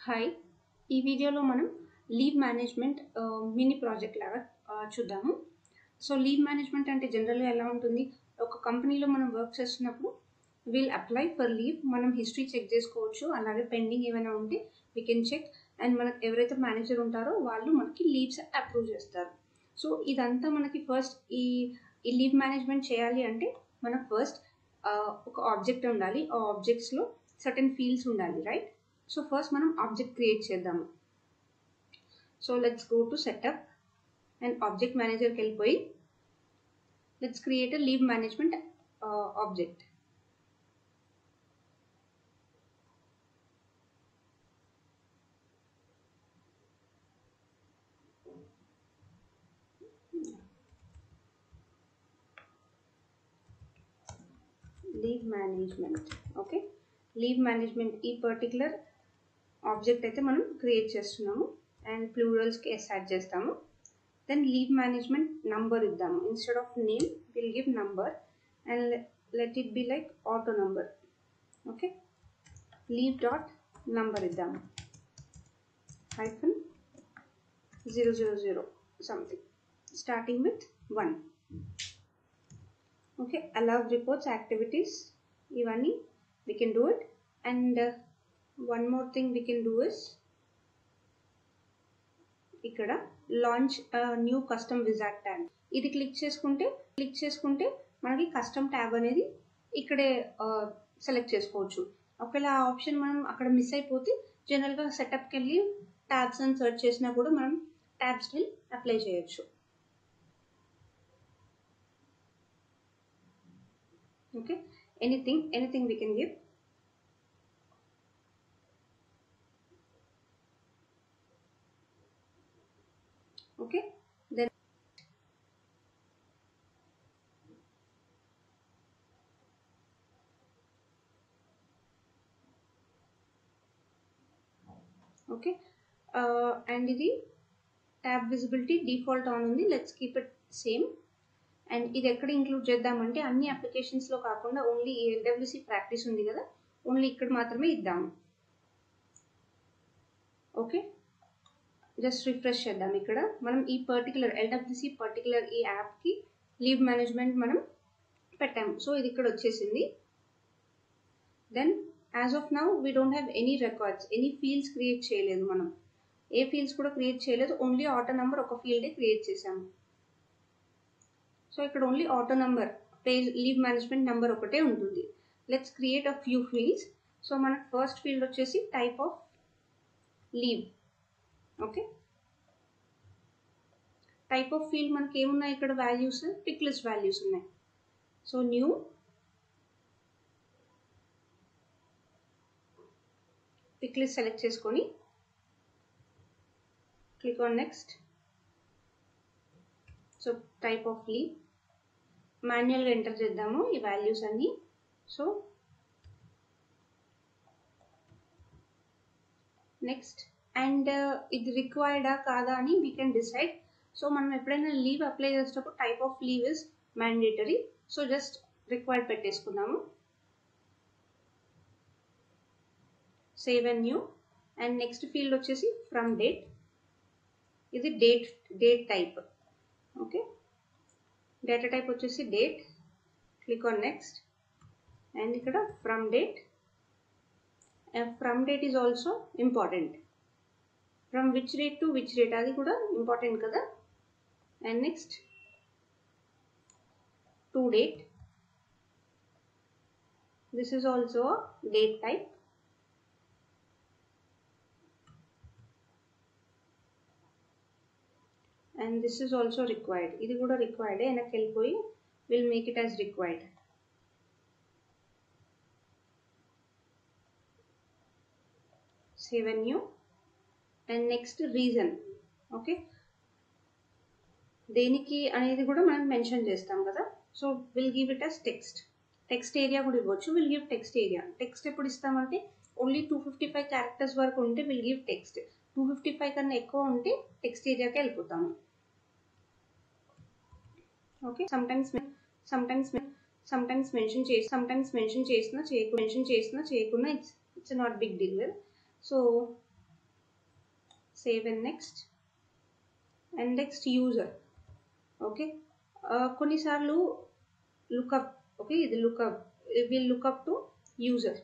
Hi, ఈ వీడియోలో మనం లీవ్ మేనేజ్మెంట్ మినీ ప్రాజెక్ట్ లాగా చూద్దాము. సో లీవ్ మేనేజ్మెంట్ అంటే జనరల్గా ఎలా ఉంటుంది, ఒక కంపెనీలో మనం వర్క్ చేస్తున్నప్పుడు విల్ అప్లై ఫర్ లీవ్, మనం హిస్టరీ చెక్ చేసుకోవచ్చు, అలాగే పెండింగ్ ఏమైనా ఉంటే వీ కెన్ చెక్, అండ్ మనకు ఎవరైతే మేనేజర్ ఉంటారో వాళ్ళు మనకి లీవ్స్ అప్రూవ్ చేస్తారు. సో ఇదంతా మనకి ఫస్ట్ ఈ లీవ్ మేనేజ్మెంట్ చేయాలి అంటే మనకు ఫస్ట్ ఒక ఆబ్జెక్ట్ ఉండాలి, ఆ ఆబ్జెక్ట్స్లో సర్టెన్ ఫీల్డ్స్ ఉండాలి, రైట్? సో ఫస్ట్ మనం ఆబ్జెక్ట్ క్రియేట్ చేద్దాము. So let's go to set up and object మేనేజర్కి వెళ్ళిపోయి let's create a leave management object. Leave management, okay. Leave management ఈ పర్టికులర్ ఆబ్జెక్ట్ అయితే మనం క్రియేట్ చేస్తున్నాము అండ్ ప్లూరల్స్కి ఎస్ యాడ్ చేస్తాము. దెన్ లీవ్ మేనేజ్మెంట్ నంబర్ ఇద్దాము. Instead of name will give number and let it be like auto number, okay. Leave dot number ఇద్దాము, -000 something starting with 1. okay, allow reports activities, ఇవన్నీ we can do it. And one more thing we can do is ఇక్కడ launch new custom wizard tab. ఇది click చేసుకుంటే మనకి custom tab అనేది ఇక్కడే select చేసుకోవచ్చు. ఒకవేళ ఆ ఆప్షన్ మనం అక్కడ మిస్ అయిపోతే జనరల్గా సెటప్కి వెళ్ళి ట్యాబ్స్ అని సెర్చ్ చేసినా కూడా మనం ట్యాబ్స్ని అప్లై చేయొచ్చు. okay, anything we can give. okay, then okay, and ఇది ట్యాబ్ విజిబిలిటీ డిఫాల్ట్ ఆన్ ఉంది, let's keep it same. And ఇది ఎక్కడ ఇంక్లూడ్ చేద్దామంటే అన్ని అప్లికేషన్స్లో కాకుండా ఓన్లీ ఎల్డబ్ల్యూసి ప్రాక్టీస్ ఉంది కదా, ఓన్లీ ఇక్కడ మాత్రమే ఇద్దాము. ఓకే, జస్ట్ రిఫ్రెష్ చేద్దాం. ఇక్కడ మనం ఈ పర్టికులర్ ఎల్డబ్ల్యూసి పర్టికులర్ ఈ యాప్కి లీవ్ మేనేజ్మెంట్ మనం పెట్టాము. సో ఇది ఇక్కడ వచ్చేసింది. Then as of now we don't have any records, any fields create చేయలేదు, మనం ఏ ఫీల్డ్స్ కూడా క్రియేట్ చేయలేదు, ఓన్లీ ఆటో నెంబర్ ఒక ఫీల్డే క్రియేట్ చేసాము. సో ఇక్కడ only auto number page leave management number ఒకటే ఉంటుంది. Let's create a few fields. So మనకు ఫస్ట్ ఫీల్డ్ వచ్చేసి type of leave. Okay, type of field మనకి ఏమున్నాయి ఇక్కడ, వాల్యూస్, పిక్ లిస్ట్ వాల్యూస్ ఉన్నాయి. So new pick list select చేసుకొని click on next. So type of leave మాన్యువల్గా enter చేద్దాము ఈ వాల్యూస్ అన్నీ. సో నెక్స్ట్, అండ్ ఇది రిక్వైర్డా కాదా అని వీ కెన్ డిసైడ్. సో మనం ఎప్పుడైనా లీవ్ అప్లై చేసేటప్పుడు type of leave is mandatory. So just required పెట్టేసుకుందాము. Save and new. And next field వచ్చేసి ఫ్రమ్ డేట్, ఇది date type. Okay, data type వచ్చేసి date. Click on next. And ఇక్కడ from date, from date is also important. From which date to which date అది కూడా important కదా. And next to date, this is also date type. and this is also required, ఇది కూడా required. వెనక్కి వెళ్ళిపోయి we'll make it as required. save and new. and next reason, okay, దేనికి అనేది కూడా మనం మెన్షన్ చేస్తాం కదా. So will give it as text area కూడా ఇవ్వచ్చు. Will give text area. Text ఎప్పుడు ఇస్తామంటే ఓన్లీ 255 క్యారెక్టర్స్ వరకు ఉంటే విల్ గివ్ టెక్స్ట్. 255 కన్నా ఎక్కువ ఉంటే టెక్స్ట్ ఏరియాకి వెళ్ళిపోతాము. ఓకే, sometimes మెన్షన్ చేసినా చేయకుండా it's not big deal. So save and next. And next user. Okay, కొన్నిసార్లు లుకప్. ఓకే, ఇది lookup, will lookup to user.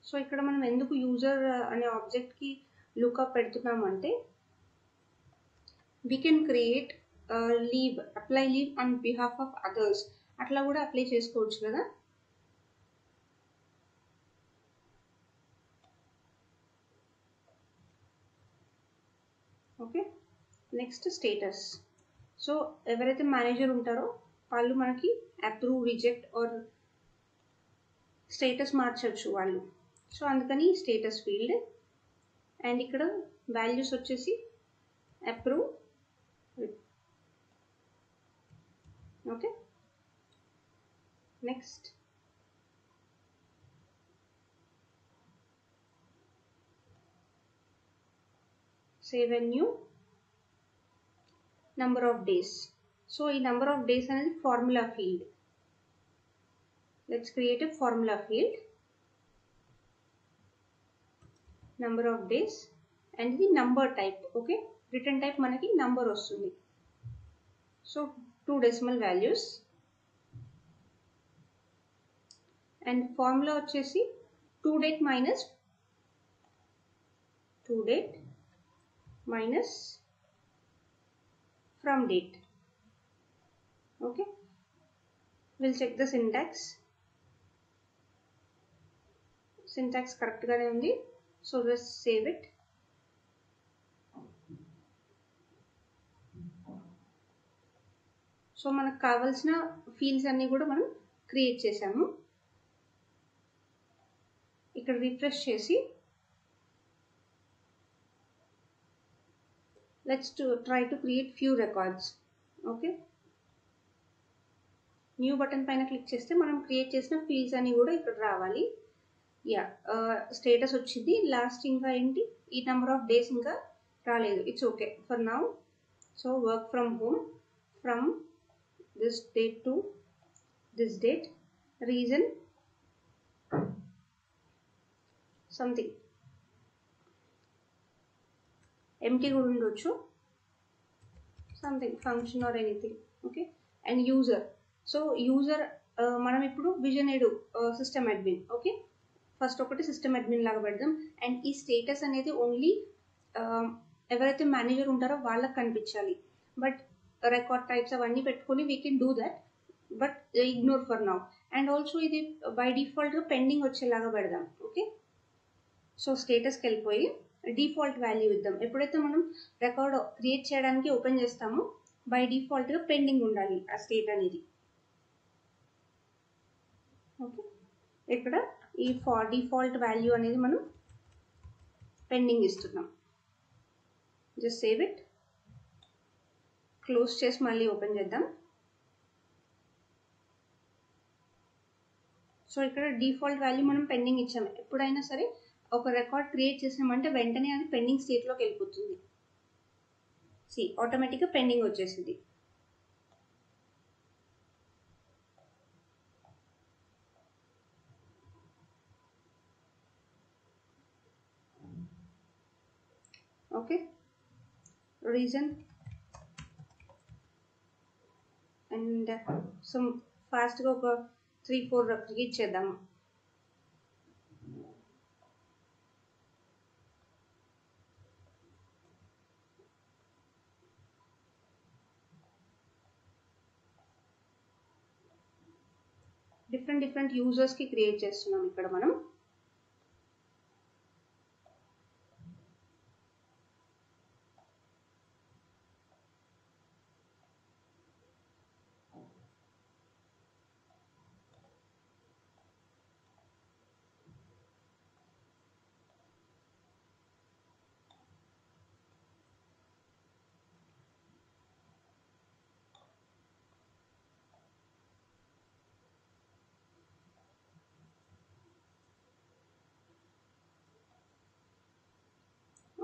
So ఇక్కడ మనం ఎందుకు యూజర్ అనే ఆబ్జెక్ట్కి లుకప్ పెడుతున్నామంటే we can create leave, apply leave on behalf of others. అట్లా కూడా అప్లై చేసుకోవచ్చు కదా. Okay, next status. సో ఎవరైతే మేనేజర్ ఉంటారో వాళ్ళు మనకి అప్రూవ్, రిజెక్ట్ ఆర్ స్టేటస్ మార్చచ్చు వాళ్ళు. సో అందుకని స్టేటస్ ఫీల్డ్. అండ్ ఇక్కడ వాల్యూస్ వచ్చేసి approve. Okay, next save and new. number of days. So ఈ number of days అనేది formula field. Let's create a formula field. Number of days and the number type. Okay, return type మనకి number వస్తుంది. So 2 decimal values. And formula వచ్చేసి to date minus from date. Okay, we'll check the syntax correct గానే ఉంది. So let's save it. So మనకు కావాల్సిన fields అన్ని కూడా మనం క్రియేట్ చేసాము. ఇక్కడ రిఫ్రెష్ చేసి let's try to create few records. Okay, new button పైన క్లిక్ చేస్తే మనం క్రియేట్ చేసిన ఫీల్డ్స్ అన్ని కూడా ఇక్కడ రావాలి. యా, స్టేటస్ వచ్చింది. లాస్ట్ ఇంకా ఏంటి, ఈ నెంబర్ ఆఫ్ డేస్ ఇంకా రాలేదు. It's okay for now. So work from home from this date to this date. Reason something empty కూడా ఉండొచ్చు, something function or anything. Okay, and user. So user మనం ఇప్పుడు Vision Edu system admin. Okay, first ఒకటి system admin లాగా పెడదాం. And ఈ status అనేది only ఎవరైతే మేనేజర్ ఉంటారో వాళ్ళకి కనిపించాలి. బట్ రికార్డ్ టైప్స్ అవన్నీ పెట్టుకొని we can do that, but ignore for now. And also ఇది బై డిఫాల్ట్గా పెండింగ్ వచ్చేలాగా పెడదాం. ఓకే, సో స్టేటస్కి వెళ్ళిపోయి డిఫాల్ట్ వాల్యూ ఇద్దాం. ఎప్పుడైతే మనం రికార్డ్ క్రియేట్ చేయడానికి ఓపెన్ చేస్తామో బై డిఫాల్ట్గా పెండింగ్ ఉండాలి ఆ స్టేట్ అనేది. ఓకే, ఇక్కడ ఈ డిఫాల్ట్ వాల్యూ అనేది మనం పెండింగ్ ఇస్తున్నాం. జస్ట్ సేవ్ ఇట్, క్లోజ్ చేసి మళ్ళీ ఓపెన్ చేద్దాం. సో ఇక్కడ డిఫాల్ట్ వాల్యూ మనం పెండింగ్ ఇచ్చాము. ఎప్పుడైనా సరే ఒక రికార్డ్ క్రియేట్ చేసామంటే వెంటనే అది పెండింగ్ స్టేట్లోకి వెళ్ళిపోతుంది. సి ఆటోమేటిక్గా పెండింగ్ వచ్చేసింది. ఓకే, రీజన్ అండ్ సో ఫాస్ట్గా ఒక 3-4 క్రియేట్ చేద్దాము. డిఫరెంట్ యూజర్స్కి క్రియేట్ చేస్తున్నాం ఇక్కడ మనం.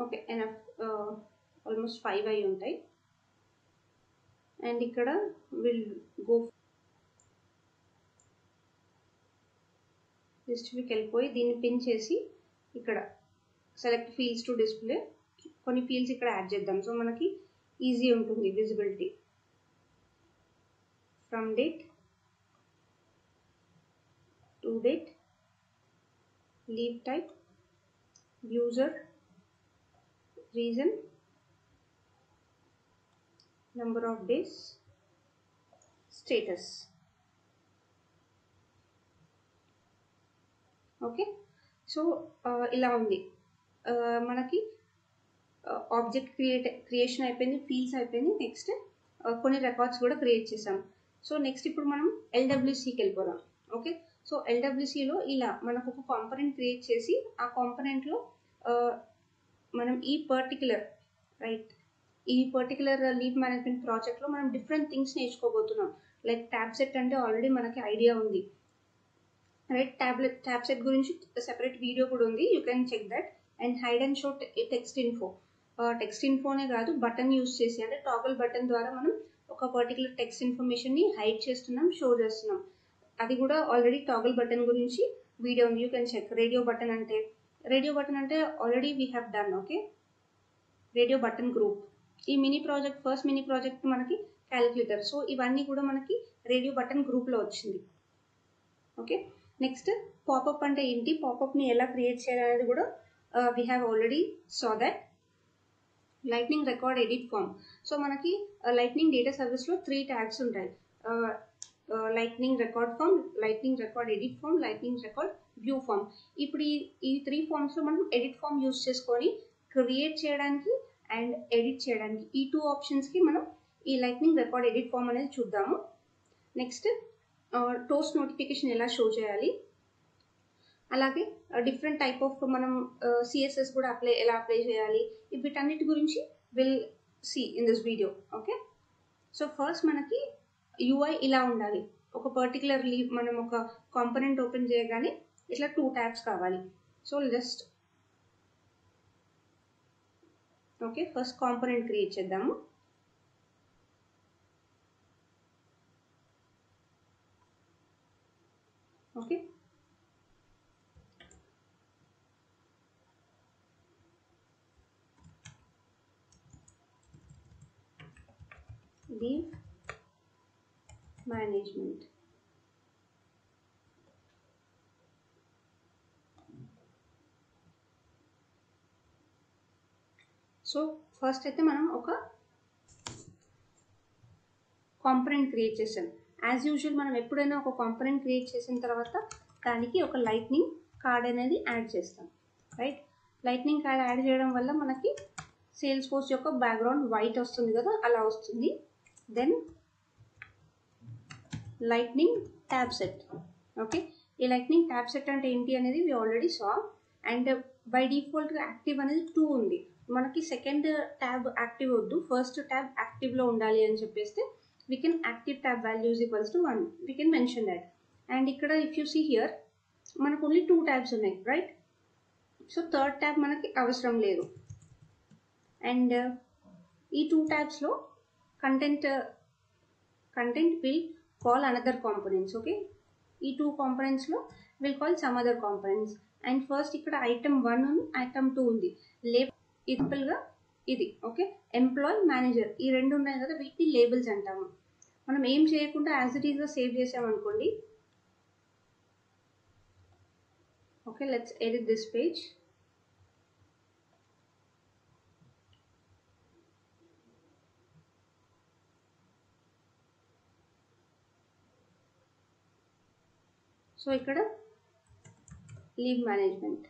Okay, enough. ఆల్మోస్ట్ 5 అయి ఉంటాయి. అండ్ ఇక్కడ విల్ గో హిస్టరీకి వెళ్ళిపోయి దీన్ని పిన్ చేసి ఇక్కడ సెలెక్ట్ ఫీల్డ్స్ టు డిస్ప్లే, కొన్ని ఫీల్డ్స్ ఇక్కడ యాడ్ చేద్దాం. సో మనకి ఈజీ ఉంటుంది visibility. From date, to date, leave type, user, reason, number of days, status. Okay, so ఇలా ఉంది. మనకి ఆబ్జెక్ట్ క్రియేషన్ అయిపోయింది, ఫీల్డ్స్ అయిపోయింది. నెక్స్ట్ కొన్ని రికార్డ్స్ కూడా క్రియేట్ చేసాం. సో నెక్స్ట్ ఇప్పుడు మనం ఎల్డబ్ల్యూసీకి వెళ్ళిపోదాం. ఓకే, సో ఎల్డబ్ల్యూసీలో ఇలా మనకు ఒక కాంపనెంట్ క్రియేట్ చేసి ఆ కాంపనెంట్లో మనం ఈ పర్టికులర్ లీవ్ మేనేజ్మెంట్ ప్రాజెక్ట్లో మనం డిఫరెంట్ థింగ్స్ నేర్చుకోబోతున్నాం. లైక్ ట్యాబ్ సెట్ అంటే ఆల్రెడీ మనకి ఐడియా ఉంది, రైట్? ట్యాబ్ సెట్ గురించి సెపరేట్ వీడియో కూడా ఉంది, you can check that. And hide and show text info. Text ఇన్ఫోనే కాదు, బటన్ యూస్ చేసి, అంటే టాగల్ బటన్ ద్వారా మనం ఒక పర్టికులర్ టెక్స్ట్ ఇన్ఫర్మేషన్ని హైడ్ చేస్తున్నాం, షో చేస్తున్నాం. అది కూడా ఆల్రెడీ టాగల్ బటన్ గురించి వీడియో ఉంది, you can check. Radio button అంటే already we have done. Okay, radio button group. ఈ ఫస్ట్ మినీ ప్రాజెక్ట్ మనకి క్యాలిక్యులేటర్. సో ఇవన్నీ కూడా మనకి రేడియో బటన్ గ్రూప్లో వచ్చింది. ఓకే, నెక్స్ట్ పాపప్ అంటే ఏంటి, పాపప్ని ఎలా క్రియేట్ చేయాలనేది కూడా we have already saw that. Lightning record edit form. So మనకి లైట్నింగ్ డేటా సర్వీస్లో 3 ట్యాగ్స్ ఉంటాయి. Lightning record form, lightning record edit form, lightning record view form. ఇప్పుడు ఈ 3 ఫామ్స్లో మనం ఎడిట్ ఫామ్ యూస్ చేసుకొని క్రియేట్ చేయడానికి అండ్ ఎడిట్ చేయడానికి, ఈ 2 ఆప్షన్స్కి మనం ఈ లైట్నింగ్ రికార్డ్ ఎడిట్ ఫామ్ అనేది చూద్దాము. నెక్స్ట్ టోస్ట్ నోటిఫికేషన్ ఎలా షో చేయాలి, అలాగే డిఫరెంట్ టైప్ ఆఫ్ మనం సిఎస్ఎస్ కూడా ఎలా అప్లై చేయాలి, వీటన్నిటి గురించి will see in this video. Okay, so first మనకి యూఐ ఇలా ఉండాలి. ఒక పర్టికులర్లీ మనం ఒక కాంపనెంట్ ఓపెన్ చేయగానే ఇట్లా 2 ట్యాబ్స్ కావాలి. So just okay, first component create చేద్దాము. Okay, leave management. So first అయితే మనం ఒక కాంపనెంట్ క్రియేట్ చేసాం. యాజ్ యూజువల్ మనం ఎప్పుడైనా ఒక కాంపనెంట్ క్రియేట్ చేసిన తర్వాత దానికి ఒక లైట్నింగ్ కార్డ్ అనేది యాడ్ చేస్తాం, రైట్? లైట్నింగ్ కార్డ్ యాడ్ చేయడం వల్ల మనకి సేల్స్ ఫోర్స్ యొక్క బ్యాక్గ్రౌండ్ వైట్ వస్తుంది కదా, అలా వస్తుంది. Then lightning tab set. Okay, ఈ లైట్నింగ్ ట్యాబ్ సెట్ అంటే ఏంటి అనేది we already saw. And by డిఫాల్ట్గా యాక్టివ్ అనేది 2 ఉంది. మనకి సెకండ్ ట్యాబ్ యాక్టివ్ వద్దు, ఫస్ట్ ట్యాబ్ యాక్టివ్లో ఉండాలి అని చెప్పేస్తే we can active tab value is equals to 1. We can mention that. And ikkada if you see here manaku only 2 tabs unnai, right? So third tab manaki avasram ledu. And ee 2 tabs lo content will call another components. Okay, ee 2 components lo will call some other components. And first ikkada item 1 and item 2 undi. Label ga ఇది. Okay, employee, manager ఈ 2 ఉన్నాయి కదా, వీటిని labels అంటాము. మనం ఏం చేయకుండా as it ఈస్గా సేవ్ చేసామనుకోండి. Okay, let's edit this page. So ఇక్కడ leave management.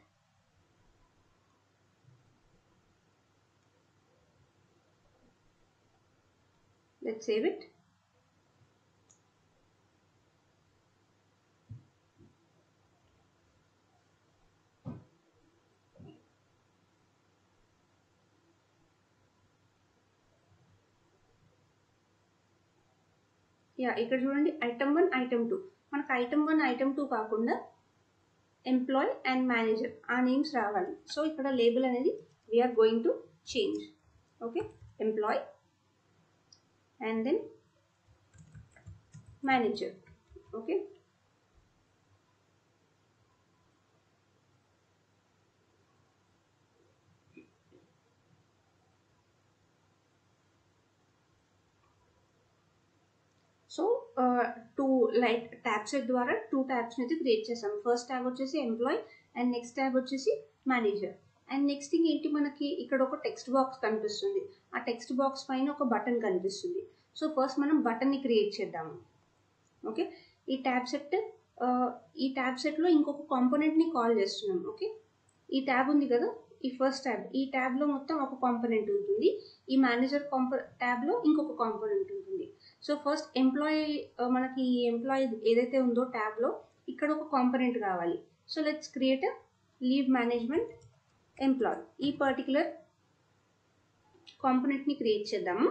Let's save it. ఇక్కడ చూడండి, ఐటమ్ 1 ఐటమ్ 2. మనకు ఐటమ్ 1 ఐటమ్ 2 కాకుండా ఎంప్లాయ్ అండ్ మేనేజర్ ఆ నేమ్స్ రావాలి. సో ఇక్కడ లేబుల్ అనేది we're going to change. Okay, employee and then manager. Okay, so to like tab set ద్వారా 2 ట్యాబ్స్ అయితే క్రియేట్ చేసాం. ఫస్ట్ ట్యాబ్ వచ్చేసి ఎంప్లాయ్ అండ్ నెక్స్ట్ ట్యాబ్ వచ్చేసి మేనేజర్. అండ్ నెక్స్ట్ థింగ్ ఏంటి, మనకి ఇక్కడ ఒక టెక్స్ట్ బాక్స్ కనిపిస్తుంది. ఆ టెక్స్ట్ బాక్స్ పైన ఒక బటన్ కనిపిస్తుంది. సో ఫస్ట్ మనం బటన్ని క్రియేట్ చేద్దాము. ఓకే, ఈ ట్యాబ్ సెట్లో ఇంకొక కాంపోనెంట్ని కాల్ చేస్తున్నాం. ఓకే, ఈ ట్యాబ్ ఉంది కదా, ఈ ఫస్ట్ ట్యాబ్, ఈ ట్యాబ్లో మొత్తం ఒక కాంపోనెంట్ ఉంటుంది. ఈ మేనేజర్ ట్యాబ్లో ఇంకొక కాంపోనెంట్ ఉంటుంది. సో ఫస్ట్ మనకి ఈ ఎంప్లాయీ ఏదైతే ఉందో ట్యాబ్లో ఇక్కడ ఒక కాంపోనెంట్ కావాలి. So let's create leave management employee. ఈ పర్టికులర్ కాంపోనెంట్ని క్రియేట్ చేద్దాము.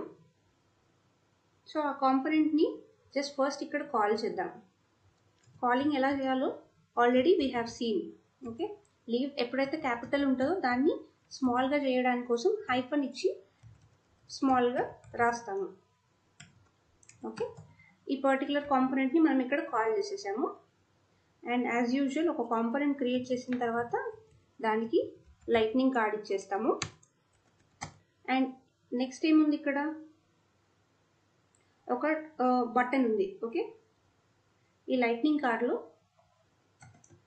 సో ఆ కాంపోనెంట్ని జస్ట్ ఫస్ట్ ఇక్కడ కాల్ చేద్దాం. కాలింగ్ ఎలా చేయాలో already we have seen. Okay, leave ఎప్పుడైతే క్యాపిటల్ ఉంటుందో దాన్ని స్మాల్గా చేయడానికి కోసం హైఫన్ ఇచ్చి స్మాల్గా రాస్తాము. ఓకే, ఈ పర్టికులర్ కాంపోనెంట్ని మనం ఇక్కడ కాల్ చేసేసాము. అండ్ యాజ్ యూజువల్ ఒక కాంపోనెంట్ క్రియేట్ చేసిన తర్వాత దానికి లైట్నింగ్ కార్డ్ ఇచ్చేస్తాము. అండ్ నెక్స్ట్ ఏముంది, ఇక్కడ ఒక బటన్ ఉంది. ఓకే, ఈ లైట్నింగ్ కార్డ్లో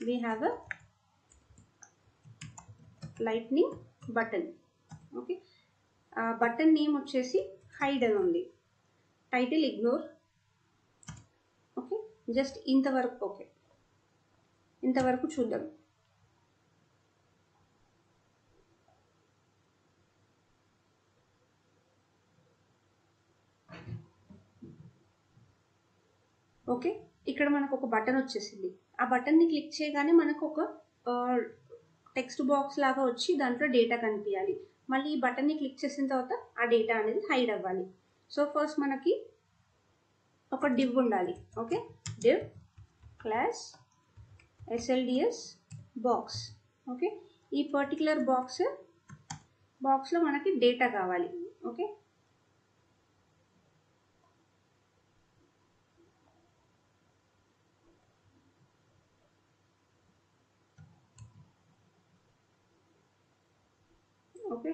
we have a lightning button. Okay, ఆ బటన్ నేమ్ వచ్చేసి హైడ్ అని ఉంది. Title ignore. ఓకే, జస్ట్ ఇంతవరకు. ఓకే, ఇంతవరకు చూద్దాం. ఓకే, ఇక్కడ మనకు ఒక బటన్ వచ్చేసింది. ఆ బటన్ని క్లిక్ చేయగానే మనకు ఒక టెక్స్ట్ బాక్స్ లాగా వచ్చి దాంట్లో డేటా కనిపించాలి. మళ్ళీ ఈ బటన్ని క్లిక్ చేసిన తర్వాత ఆ డేటా అనేది హైడ్ అవ్వాలి. సో ఫస్ట్ మనకి ఒక డివ్ ఉండాలి. Okay, div class SLDS box. Okay, ఈ పర్టికులర్ బాక్స్లో మనకి డేటా కావాలి. Okay, okay,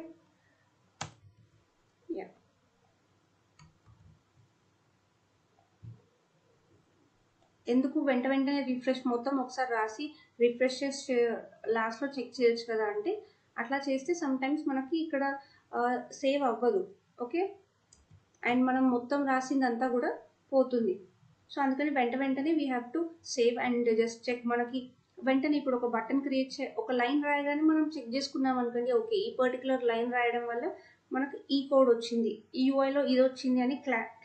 yeah. ఎందుకు వెంటనే రిఫ్రెష్ మొత్తం ఒకసారి రాసి రిఫ్రెష్ చేసి లాస్ట్లో చెక్ చేయొచ్చు కదా అంటే, అట్లా చేస్తే సమ్ టైమ్స్ మనకి ఇక్కడ సేవ్ అవ్వదు. ఓకే, అండ్ మనం మొత్తం రాసిందంతా కూడా పోతుంది. సో అందుకని వెంటనే we have to save and just check. మనకి వెంటనే ఇప్పుడు ఒక బటన్ క్రియేట్ ఒక లైన్ రాయగానే మనం చెక్ చేసుకున్నాం అనుకోండి, ఓకే ఈ పర్టికులర్ లైన్ రాయడం వల్ల మనకు ఈ కోడ్ వచ్చింది, ఈ యూఐలో ఇది వచ్చింది అని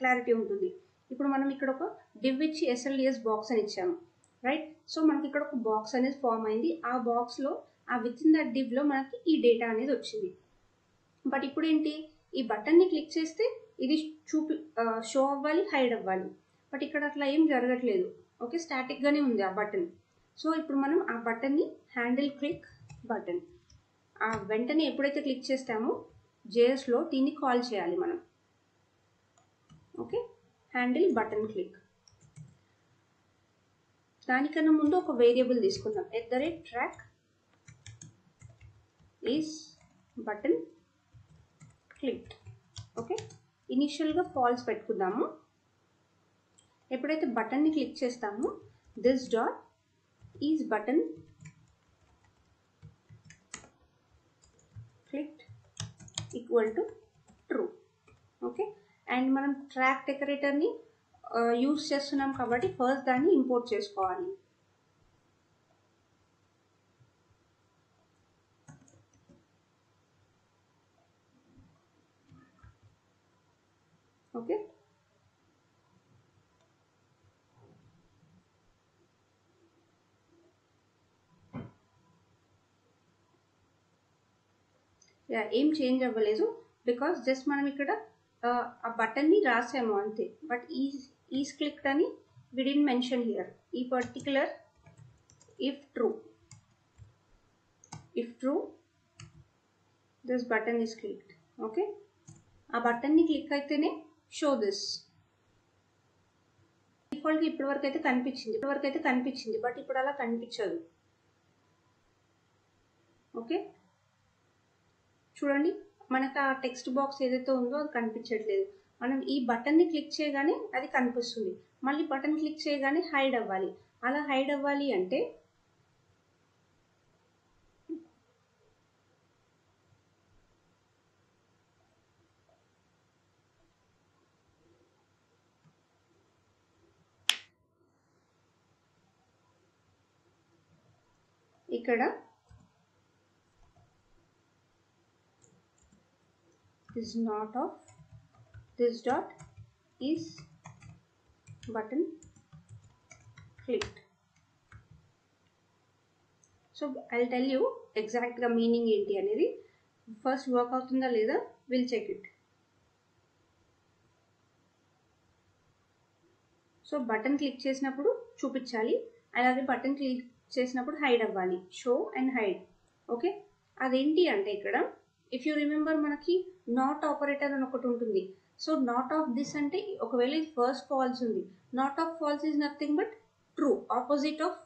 క్లారిటీ ఉంటుంది. ఇప్పుడు మనం ఇక్కడ ఒక డివ్ ఇచ్చి SLDS బాక్స్ అని ఇచ్చాము, రైట్? సో మనకి ఇక్కడ ఒక బాక్స్ అనేది ఫామ్ అయింది. ఆ బాక్స్లో ఆ విత్ ఇన్ దట్ డివ్లో మనకి ఈ డేటా అనేది వచ్చింది. బట్ ఇప్పుడు ఏంటి, ఈ బటన్ని క్లిక్ చేస్తే ఇది షో అవ్వాలి, హైడ్ అవ్వాలి. బట్ ఇక్కడ అట్లా ఏం జరగట్లేదు. ఓకే, స్టాటిక్గానే ఉంది ఆ బటన్. సో ఇప్పుడు మనం ఆ బటన్ని హ్యాండిల్ క్లిక్ బటన్ వెంటనే ఎప్పుడైతే క్లిక్ చేస్తామో JSలో దీన్ని కాల్ చేయాలి మనం. Okay, handle button click. దానికన్నా ముందు ఒక వేరియబుల్ తీసుకుందాం. @track is button clicked. Okay, ఇనిషియల్గా ఫాల్స్ పెట్టుకుందాము. ఎప్పుడైతే బటన్ని క్లిక్ చేస్తామో this dot is button clicked equal to true. Okay, and మనం ట్రాక్ డెకరేటర్ని యూస్ చేస్తున్నాం కాబట్టి ఫస్ట్ దాన్ని ఇంపోర్ట్ చేసుకోవాలి. ఓకే, ఏం చేంజ్ అవ్వలేదు బికాస్ జస్ట్ మనం ఇక్కడ ఆ బటన్ని రాసాము అంతే. బట్ ఈజ్ క్లిక్డ్ అని వి డిడ్ంట్ మెన్షన్ హియర్. ఈ particular if true this button is clicked. Okay, ఆ బటన్ని క్లిక్ అయితేనే షో దిస్. డిఫాల్ట్గా ఇప్పటివరకు అయితే కనిపించింది బట్ ఇప్పుడు అలా కనిపించదు. ఓకే, చూడండి మనకు ఆ టెక్స్ట్ బాక్స్ ఏదైతే ఉందో అది కనిపించట్లేదు. మనం ఈ బటన్ని క్లిక్ చేయగానే అది కనిపిస్తుంది. మళ్ళీ బటన్ క్లిక్ చేయగానే హైడ్ అవ్వాలి. అలా హైడ్ అవ్వాలి అంటే ఇక్కడ is not of this dot is button clicked. So I'll tell you exact గా మీనింగ్ ఏంటి అనేది. ఫస్ట్ వర్క్ అవుతుందా లేదా will check it. So button click చేసినప్పుడు చూపించాలి, అలాగే బటన్ క్లిక్ చేసినప్పుడు హైడ్ అవ్వాలి. Show and hide. ఓకే, అదేంటి అంటే ఇక్కడ ఇఫ్ యూ రిమెంబర్ మనకి నాట్ ఆపరేటర్ అని ఒకటి ఉంటుంది. సో నాట్ ఆఫ్ దిస్ అంటే ఒకవేళ ఇది ఫస్ట్ ఫాల్స్ ఉంది, not of false is nothing but true, opposite of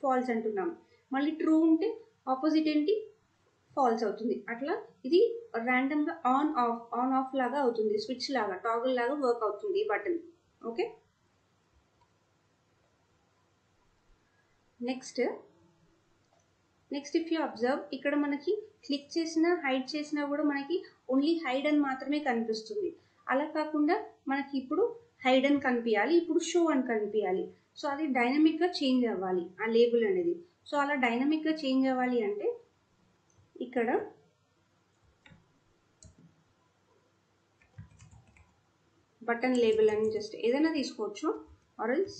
false అంటున్నాం. మళ్ళీ ట్రూ ఉంటే ఆపోజిట్ ఏంటి, ఫాల్స్ అవుతుంది. అట్లా ఇది ర్యాండమ్గా ఆన్ ఆఫ్ లాగా అవుతుంది, స్విచ్ లాగా టాగుల్ లాగా వర్క్ అవుతుంది ఈ button. Okay, next if you observe ఇక్కడ మనకి క్లిక్ చేసినా హైడ్ చేసినా కూడా మనకి ఓన్లీ హైడ్ అని మాత్రమే కనిపిస్తుంది. అలా కాకుండా మనకి ఇప్పుడు హైడ్ అని కనిపించాలి, ఇప్పుడు షో అని కనిపించాలి. సో అది డైనమిక్గా చేంజ్ అవ్వాలి ఆ లేబుల్ అనేది. సో అలా డైనమిక్గా చేంజ్ అవ్వాలి అంటే ఇక్కడ బటన్ లేబుల్ అని జస్ట్ ఏదైనా తీసుకోవచ్చు, or else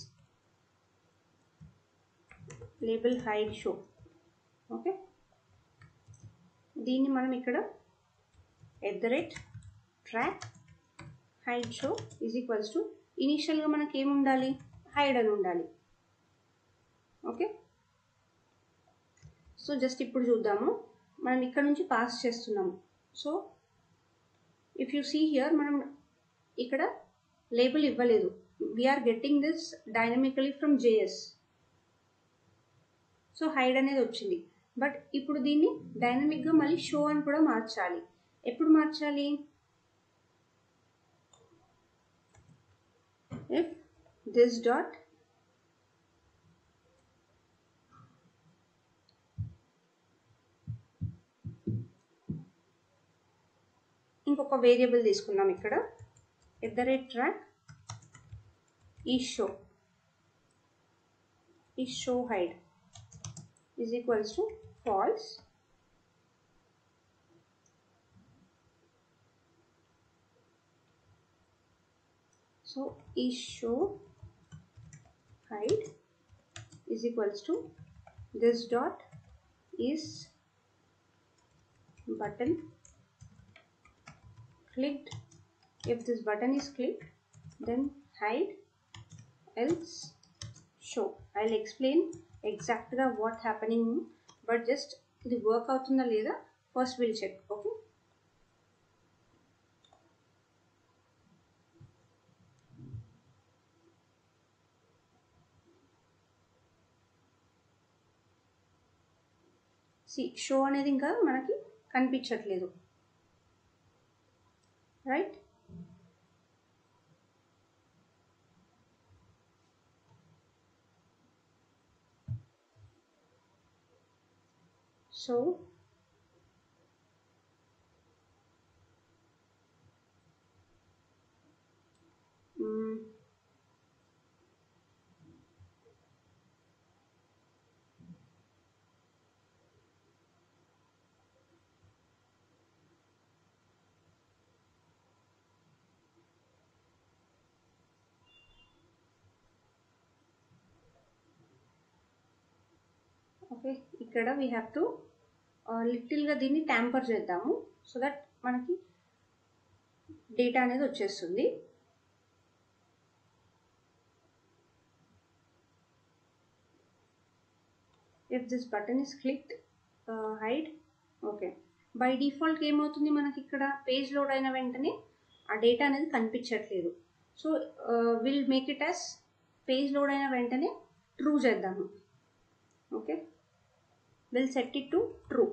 label hide show. Okay, దీన్ని మనం ఇక్కడ @track hide show is equals to ఇనీషియల్గా మనకి ఏముండాలి, హైడ్ అని ఉండాలి. ఓకే, సో జస్ట్ ఇప్పుడు చూద్దాము. మనం ఇక్కడ నుంచి పాస్ చేస్తున్నాము. So if you see here మనం ఇక్కడ లేబుల్ ఇవ్వలేదు, we're getting this dynamically from JS. So hide అనేది వచ్చింది. బట్ ఇప్పుడు దీన్ని డైనమిక్గా మళ్ళీ షో అని కూడా మార్చాలి. ఎప్పుడు మార్చాలి, ఇఫ్ దిస్ డాట్ ఇంకొక వేరియబుల్ తీసుకుందాం ఇక్కడ, @track is show hide is equals to false. So is show hide is equals to this dot is button clicked. If this button is clicked, then hide, else show. I'll explain exactly what happening, but just ఇది work అవుతుందా లేదా first will check. Okay, show అనేది ఇంకా మనకి కనిపించట్లేదు, right? So okay, ఇక్కడ we have to లిటిల్గా దీన్ని ట్యాంపర్ చేద్దాము, సో దట్ మనకి డేటా అనేది వచ్చేస్తుంది. If this button is clicked, hide. Okay, by default ఏమవుతుంది మనకి ఇక్కడ పేజ్ లోడ్ అయిన వెంటనే ఆ డేటా అనేది కనిపించట్లేదు. So will make it as page load అయిన వెంటనే ట్రూ చేద్దాము. Okay, will set it to true.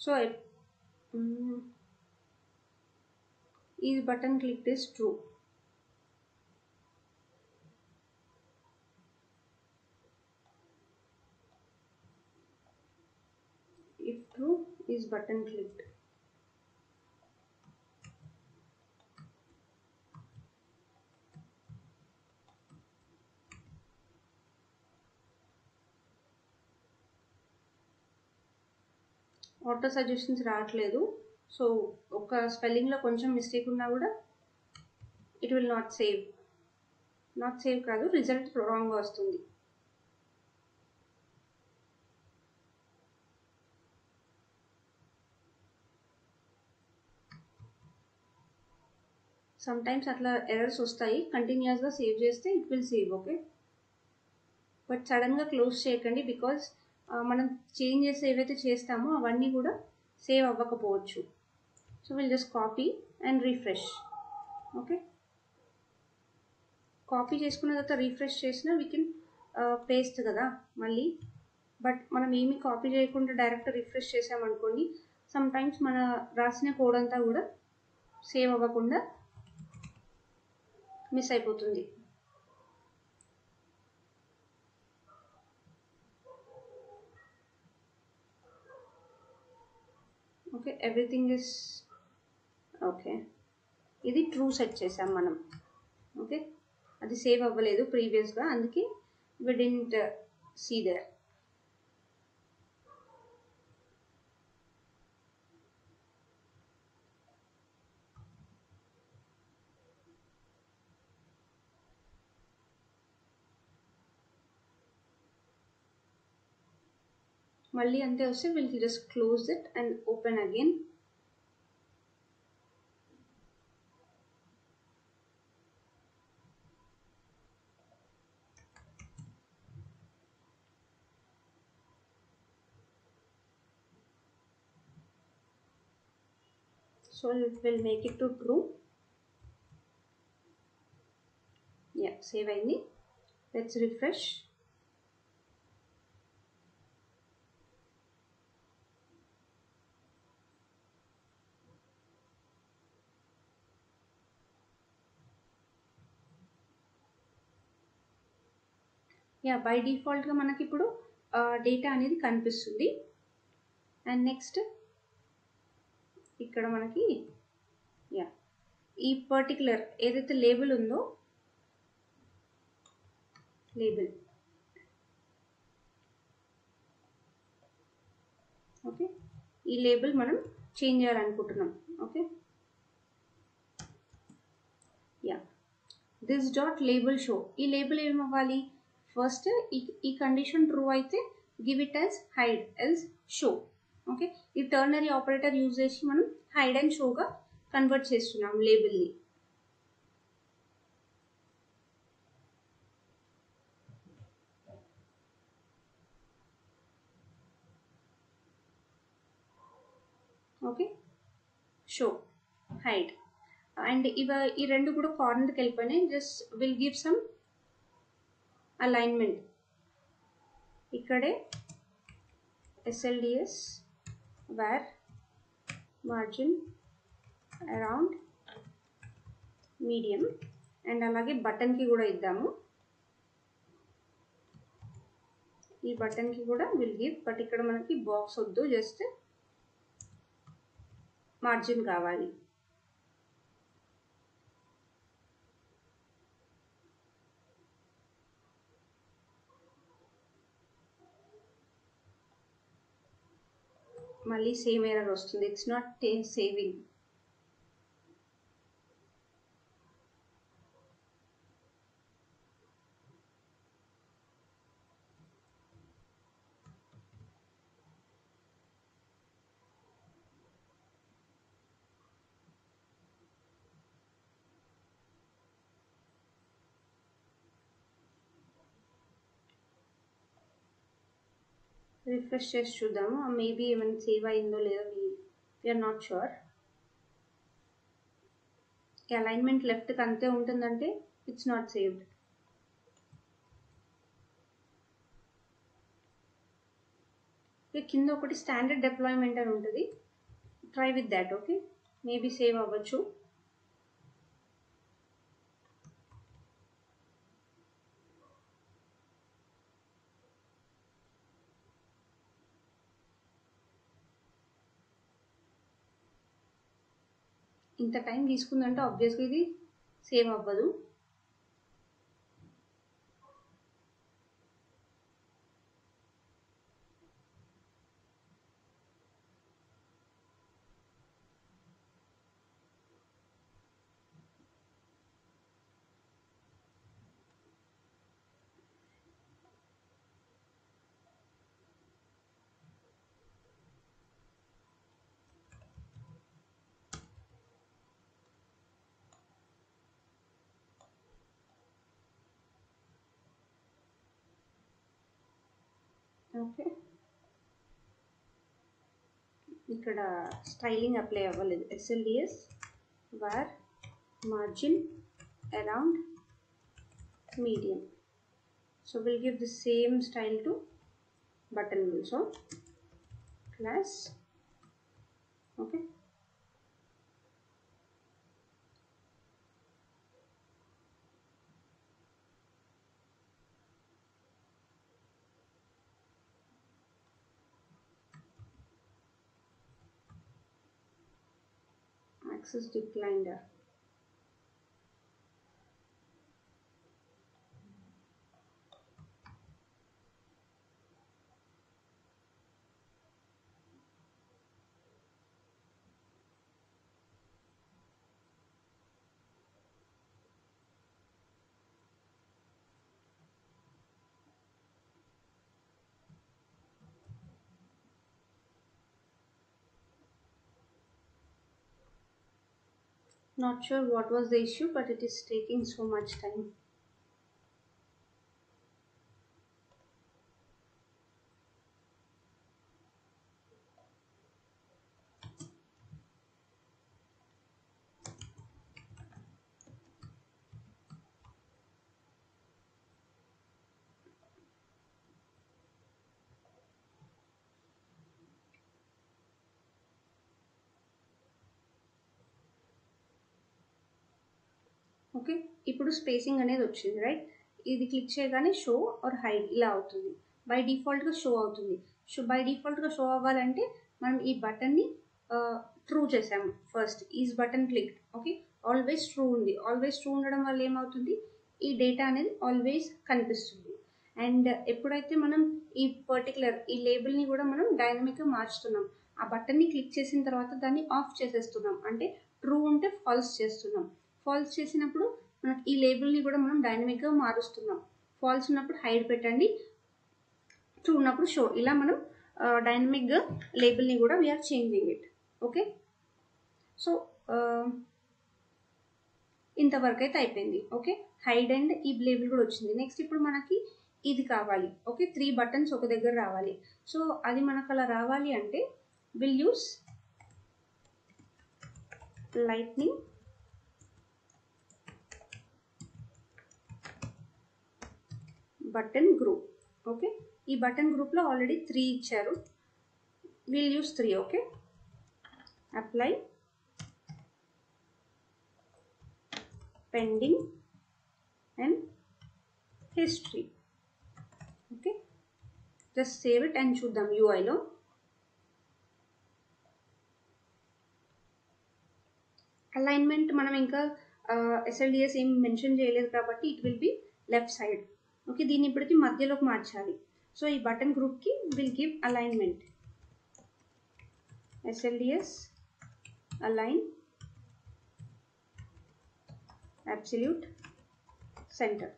So is button clicked is true. If true, is button clicked. Auto suggestions రావట్లేదు. సో ఒక స్పెల్లింగ్లో కొంచెం మిస్టేక్ ఉన్నా కూడా ఇట్ విల్ నాట్ సేవ్ కాదు, result రాంగ్గా వస్తుంది. సమ్ టైమ్స్ అట్లా ఎర్రర్స్ వస్తాయి. కంటిన్యూస్గా సేవ్ చేస్తే it will save. Okay, but సడన్గా క్లోజ్ చేయకండి, బికాజ్ మనం చేంజెస్ ఏవైతే చేస్తామో అవన్నీ కూడా సేవ్ అవ్వకపోవచ్చు. So will just copy and refresh. Okay, copy చేసుకున్న తర్వాత రీఫ్రెష్ చేసినా వీ కెన్ పేస్ట్ కదా మళ్ళీ. బట్ మనం ఏమి కాపీ చేయకుండా డైరెక్ట్ రిఫ్రెష్ చేసామనుకోండి, సమ్ టైమ్స్ మన రాసిన కోడ్ అంతా కూడా సేవ్ అవ్వకుండా మిస్ అయిపోతుంది. Okay, everything is okay. ఇది ట్రూ సెట్ చేసాం మనం. ఓకే, అది సేవ్ అవ్వలేదు ప్రీవియస్గా, అందుకే వి డిడ్ంట్ సీ దేర్. మళ్ళీ అంతే వస్తే will just close it and open again. So it will make it to true. Yeah, save అయింది. Let's refresh. యా, బై డిఫాల్ట్గా మనకి ఇప్పుడు డేటా అనేది కనిపిస్తుంది. అండ్ నెక్స్ట్ ఇక్కడ మనకి యా ఈ పర్టికులర్ ఏదైతే లేబుల్ ఉందో, లేబుల్ ఓకే, ఈ లేబుల్ మనం చేంజ్ చేయాలనుకుంటున్నాం. Okay, yeah this dot label show. ఈ లేబుల్ ఏమవ్వాలి, ఫస్ట్ ఈ కండిషన్ ట్రూ అయితే give it as hide else show. Okay, ఈ టర్నరీ ఆపరేటర్ యూజ్ చేసి మనం హైడ్ అండ్ షోగా కన్వర్ట్ చేస్తున్నాం లేబుల్ని. Okay, show, hide. అండ్ ఈ రెండు కూడా కార్నర్కి వెళ్ళిపోయినాయి. Just will give some alignment. ఇక్కడే SLDS where margin around medium, and అలాగే బటన్కి కూడా ఇద్దాము. ఈ బటన్కి కూడా విల్ గివ్, బట్ ఇక్కడ మనకి బాక్స్ వద్దు, జస్ట్ మార్జిన్ కావాలి. మళ్ళీ సేమ్ ఎర్రర్ వస్తుంది, ఇట్స్ నాట్ సేవింగ్. రిఫ్రెష్ చేసి చూద్దాము, మేబీ ఏమైనా సేవ్ అయిందో లేదో. We are not sure. అలైన్మెంట్ లెఫ్ట్కి అంతే ఉంటుందంటే ఇట్స్ నాట్ సేవ్డ్. ఓకే, కింద ఒకటి స్టాండర్డ్ డిప్లాయ్మెంట్ అని ఉంటుంది, try with that. Okay, maybe save అవ్వచ్చు. ఇంత టైం తీసుకుందంటే ఆబ్వియస్గా ఇది సేవ్ అవ్వదు. ఓకే, ఇక్కడ స్టైలింగ్ అప్లై అవ్వలేదు. SLDS var margin around medium. So we'll give the same style to button also. Class. Okay. Access declined. Not sure what was the issue, but it is taking so much time. Okay, ఇప్పుడు spacing అనేది వచ్చింది, right? ఇది click చేయగానే show are hide ఇలా అవుతుంది. By డిఫాల్ట్గా show అవుతుంది. By డిఫాల్ట్గా షో అవ్వాలంటే మనం ఈ బటన్ని ట్రూ చేసాము. First is button click. Okay, always true ఉంది. ఆల్వేస్ ట్రూ ఉండడం వల్ల ఏమవుతుంది, ఈ డేటా అనేది ఆల్వేస్ కనిపిస్తుంది. అండ్ ఎప్పుడైతే మనం ఈ పర్టికులర్ ఈ లేబుల్ని కూడా మనం డైనమిక్గా మార్చుతున్నాం, ఆ బటన్ని క్లిక్ చేసిన తర్వాత దాన్ని ఆఫ్ చేసేస్తున్నాం, అంటే ట్రూ ఉంటే ఫాల్స్ చేస్తున్నాం. ఫాల్స్ చేసినప్పుడు మనకి ఈ లేబుల్ని కూడా మనం డైనమిక్గా మారుస్తున్నాం. ఫాల్స్ ఉన్నప్పుడు హైడ్ పెట్టండి, ట్రూ ఉన్నప్పుడు షో. ఇలా మనం డైనమిక్గా లేబుల్ని కూడా we're changing it. Okay, so ఇంతవరకు అయితే అయిపోయింది. ఓకే, హైడ్ అండ్ ఈ లేబుల్ కూడా వచ్చింది. నెక్స్ట్ ఇప్పుడు మనకి ఇది కావాలి. ఓకే, 3 బటన్స్ ఒక దగ్గర రావాలి. సో అది మనకు అలా రావాలి అంటే will use lightning button group. Okay, ఈ బటన్ గ్రూప్లో ఆల్రెడీ 3 ఇచ్చారు. Will use 3. Okay, apply pending and history. Okay, just save it and చూద్దాం యూఐలో. అలైన్మెంట్ మనం ఇంకా SLDS ఏం మెన్షన్ చేయలేదు కాబట్టి it will be left side. Okay, దీన్ని ఇప్పటికి మధ్యలోకి మార్చాలి. సో ఈ బటన్ గ్రూప్కి will give alignment SLDS align absolute center.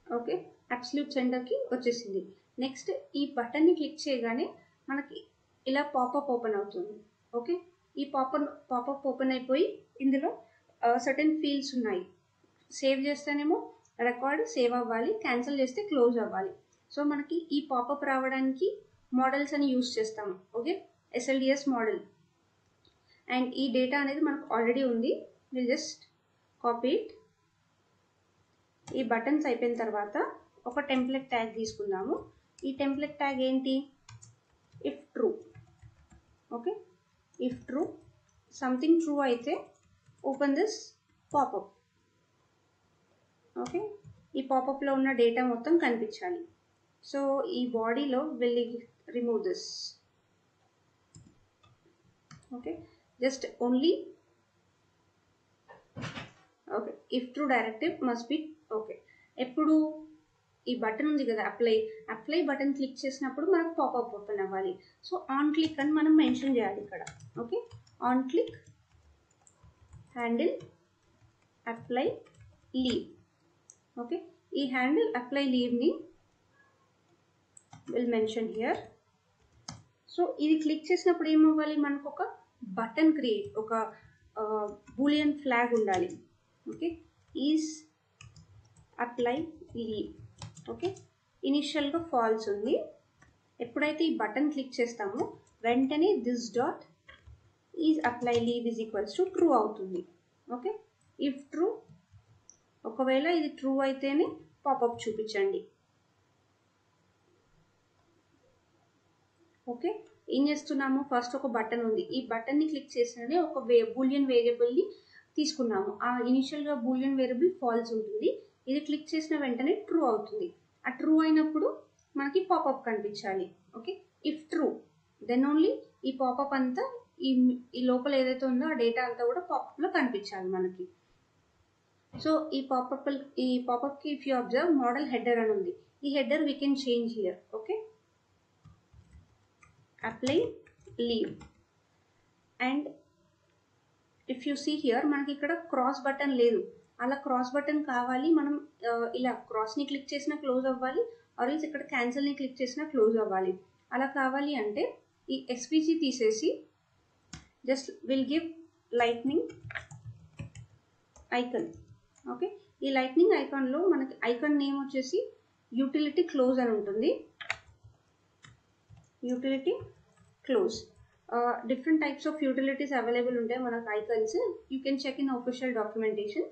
Okay, absolute సెంటర్కి వచ్చేసింది. నెక్స్ట్ ఈ బటన్ని క్లిక్ చేయగానే మనకి ఇలా పాపప్ ఓపెన్ అవుతుంది. ఓకే, ఈ పాపప్ ఓపెన్ అయిపోయి ఇందులో సర్టెన్ ఫీల్డ్స్ ఉన్నాయి. సేవ్ చేస్తేనేమో రికార్డ్ సేవ్ అవ్వాలి, క్యాన్సిల్ చేస్తే క్లోజ్ అవ్వాలి. సో మనకి ఈ పాపప్ రావడానికి మోడల్స్ అని యూజ్ చేస్తాము. Okay, SLDS model. అండ్ ఈ డేటా అనేది మనకు ఆల్రెడీ ఉంది. Will just copy it. ఈ బటన్స్ అయిపోయిన తర్వాత ఒక టెంప్లెట్ ట్యాగ్ తీసుకుందాము. ఈ టెంప్లెట్ ట్యాగ్ ఏంటి? If true. Okay, if true, something true అయితే ఓపెన్ దిస్ పాపప్. ఓకే, ఈ పాపప్లో ఉన్న డేటా మొత్తం కనిపించాలి. సో ఈ బాడీలో will remove this. Okay, just only okay, if true directive must be okay. ఎప్పుడు ఈ బటన్ ఉంది కదా, అప్లై బటన్ క్లిక్ చేసినప్పుడు మనకు పాపప్ ఓపెన్ అవ్వాలి. సో ఆన్ క్లిక్ అని మనం మెన్షన్ చేయాలి ఇక్కడ. Okay, on click handle apply leave. Okay, ఈ హ్యాండిల్ అప్లై లీవ్ని విల్ మెన్షన్ హియర్. సో ఇది క్లిక్ చేసినప్పుడు ఏమవ్వాలి, మనకు ఒక బటన్ క్రియేట్, ఒక బూలియన్ ఫ్లాగ్ ఉండాలి. Okay, is apply leave. Okay, ఇనిషియల్గా ఫాల్స్ ఉంది. ఎప్పుడైతే ఈ బటన్ క్లిక్ చేస్తామో వెంటనే this dot is apply leave is equals to true అవుతుంది. ఓకే, ఇఫ్ ట్రూ, ఒకవేళ ఇది ట్రూ అయితేనే పాపప్ చూపించండి. ఓకే, ఏం చేస్తున్నాము, ఫస్ట్ ఒక బటన్ ఉంది, ఈ బటన్ని క్లిక్ చేసిననే ఒక బూలియన్ వేరియబుల్ని తీసుకున్నాము. ఆ ఇనిషియల్గా బూలియన్ వేరియబుల్ ఫాల్స్ ఉంటుంది. ఇది క్లిక్ చేసిన వెంటనే ట్రూ అవుతుంది. ఆ ట్రూ అయినప్పుడు మనకి పాపప్ కనిపించాలి. Okay, if true then only ఈ పాపప్ అంతా ఈ లోపల ఏదైతే ఉందో ఆ డేటా అంతా కూడా పాపప్లో కనిపించాలి మనకి. సో ఈ పాపప్కి if you observe modal header అని ఉంది. ఈ header we can change here. Okay, apply leave. And if you see here మనకి ఇక్కడ క్రాస్ బటన్ లేదు. అలా క్రాస్ బటన్ కావాలి, మనం ఇలా క్రాస్ని క్లిక్ చేసినా క్లోజ్ అవ్వాలి, ఆర్ఎల్స్ ఇక్కడ క్యాన్సిల్ని క్లిక్ చేసినా క్లోజ్ అవ్వాలి. అలా కావాలి అంటే ఈ ఎస్విజి తీసేసి just will give lightning icon. Okay, ఈ లైట్నింగ్ ఐకాన్లో మనకి ఐకాన్ నేమ్ వచ్చేసి యూటిలిటీ క్లోజ్ అని ఉంటుంది. Utility close. Different types of utilities available ఉంటాయి మనకు icons. You can check in official documentation.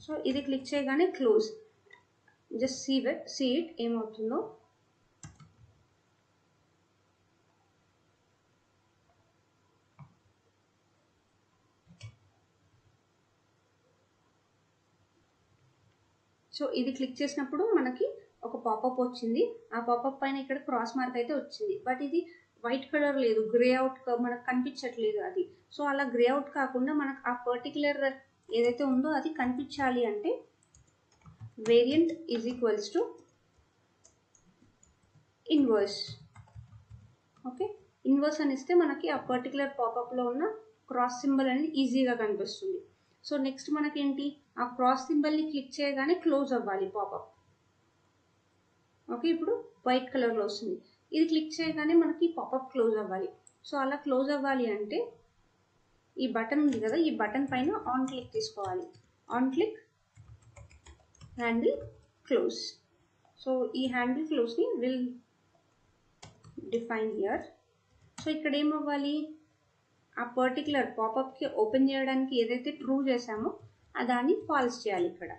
So ఇది క్లిక్ చేయగానే క్లోజ్. జస్ట్ సీ ఇట్ ఏమవుతుందో. సో ఇది క్లిక్ చేసినప్పుడు మనకి ఒక పాపప్ వచ్చింది. ఆ పాపప్ పైన ఇక్కడ క్రాస్ మార్క్ అయితే వచ్చింది, బట్ ఇది వైట్ కలర్ లేదు, గ్రే అవుట్ మనకు కనిపించట్లేదు అది. సో అలా గ్రే అవుట్ కాకుండా మనకు ఆ పర్టికులర్ ఏదైతే ఉందో అది కనిపించాలి అంటే variant is equals to inverse. Okay, inverse అని ఇస్తే మనకి ఆ పర్టికులర్ పాపప్లో ఉన్న క్రాస్ సింబల్ అనేది ఈజీగా కనిపిస్తుంది. సో నెక్స్ట్ మనకేంటి, ఆ క్రాస్ సింబల్ని క్లిక్ చేయగానే క్లోజ్ అవ్వాలి పాపప్. ఓకే, ఇప్పుడు వైట్ కలర్లో వస్తుంది. ఇది క్లిక్ చేయగానే మనకి పాపప్ క్లోజ్ అవ్వాలి. సో అలా క్లోజ్ అవ్వాలి అంటే ఈ బటన్ ఉంది కదా, ఈ బటన్ పైన ఆన్ క్లిక్ తీసుకోవాలి. On click handle close. So ఈ హ్యాండిల్ క్లోజ్ని విల్ డిఫైన్ హియర్. సో ఇక్కడ ఏమవ్వాలి, ఆ పర్టికులర్ పాపప్కి ఓపెన్ చేయడానికి ఏదైతే ట్రూ చేసామో దాన్ని ఫాల్స్ చేయాలి ఇక్కడ.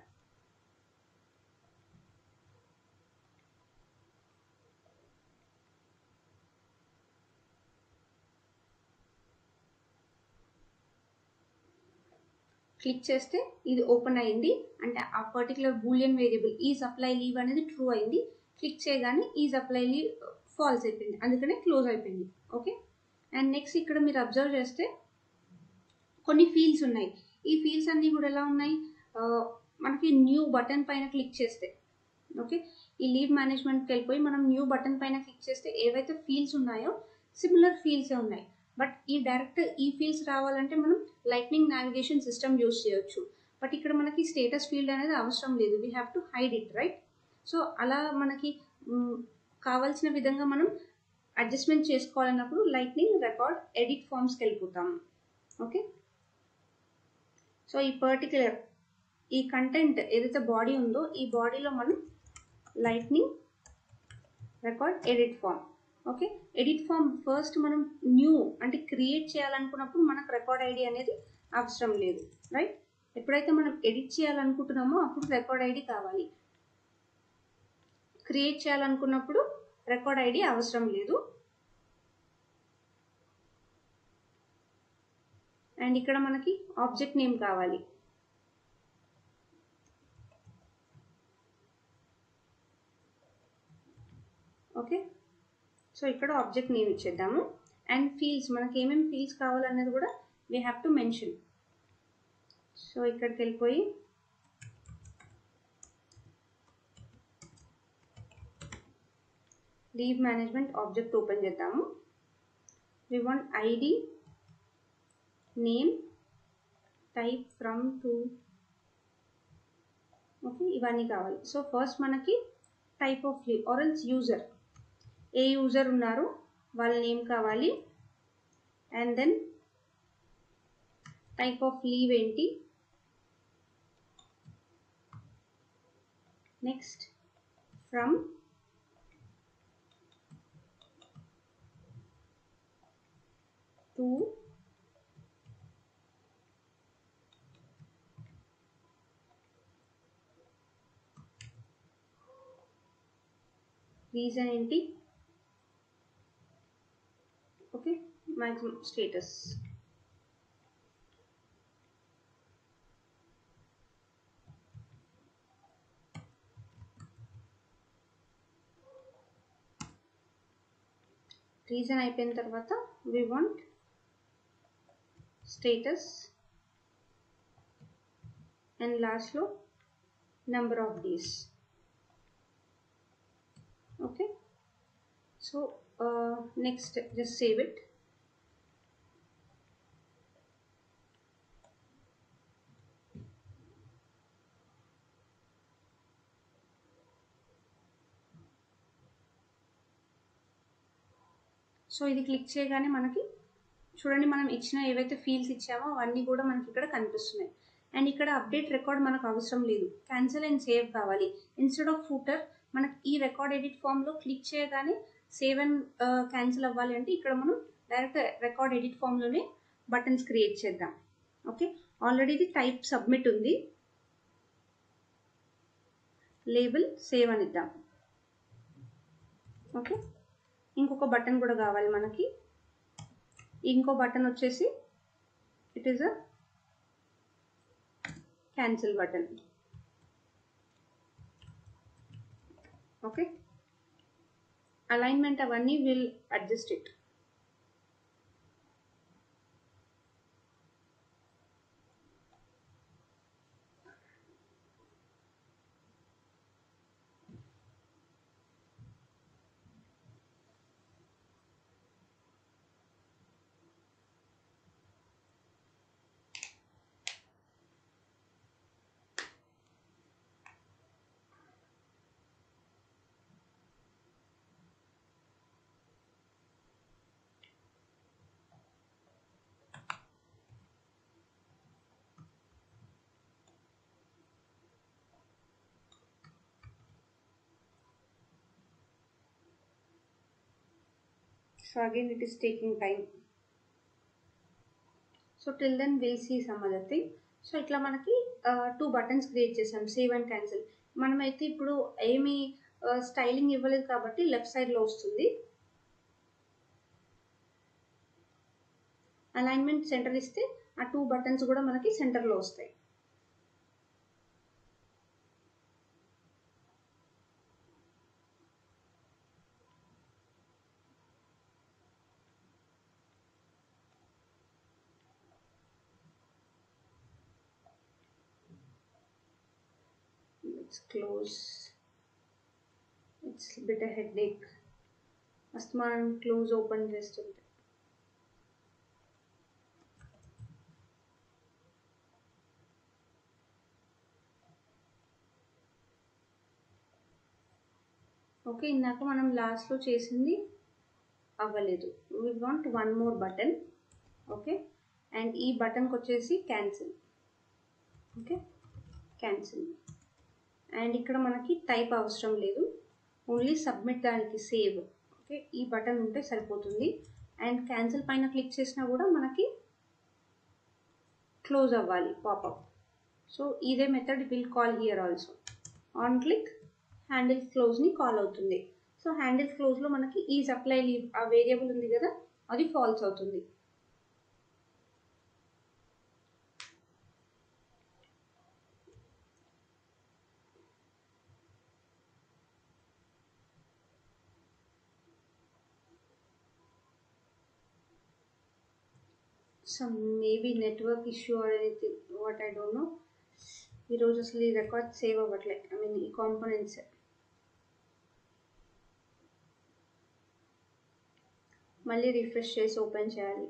క్లిక్ చేస్తే ఇది ఓపెన్ అయింది అంటే ఆ particular Boolean variable is apply leave అనేది ట్రూ అయింది. క్లిక్ చేయగానే ఈజ్ అప్లై లీవ్ ఫాల్స్ అయిపోయింది, అందుకనే క్లోజ్ అయిపోయింది. ఓకే, అండ్ నెక్స్ట్ ఇక్కడ మీరు అబ్జర్వ్ చేస్తే కొన్ని ఫీల్డ్స్ ఉన్నాయి. ఈ ఫీల్డ్స్ అన్నీ కూడా ఎలా ఉన్నాయి, మనకి న్యూ బటన్ పైన క్లిక్ చేస్తే, ఓకే, ఈ లీవ్ మేనేజ్మెంట్కి వెళ్ళిపోయి మనం న్యూ బటన్ పైన క్లిక్ చేస్తే ఏవైతే ఫీల్డ్స్ ఉన్నాయో సిమిలర్ ఫీల్డ్సే ఉన్నాయి. బట్ ఈ డైరెక్ట్ ఈ ఫీల్డ్స్ రావాలంటే మనం లైట్నింగ్ నావిగేషన్ సిస్టమ్ యూస్ చేయొచ్చు. బట్ ఇక్కడ మనకి స్టేటస్ ఫీల్డ్ అనేది అవసరం లేదు, we have to hide it, right? So అలా మనకి కావాల్సిన విధంగా మనం అడ్జస్ట్మెంట్ చేసుకోవాలన్నప్పుడు లైట్నింగ్ రికార్డ్ ఎడిట్ ఫామ్స్కి వెళ్ళిపోతాము. ఓకే, సో ఈ పర్టికులర్ ఈ కంటెంట్ ఏదైతే బాడీ ఉందో ఈ బాడీలో మనం lightning record edit form okay, edit form first మనం న్యూ అంటే క్రియేట్ చేయాలనుకున్నప్పుడు మనకు రికార్డ్ ఐడి అనేది అవసరం లేదు, రైట్? ఎప్పుడైతే మనం ఎడిట్ చేయాలనుకుంటున్నామో అప్పుడు రికార్డ్ ఐడి కావాలి. క్రియేట్ చేయాలనుకున్నప్పుడు రికార్డ్ ఐడి అవసరం లేదు. అండ్ ఇక్కడ మనకి ఆబ్జెక్ట్ నేమ్ కావాలి. ఓకే, సో ఇక్కడ ఆబ్జెక్ట్ నేమ్ ఇచ్చేద్దాము. అండ్ ఫీల్డ్స్, మనకి ఏమేమి ఫీల్డ్స్ కావాలనేది కూడా we have to mention. So ఇక్కడికి వెళ్ళిపోయి లీవ్ మేనేజ్మెంట్ ఆబ్జెక్ట్ ఓపెన్ చేద్దాము. We want ID, name, type from to, okay, ఇవన్నీ కావాలి. సో ఫస్ట్ మనకి type of leave or else user, ఏ యూజర్ ఉన్నారు వాళ్ళ నేమ్ కావాలి. And then type of leave ఏంటి, నెక్స్ట్ ఫ్రమ్, టు, రీజన్ ఏంటి, ఓకే, maximum స్టేటస్. రీజన్ అయిపోయిన తర్వాత వి వాంట్ స్టేటస్ అండ్ లాస్ట్లో number of days. Okay, so next just save it. So ఇది క్లిక్ చేయగానే మనకి చూడండి, మనం ఇచ్చిన ఏవైతే ఫీల్డ్స్ ఇచ్చామో అవన్నీ కూడా మనకి ఇక్కడ కనిపిస్తున్నాయి. అండ్ ఇక్కడ అప్డేట్ రికార్డ్ మనకు అవసరం లేదు, క్యాన్సిల్ అండ్ సేవ్ కావాలి. ఇన్స్టెడ్ ఆఫ్ ఫూటర్ మనకి ఈ రికార్డ్ ఎడిట్ ఫామ్లో క్లిక్ చేయగానే సేవ్ అండ్ క్యాన్సిల్ అవ్వాలి అంటే ఇక్కడ మనం డైరెక్ట్ రికార్డ్ ఎడిట్ ఫామ్లోనే బటన్స్ క్రియేట్ చేద్దాం. ఓకే, ఆల్రెడీ ఇది టైప్ సబ్మిట్ ఉంది, లేబుల్ సేవ్ అని ఇద్దాం. ఓకే, ఇంకొక బటన్ కూడా కావాలి మనకి. ఇంకో బటన్ వచ్చేసి it is a cancel button. Okay, alignment అవన్నీ will adjust it. So again it is taking time. So till then we'll see some other thing. So ఇట్లా మనకి 2 బటన్స్ క్రియేట్ చేసాం, సేవ్ అండ్ క్యాన్సిల్. మనమైతే ఇప్పుడు ఏమి styling ఇవ్వలేదు కాబట్టి left సైడ్లో వస్తుంది. అలైన్మెంట్ సెంటర్ ఇస్తే ఆ 2 బటన్స్ కూడా మనకి సెంటర్లో వస్తాయి. Let's close. It's a bit a headache. First మనం క్లోజ్ ఓపెన్ చేస్తుంటే ఓకే, ఇందాక మనం లాస్ట్లో చేసింది అవ్వలేదు. We want 1 more button. Okay, and ఈ బటన్కి వచ్చేసి క్యాన్సిల్. Okay, cancel. అండ్ ఇక్కడ మనకి టైప్ అవసరం లేదు, ఓన్లీ సబ్మిట్ దానికి సేవ్. ఓకే, ఈ బటన్ ఉంటే సరిపోతుంది. అండ్ క్యాన్సిల్ పైన క్లిక్ చేసినా కూడా మనకి క్లోజ్ అవ్వాలి పాపప్. సో ఇదే method will call here also. On click handle క్లోజ్ని కాల్ అవుతుంది. సో హ్యాండిల్ క్లోజ్లో మనకి ఈ సప్లై లీవ్ ఆ వేరియబుల్ ఉంది కదా, అది ఫాల్స్ అవుతుంది. Some maybe network issue or anything, what I don't know. ఈ రోజు అసలు ఈ రికార్డ్ సేవ్ అవ్వట్లే, ఐ మీన్ ఈ కాంపోనెంట్స్. మళ్ళీ రిఫ్రెష్ చేసి ఓపెన్ చేయాలి.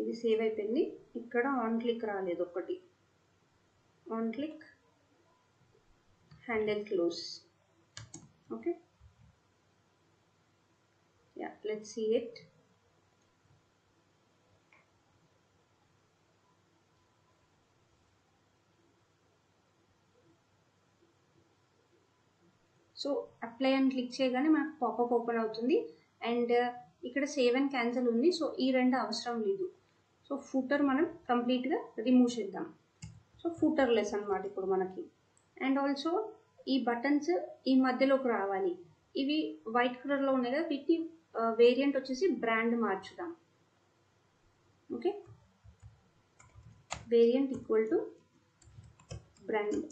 ఇది సేవ్ అయిపోయింది. ఇక్కడ ఆన్ క్లిక్ రాలేదు ఒకటి. On click handle close. Okay, let's see it. So apply అని క్లిక్ చేయగానే మనకు పాపప్ ఓపెన్ అవుతుంది. అండ్ ఇక్కడ సేవ్ అండ్ క్యాన్సిల్ ఉంది. సో ఈ రెండు అవసరం లేదు. సో ఫూటర్ మనం కంప్లీట్గా రిమూవ్ చేద్దాం. సో ఫూటర్ లెస్ అనమాట ఇప్పుడు మనకి. అండ్ ఆల్సో ఈ బటన్స్ ఈ మధ్యలోకి రావాలి. ఇవి వైట్ కలర్లో ఉన్నాయి కదా, వీటి వేరియంట్ వచ్చేసి బ్రాండ్ మార్చుదాం. Okay, variant equal to brand.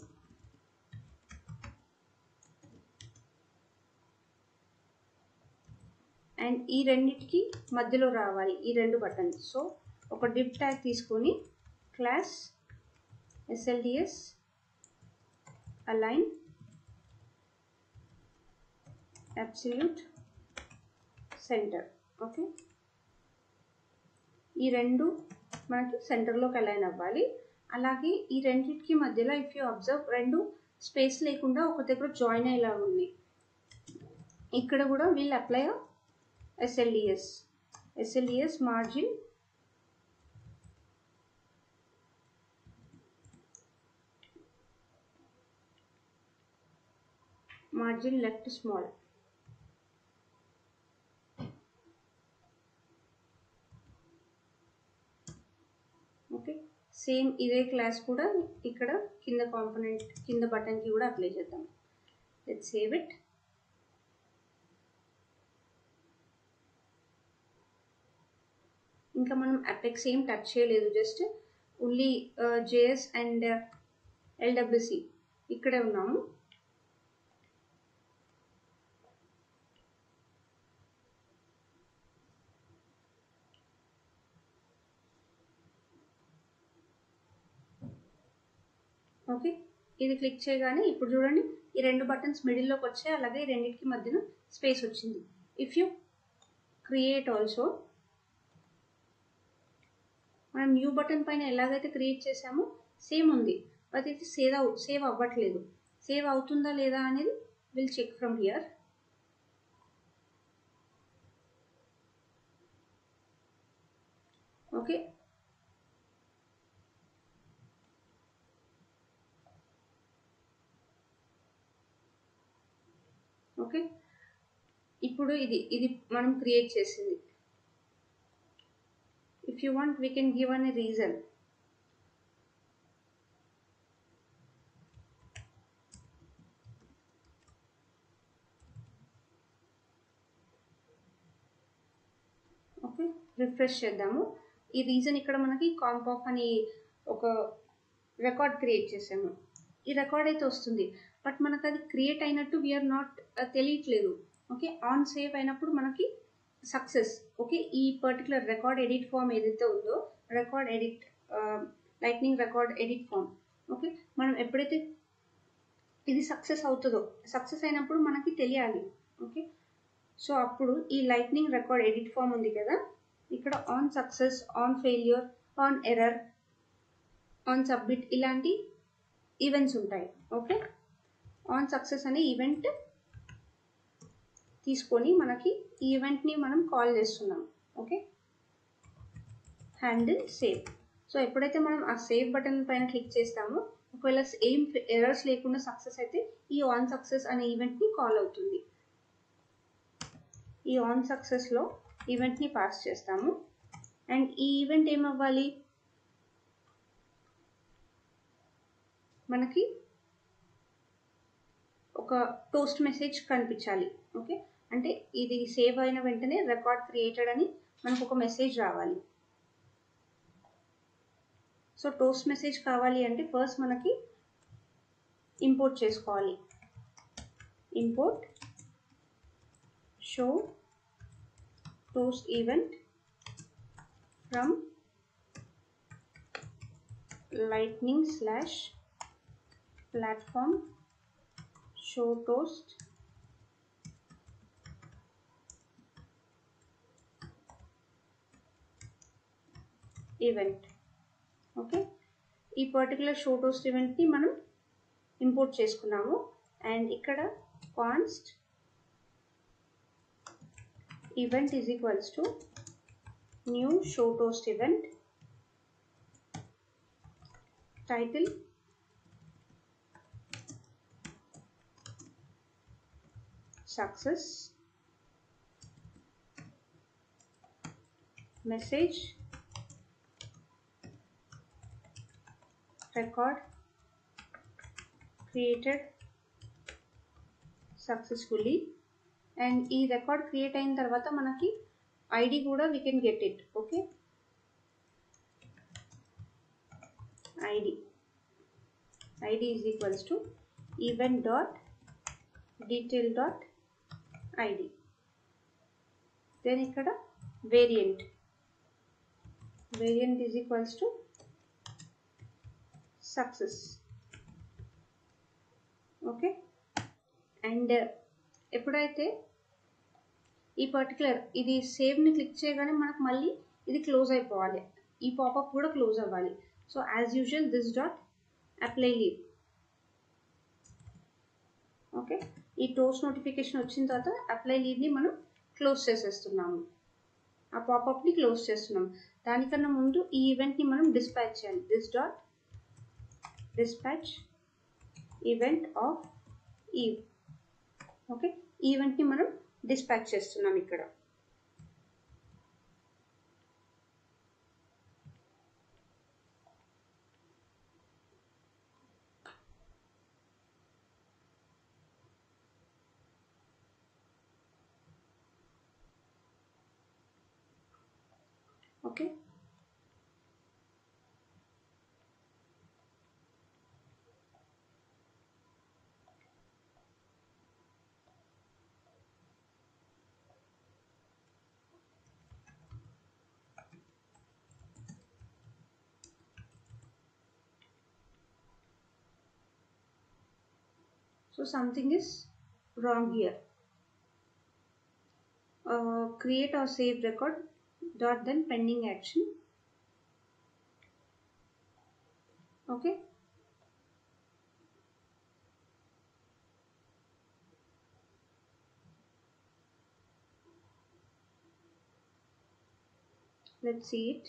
And ఈ రెండింటికి మధ్యలో రావాలి ఈ రెండు బటన్స్. సో ఒక డివ్ ట్యాగ్ తీసుకొని class SLDS align absolute center. Okay, ఈ రెండు మనకి సెంటర్లోకి అలైన్ అవ్వాలి. అలాగే ఈ రెండింటికి మధ్యలో ఇఫ్ యూ అబ్జర్వ్ రెండు స్పేస్ లేకుండా ఒక దగ్గర జాయిన్ అయ్యేలా ఉంది. ఇక్కడ కూడా వీళ్ళు apply SLDS margin left small. Okay, same ఇదే క్లాస్ కూడా ఇక్కడ కింద కాంపోనెంట్ కింద బటన్కి కూడా అప్లై చేద్దాం. Let's save it. ఇంకా మనం అపెక్స్ ఏం టచ్ చేయలేదు, just only JS and LWC ఇక్కడే ఉన్నాము. ఓకే, ఇది క్లిక్ చేయగానే ఇప్పుడు చూడండి ఈ రెండు బటన్స్ మిడిల్లోకి వచ్చాయి. అలాగే ఈ రెండింటికి మధ్యన స్పేస్ వచ్చింది. ఇఫ్ యూ క్రియేట్ ఆల్సో, మనం న్యూ బటన్ పైన ఎలాగైతే క్రియేట్ చేసామో సేమ్ ఉంది, బట్ ఇది సేవ్ అవ్వట్లేదు. సేవ్ అవుతుందా లేదా అనేది will check from here. Okay, okay, ఇప్పుడు ఇది మనం క్రియేట్ చేసింది. If you want we can give an reason. Okay, refresh చేద్దాము. ఈ రీజన్ ఇక్కడ మనకి కాంపాప్ అని ఒక రికార్డ్ క్రియేట్ చేసాము. ఈ రికార్డ్ అయితే వస్తుంది, బట్ మనకు అది క్రియేట్ అయినట్టు వీఆర్ నాట్ తెలియట్లేదు. ఓకే, ఆన్ సేవ్ అయినప్పుడు మనకి సక్సెస్. ఓకే, ఈ పర్టికులర్ రికార్డ్ ఎడిట్ ఫామ్ ఏదైతే ఉందో, record edit lightning record edit form. Okay, మనం ఎప్పుడైతే ఇది సక్సెస్ అవుతుందో, సక్సెస్ అయినప్పుడు మనకి తెలియాలి. ఓకే, సో అప్పుడు ఈ లైట్నింగ్ రికార్డ్ ఎడిట్ ఫామ్ ఉంది కదా, ఇక్కడ on success, on failure, on error, on submit ఇలాంటి ఈవెంట్స్ ఉంటాయి. ఓకే, ఆన్ సక్సెస్ అనే ఈవెంట్ తీసుకొని మనకి ఈ ఈవెంట్ని మనం కాల్ చేస్తున్నాం. Okay, handle save. సో ఎప్పుడైతే మనం ఆ సేవ్ బటన్ పైన క్లిక్ చేస్తామో ఒకవేళ ఏం ఎర్రర్స్ లేకుండా సక్సెస్ అయితే ఈ ఆన్ సక్సెస్ అనే ఈవెంట్ని కాల్ అవుతుంది. ఈ ఆన్ సక్సెస్లో ఈవెంట్ని పాస్ చేస్తాము. అండ్ ఈ ఈవెంట్ ఏమవ్వాలి, మనకి ఒక టోస్ట్ మెసేజ్ కనిపించాలి. ఓకే, అంటే ఇది సేవ్ అయిన వెంటనే రికార్డ్ క్రియేటెడ్ అని మనకు ఒక మెసేజ్ రావాలి. సో టోస్ట్ మెసేజ్ కావాలి అంటే ఫస్ట్ మనకి ఇంపోర్ట్ చేసుకోవాలి. Import show toast event from lightning/platform show toast event. Okay, ఈ పర్టికులర్ షో టోస్ట్ ఈవెంట్ని మనం ఇంపోర్ట్ చేసుకున్నాము. అండ్ ఇక్కడ const event is equals to new show toast event, title success, message record created successfully. And ఈ record create అయిన తర్వాత మనకి ID కూడా we can get it. Okay, ID is equals to event.detail.id. Then ఇక్కడ variant is equals to success. Okay, and ఎప్పుడైతే ఈ particular ఇది సేవ్ని click చేయగానే మనకు మళ్ళీ ఇది క్లోజ్ అయిపోవాలి, ఈ పాపప్ కూడా క్లోజ్ అవ్వాలి. So as usual this dot apply leave. Okay, ఈ టోస్ట్ నోటిఫికేషన్ వచ్చిన తర్వాత అప్లై లీవ్ని మనం క్లోజ్ చేసేస్తున్నాము, ఆ పాపప్ని క్లోజ్ చేస్తున్నాం. దానికన్నా ముందు ఈ ఈవెంట్ని మనం డిస్పాచ్ చేయాలి. This dot dispatch event of eve. Okay, ఈవెంట్ని మనం డిస్పాచ్ చేస్తున్నాం ఇక్కడ. Okay, so something is wrong here. Create or save record dot then pending action. Okay, let's see it.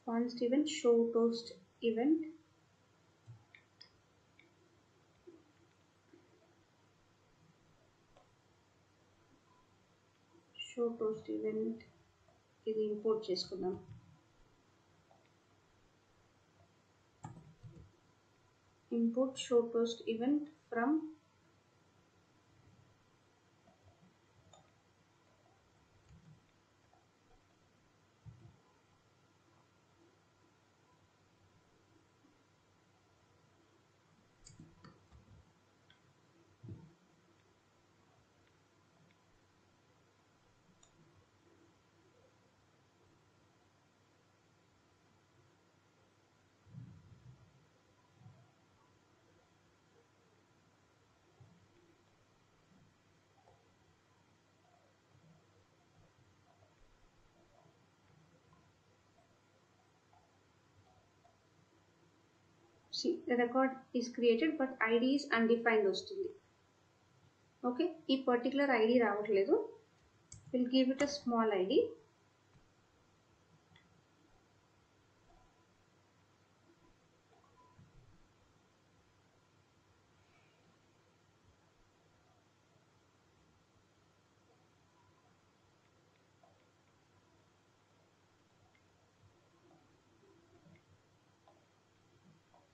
Const event show toast event, show toast event ఇది import చేసుకుందాం. Import show toast event from See, the record is created but ID is undefined వస్తుంది. Okay, ఈ particular ID రావట్లేదు. Will give it a small ID.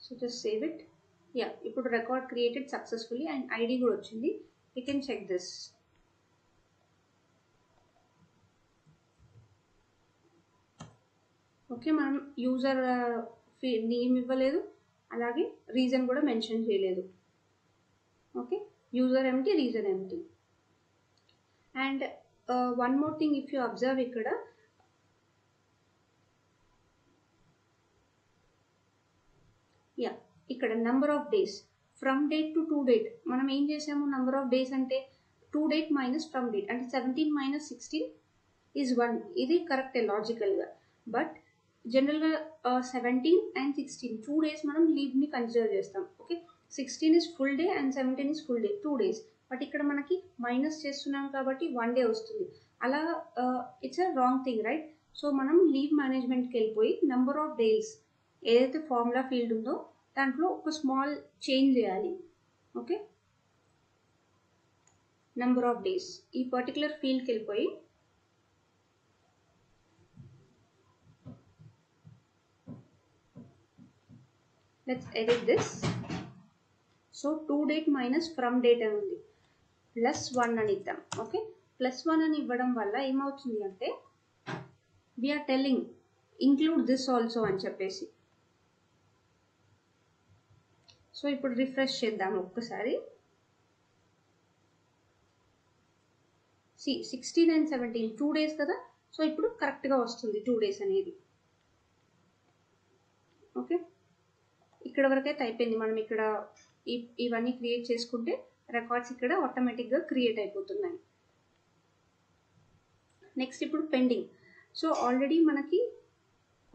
So just save it. Yeah, ఇప్పుడు record created successfully and ID కూడా వచ్చింది. We can check this. Okay, మనం user name ఇవ్వలేదు, అలాగే reason కూడా మెన్షన్ చేయలేదు. Okay, user empty, reason empty. And one more thing, if you observe ఇక్కడ ఇక్కడ number of days from date to to date మనం ఏం చేసాము? నెంబర్ ఆఫ్ డేస్ అంటే to date minus from date, అంటే 17 మైనస్ 16 ఈజ్ 1. ఇది కరెక్టే లాజికల్గా. బట్ జనరల్గా 17 అండ్ 16 2 డేస్ మనం లీవ్ని కన్సిడర్ చేస్తాం. Okay, 16 is full day and 17 is full day, 2 days. But ఇక్కడ మనకి మైనస్ చేస్తున్నాం కాబట్టి 1 డే వస్తుంది. అలా it's a wrong thing, right? So మనం లీవ్ మేనేజ్మెంట్కి వెళ్ళిపోయి నెంబర్ ఆఫ్ డేస్ ఏదైతే ఫార్ములా ఫీల్డ్ ఉందో దాంట్లో ఒక స్మాల్ చేంజ్ చేయాలి. ఓకే, నెంబర్ ఆఫ్ డేస్ ఈ పర్టికులర్ ఫీల్డ్కి వెళ్ళిపోయి let's edit this. So to date minus from date అని ఉంది, +1 అని ఇద్దాం. ఓకే, +1 అని ఇవ్వడం వల్ల ఏమవుతుంది అంటే we're telling include this also అని చెప్పేసి. సో ఇప్పుడు రిఫ్రెష్ చేద్దాం ఒక్కసారి. 16 అండ్ 17 2 డేస్ కదా. సో ఇప్పుడు కరెక్ట్గా వస్తుంది 2 డేస్ అనేది. ఓకే, ఇక్కడ వరకైతే అయిపోయింది. మనం ఇక్కడ ఇవన్నీ క్రియేట్ చేసుకుంటే రికార్డ్స్ ఇక్కడ ఆటోమేటిక్గా క్రియేట్ అయిపోతున్నాయి. నెక్స్ట్ ఇప్పుడు పెండింగ్. సో ఆల్రెడీ మనకి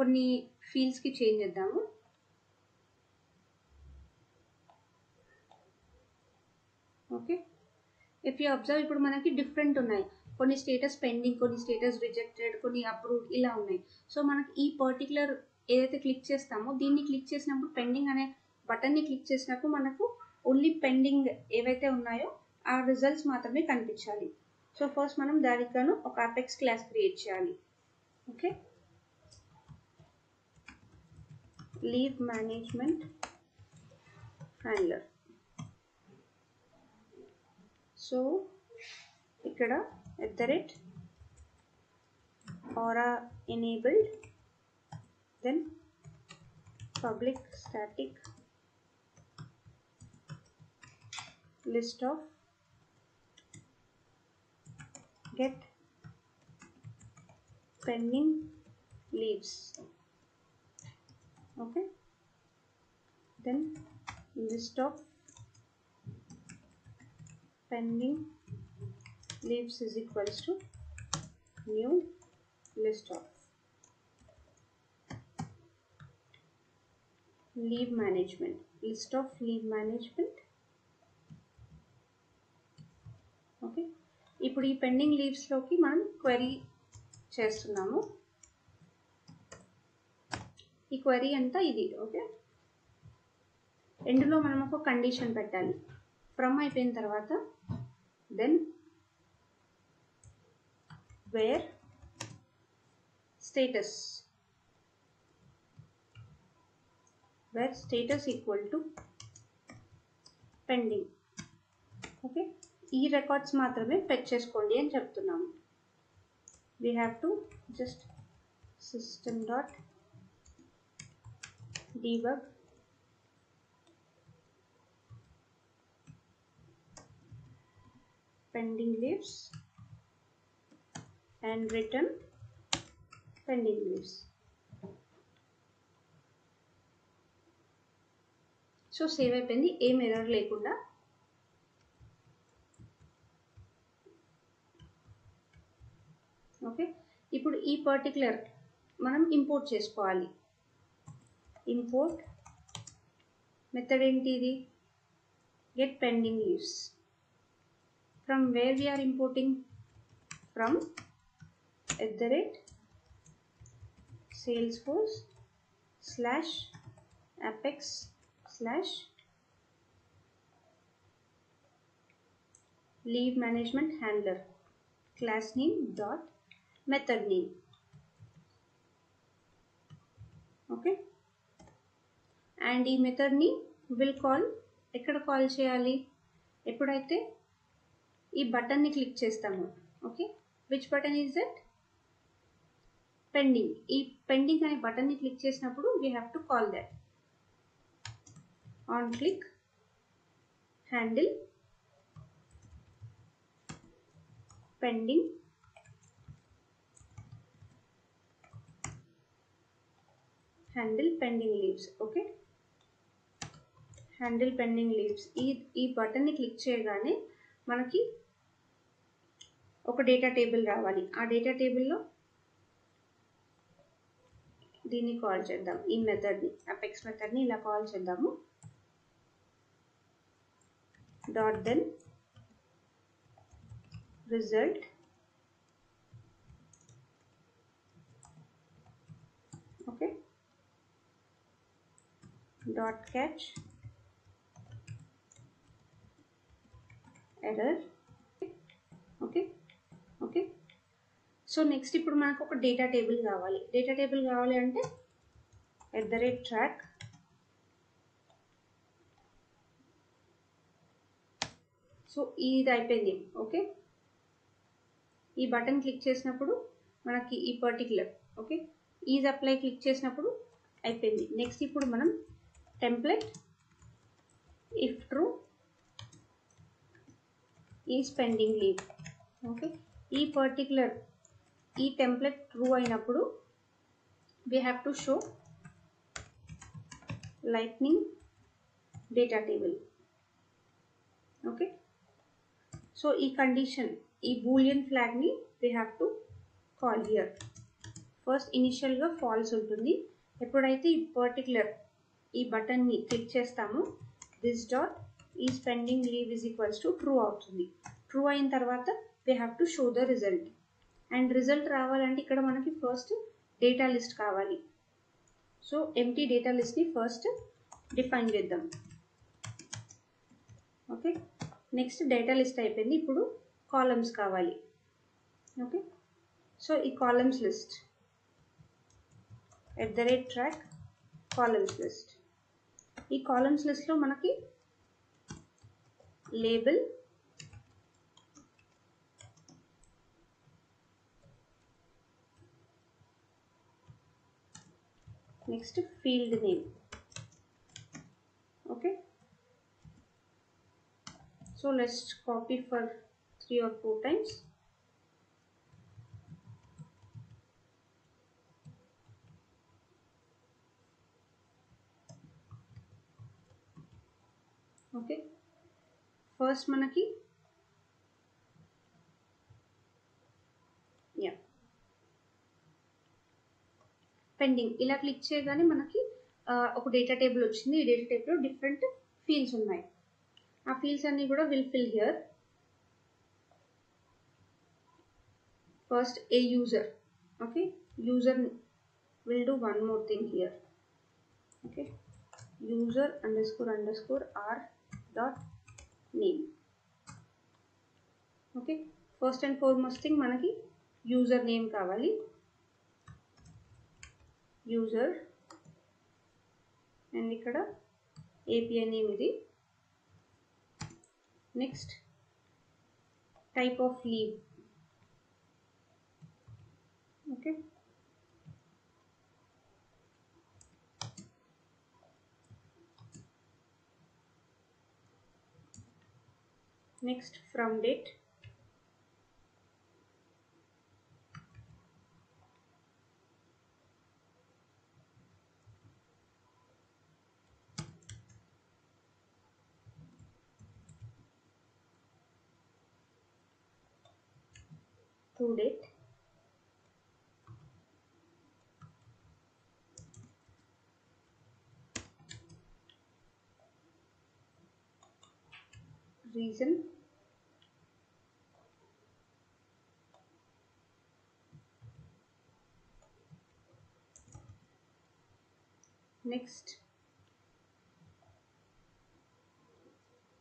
కొన్ని ఫీల్డ్స్కి చేంజ్ చేద్దాము. ఓకే, ఇఫ్ యూ అబ్జర్వ్ ఇప్పుడు మనకి డిఫరెంట్ ఉన్నాయి. కొన్ని స్టేటస్ పెండింగ్, కొన్ని స్టేటస్ రిజెక్టెడ్, కొన్ని అప్రూవ్డ్, ఇలా ఉన్నాయి. సో మనకి ఈ పర్టికులర్ ఏదైతే క్లిక్ చేస్తామో దీన్ని క్లిక్ చేసినప్పుడు పెండింగ్ అనే బటన్ని క్లిక్ చేసినప్పుడు మనకు ఓన్లీ పెండింగ్ ఏవైతే ఉన్నాయో ఆ రిజల్ట్స్ మాత్రమే కనిపించాలి. సో ఫస్ట్ మనం దానికి గాను ఒక అపెక్స్ క్లాస్ క్రియేట్ చేయాలి. Okay, leave management handler. So ఇక్కడ @aura enabled, then public static list of get pending leaves. Okay, then list of pending leaves is equals to new list of leave management, list of leave management. Okay, ఇప్పుడు ఈ pending లీవ్స్లోకి మనం query చేస్తున్నాము. ఈ query అంతా ఇది. Okay, ఎండ్లో మనం ఒక కండిషన్ పెట్టాలి. ఫ్రమ్ అయిపోయిన తర్వాత then where status equal to pending. Okay, ఈ రికార్డ్స్ మాత్రమే ఫెచ్ చేసుకోండి అని చెప్తున్నాము. We have to just system.debug pending leaves and return pending leaves. So save అయిపోయింది, ఏం ఎర్రర్ లేకుండా. ఓకే, ఇప్పుడు ఈ పర్టికులర్ మనం ఇంపోర్ట్ చేసుకోవాలి. ఇంపోర్ట్ మెథడ్ ఏంటి ఇది? get pending leaves. From where we are importing? From @salesforce /apex/ leave management handler class name dot method name. Okay, and ఈ మెథడ్ ని will call ఎక్కడ కాల్ చేయాలి? ఎప్పుడైతే ఈ బటన్ ని క్లిక్ చేస్తాము. Okay, which button is that? Pending. ఈ pending అనే బటన్ ని క్లిక్ చేసినప్పుడు we have to call that. On click handle pending leaves. Okay, handle pending leaves. ఈ బటన్ ని క్లిక్ చేయగానే మనకి ఒక డేటా టేబుల్ రావాలి. ఆ డేటా టేబుల్లో దీన్ని కాల్ చేద్దాం. ఈ మెథడ్ని, అపెక్స్ మెథడ్ని ఇలా కాల్ చేద్దాము. Dot then result okay dot catch error. Okay okay, so next ఇప్పుడు మనకు ఒక డేటా టేబుల్ కావాలి. డేటా టేబుల్ కావాలి అంటే @track సో ఇది అయిపోయింది. ఓకే, ఈ బటన్ క్లిక్ చేసినప్పుడు మనకి ఈ particular okay is apply click చేసినప్పుడు అయిపోయింది. నెక్స్ట్ ఇప్పుడు మనం template if true is pending leave. Okay, ఈ పర్టికులర్ ఈ టెంప్లెట్ ట్రూ అయినప్పుడు we have to show lightning data table. Okay, so ఈ కండిషన్, ఈ బూలియన్ ఫ్లాగ్ని we have to call here. First ఇనిషియల్గా ఫాల్స్ ఉంటుంది. ఎప్పుడైతే ఈ పర్టికులర్ ఈ బటన్ని క్లిక్ చేస్తామో this dot is pending leave is equals to true అవుతుంది. ట్రూ అయిన తర్వాత we have to show the result. And result రావాలంటే ఇక్కడ మనకి ఫస్ట్ డేటా లిస్ట్ కావాలి. సో ఎంటీ డేటా లిస్ట్ని ఫస్ట్ డిఫైన్ చేద్దాం. ఓకే, నెక్స్ట్ డేటా లిస్ట్ అయిపోయింది. ఇప్పుడు కాలమ్స్ కావాలి. ఓకే, సో ఈ columns list @track columns list. ఈ కాలమ్స్ లిస్ట్లో మనకి label, next field name. Okay, so let's copy for 3 or 4 times. Okay, first మనకి పెండింగ్ ఇలా క్లిక్ చేయగానే మనకి ఒక డేటా టేబుల్ వచ్చింది. ఈ డేటా టేబుల్లో డిఫరెంట్ ఫీల్డ్స్ ఉన్నాయి. ఆ ఫీల్డ్స్ అన్ని కూడా will fill here. First A user. Okay, user will do one more thing here. Okay, user __ r dot name. Okay, first and foremost thing మనకి యూజర్ నేమ్ కావాలి. User and ఇక్కడ API name ఇది. Next type of leave. Okay, next from date. to date. reason. Next,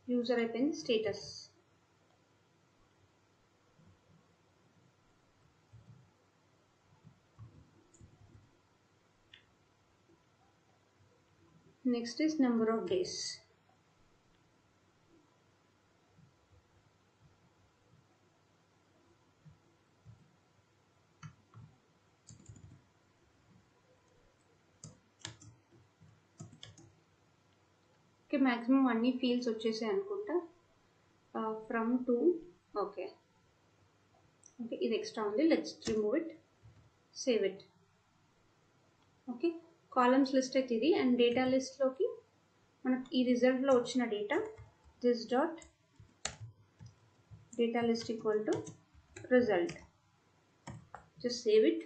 user అయిపోయింది. Status. Next is number of days. Okay, maximum అన్ని fields వచ్చేసాయి అనుకుంటా. From to okay okay, ఇది extra ఉంది. Let's remove it, save it. Okay, columns list అయితే ఇది. And data లిస్ట్లోకి మనకి ఈ రిజల్ట్లో వచ్చిన data this dot data list equal to result. Just save it.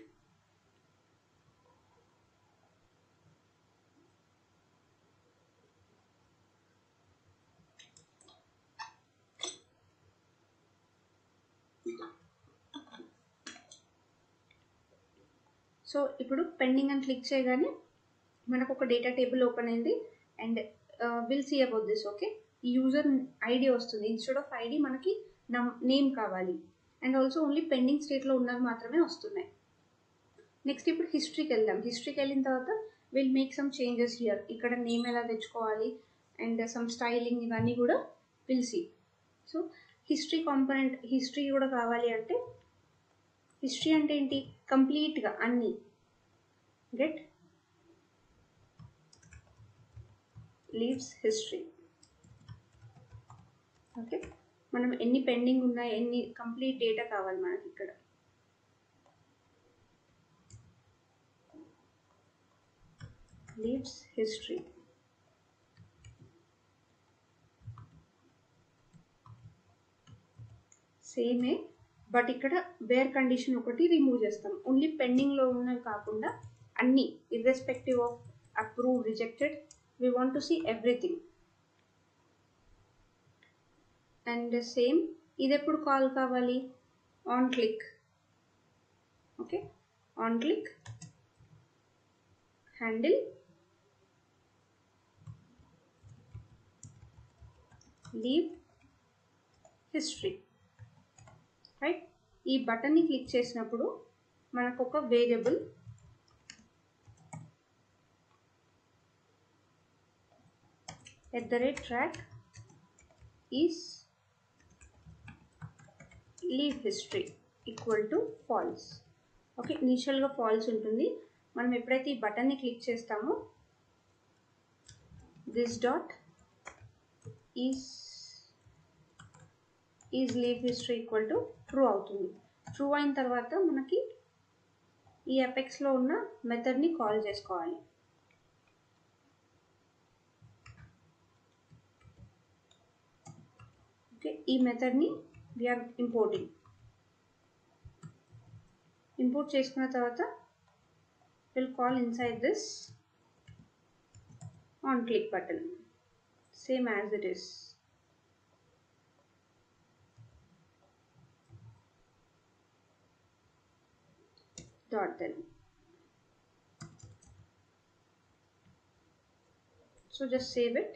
So ఇప్పుడు పెండింగ్ అని క్లిక్ చేయగానే మనకు ఒక డేటా టేబుల్ ఓపెన్ అయింది. And will see about this. Okay, ఈ యూజర్ ఐడి వస్తుంది. ఇన్స్టెడ్ ఆఫ్ ఐడి మనకి నేమ్ కావాలి. అండ్ ఆల్సో ఓన్లీ పెండింగ్ స్టేట్లో ఉన్నవి మాత్రమే వస్తున్నాయి. నెక్స్ట్ ఇప్పుడు హిస్టరీకి వెళ్దాం. హిస్టరీకి వెళ్ళిన తర్వాత will make some changes here. ఇక్కడ నేమ్ ఎలా తెచ్చుకోవాలి అండ్ సమ్ స్టైలింగ్ ఇవన్నీ కూడా will see. So history component, history కూడా కావాలి అంటే హిస్టరీ అంటే ఏంటి, కంప్లీట్గా అన్నీ. Get leaves history. ఓకే, మనం ఎన్ని పెండింగ్ ఉన్నాయి, ఎన్ని కంప్లీట్ డేటా కావాలి మనకి ఇక్కడ. Leaves history. సేమే, బట్ ఇక్కడ వేర్ కండిషన్ ఒకటి రిమూవ్ చేస్తాం. ఓన్లీ పెండింగ్లో ఉన్నవి కాకుండా అన్నీ, irrespective of approve, rejected, we want to see everything. And same ఇది ఎప్పుడు కాల్ కావాలి, on click. Okay, on click handle leave history. Right, ఈ బటన్ని క్లిక్ చేసినప్పుడు మనకు ఒక variable @track is leave history equal to false. Okay, ఇనిషియల్గా false ఉంటుంది. మనం ఎప్పుడైతే ఈ బటన్ని క్లిక్ చేస్తామో this dot is leave history equal to true అవుతుంది. ట్రూ అయిన తర్వాత మనకి ఈ అపెక్స్లో ఉన్న మెథడ్ని కాల్ చేసుకోవాలి. ఓకే, ఈ మెథడ్ని వీఆర్ ఇంపోర్టింగ్. ఇంపోర్ట్ చేసుకున్న తర్వాత will call inside this on click button, same as it is. dot then. So just save it.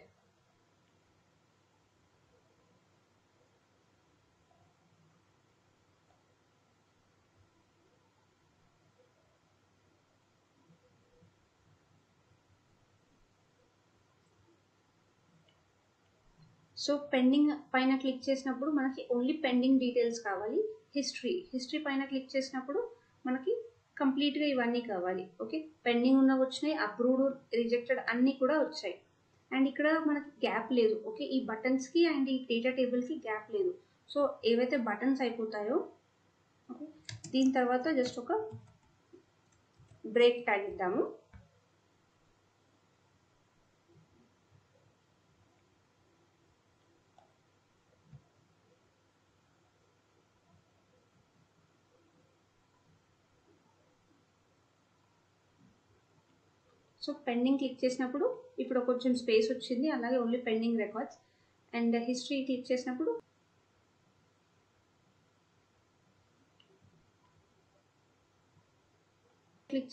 So pending పైన క్లిక్ చేసినప్పుడు మనకి ఓన్లీ పెండింగ్ డీటెయిల్స్ కావాలి. హిస్టరీ పైన క్లిక్ చేసినప్పుడు మనకి కంప్లీట్గా ఇవన్నీ కావాలి. ఓకే, పెండింగ్ ఉన్నవి వచ్చినాయి, అప్రూవ్డ్, రిజెక్టెడ్ అన్నీ కూడా వచ్చాయి. అండ్ ఇక్కడ మనకి గ్యాప్ లేదు. ఓకే, ఈ బటన్స్కి అండ్ ఈ డేటా టేబుల్కి గ్యాప్ లేదు. సో ఏవైతే బటన్స్ అయిపోతాయో ఓకే, దీని తర్వాత జస్ట్ ఒక బ్రేక్ ట్యాగ్ ఇద్దాము. సో పెండింగ్ క్లిక్ చేసినప్పుడు ఇప్పుడు కొంచెం స్పేస్ వచ్చింది, అలాగే only pending records. And history click చేసినప్పుడు క్లిక్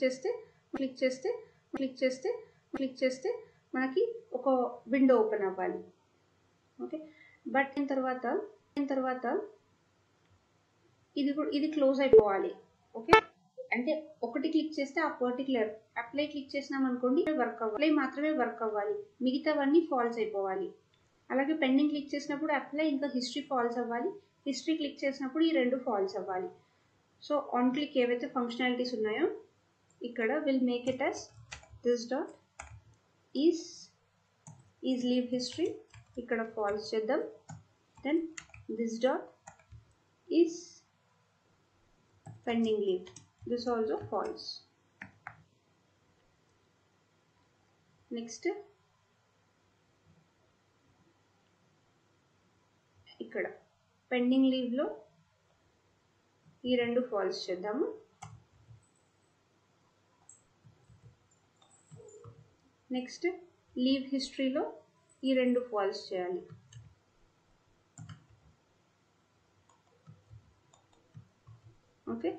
చేస్తే మనకి ఒక విండో ఓపెన్ అవ్వాలి. ఓకే, బట్ తర్వాత ఇది క్లోజ్ అయిపోవాలి. ఓకే, అంటే ఒకటి క్లిక్ చేస్తే ఆ పర్టికులర్ అప్లై క్లిక్ చేసినాం అనుకోండి అప్లై మాత్రమే వర్క్ అవ్వాలి, మిగతావన్నీ ఫాల్స్ అయిపోవాలి. అలాగే పెండింగ్ క్లిక్ చేసినప్పుడు అప్లై ఇంకా హిస్టరీ ఫాల్స్ అవ్వాలి, హిస్టరీ క్లిక్ చేసినప్పుడు ఈ రెండు ఫాల్స్ అవ్వాలి. సో ఆన్ క్లిక్ ఏవైతే ఫంక్షనాలిటీస్ ఉన్నాయో ఇక్కడ will make it as this dot is leave history, ఇక్కడ ఫాల్స్ చేద్దాం. Then this dot is pending leave, this also false. Next ఇక్కడ పెండింగ్ లీవ్ లో ఈ రెండు ఫాల్స్ చేద్దాము. నెక్స్ట్ లీవ్ హిస్టరీలో ఈ రెండు ఫాల్స్ చేయాలి. ఓకే,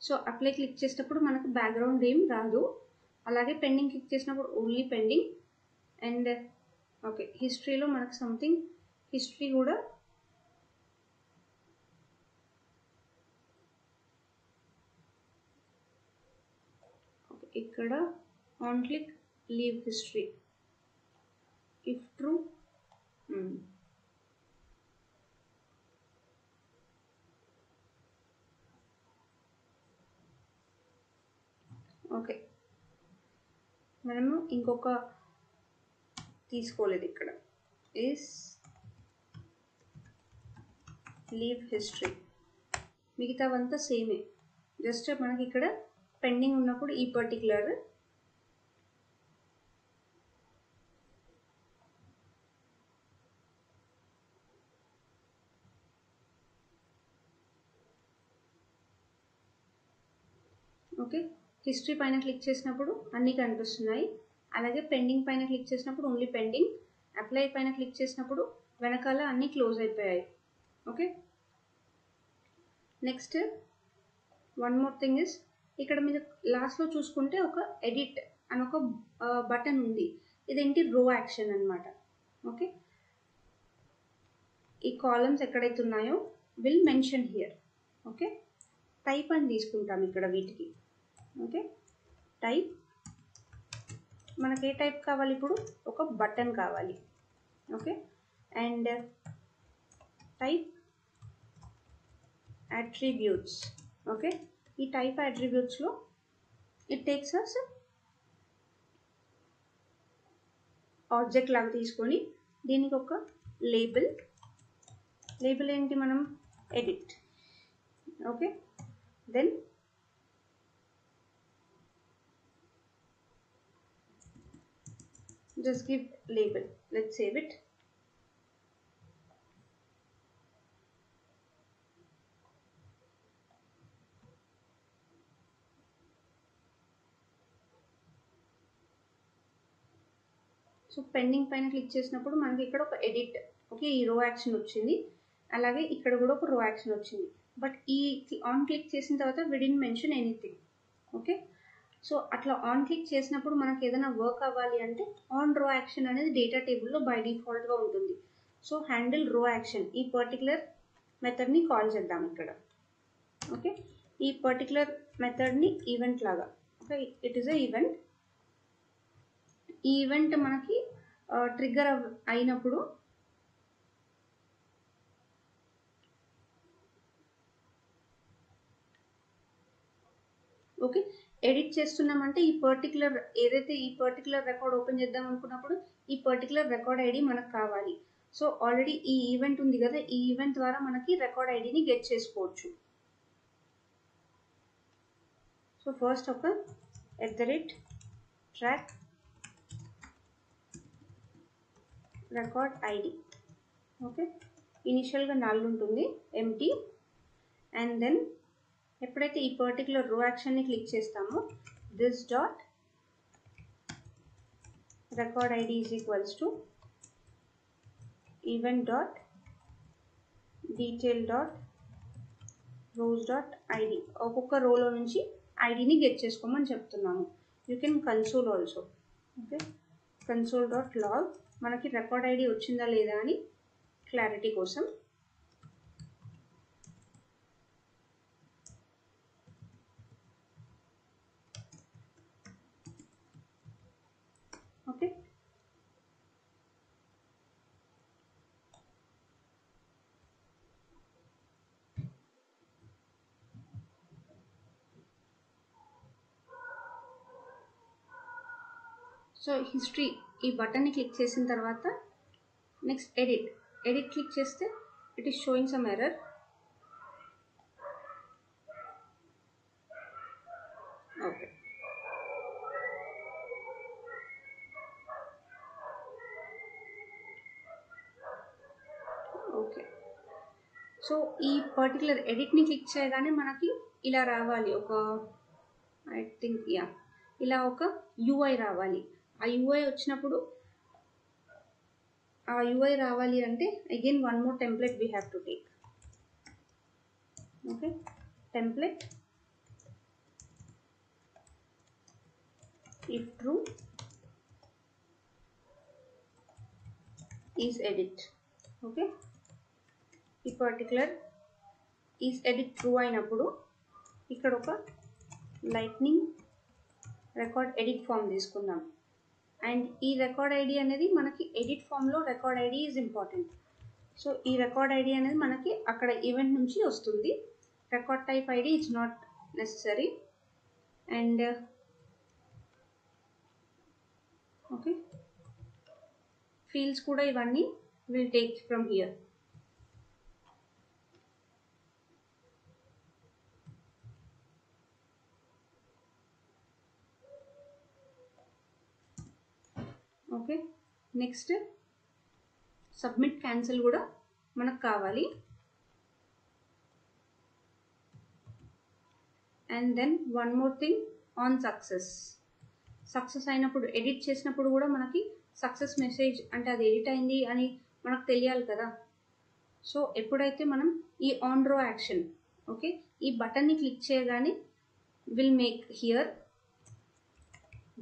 సో అప్లై క్లిక్ చేసినప్పుడు మనకు బ్యాక్గ్రౌండ్ ఏం రాదు. అలాగే పెండింగ్ క్లిక్ చేసినప్పుడు ఓన్లీ పెండింగ్. అండ్ ఓకే, హిస్టరీలో మనకు సంథింగ్ హిస్టరీ కూడా ఇక్కడ on click leave history if true. Okay, మనము ఇంకొక తీసుకోలేదు, ఇక్కడ ఈస్ లీవ్ హిస్టరీ, మిగతావంతా సేమే, జస్ట్ మనకి ఇక్కడ పెండింగ్ ఉన్నప్పుడు ఈ పర్టికులర్ ఓకే, హిస్టరీ పైన క్లిక్ చేసినప్పుడు అన్నీ కనిపిస్తున్నాయి. అలాగే పెండింగ్ పైన క్లిక్ చేసినప్పుడు ఓన్లీ పెండింగ్, అప్లై పైన క్లిక్ చేసినప్పుడు వెనకాల అన్నీ క్లోజ్ అయిపోయాయి. Okay, next one more thing is, ఇక్కడ మీరు లాస్ట్లో చూసుకుంటే ఒక ఎడిట్ అని ఒక బటన్ ఉంది. ఇదేంటి, రో యాక్షన్ అన్నమాట. ఓకే, ఈ కాలమ్స్ ఎక్కడైతే ఉన్నాయో will mention here. Okay, type అని తీసుకుంటాం ఇక్కడ వీటికి. ఓకే, టైప్ మనకి ఏ టైప్ కావాలి, ఇప్పుడు ఒక బటన్ కావాలి. Okay, and type attributes. Okay, ఈ టైప్ అట్రిబ్యూట్స్లో ఇట్ టేక్స్ అస్ ఆబ్జెక్ట్ లాగా తీసుకొని దీనికి ఒక లేబుల్ ఏంటి, మనం edit. Okay, then just give label, let's save it. So pending పైన క్లిక్ చేసినప్పుడు మనకి ఇక్కడ ఒక ఎడిట్, ఓకే, ఈ రో యాక్షన్ వచ్చింది. అలాగే ఇక్కడ కూడా ఒక రో యాక్షన్ వచ్చింది. బట్ ఈ ఆన్ క్లిక్ చేసిన తర్వాత we didn't mention anything. Okay, so అట్లా ఆన్ క్లిక్ చేసినప్పుడు మనకి ఏదైనా వర్క్ అవ్వాలి అంటే ఆన్ రో యాక్షన్ అనేది డేటా టేబుల్లో బై డిఫాల్ట్గా ఉంటుంది. సో హ్యాండిల్ రో యాక్షన్, ఈ పర్టికులర్ మెథడ్ని కాల్ చేద్దాం ఇక్కడ. ఓకే, ఈ పర్టికులర్ మెథడ్ని ఈవెంట్ లాగా, okay, it is a event. ఈ ఈవెంట్ మనకి ట్రిగ్గర్ అయినప్పుడు ఓకే, ఎడిట్ చేస్తున్నామంటే ఈ పర్టికులర్ ఏదైతే ఈ పర్టికులర్ రికార్డ్ ఓపెన్ చేద్దాం అనుకున్నప్పుడు ఈ పర్టికులర్ రికార్డ్ ఐడి మనకు కావాలి. సో ఆల్రెడీ ఈ ఈవెంట్ ఉంది కదా, ఈ ఈవెంట్ ద్వారా మనకి రికార్డ్ ఐడిని గెట్ చేసుకోవచ్చు. సో ఫస్ట్ ఒక @track record ID ఓకే, ఇనిషియల్గా నల్ ఉంటుంది, ఎంటీ. అండ్ దెన్ ఎప్పుడైతే ఈ పర్టికులర్ రో యాక్షన్ని క్లిక్ చేస్తామో this dot record id is equals to event dot detail dot rows dot id. ఒక్కొక్క రోలో నుంచి ఐడిని గెట్ చేసుకోమని చెప్తున్నాము. You can console also. Okay, console dot log మనకి రికార్డ్ ఐడి వచ్చిందా లేదా అని క్లారిటీ కోసం. ఓకే, సో హిస్టరీ ఈ బటన్ని క్లిక్ చేసిన తర్వాత నెక్స్ట్ ఎడిట్ క్లిక్ చేస్తే it is showing some error. Okay, okay, so ఈ పర్టికులర్ ఎడిట్ని క్లిక్ చేయగానే మనకి ఇలా రావాలి, ఒక ఐ థింక్ ఇలా ఒక యూఐ రావాలి. ఆ యూఐ వచ్చినప్పుడు ఆ యూఐ రావాలి అంటే again one more template we have to take. Okay, template if true is edit. Okay, ఈ పర్టికులర్ ఈజ్ ఎడిట్ ట్రూ అయినప్పుడు ఇక్కడ ఒక లైట్నింగ్ రికార్డ్ ఎడిట్ ఫామ్ తీసుకుందాం. అండ్ ఈ రికార్డ్ ఐడి అనేది మనకి ఎడిట్ ఫామ్లో record ID is important. So ఈ రికార్డ్ ఐడి అనేది మనకి అక్కడ ఈవెంట్ నుంచి వస్తుంది. Record type ID it's not necessary. And okay, fields కూడా ఇవన్నీ will take from here. Okay, next submit cancel కూడా మనకు కావాలి. And then one more thing, on success అయినప్పుడు ఎడిట్ చేసినప్పుడు కూడా మనకి సక్సెస్ మెసేజ్ అంటే అది ఎడిట్ అయింది అని మనకు తెలియాలి కదా. సో ఎప్పుడైతే మనం ఈ ఆన్ రో యాక్షన్, ఓకే, ఈ బటన్ని క్లిక్ చేయగానే will make here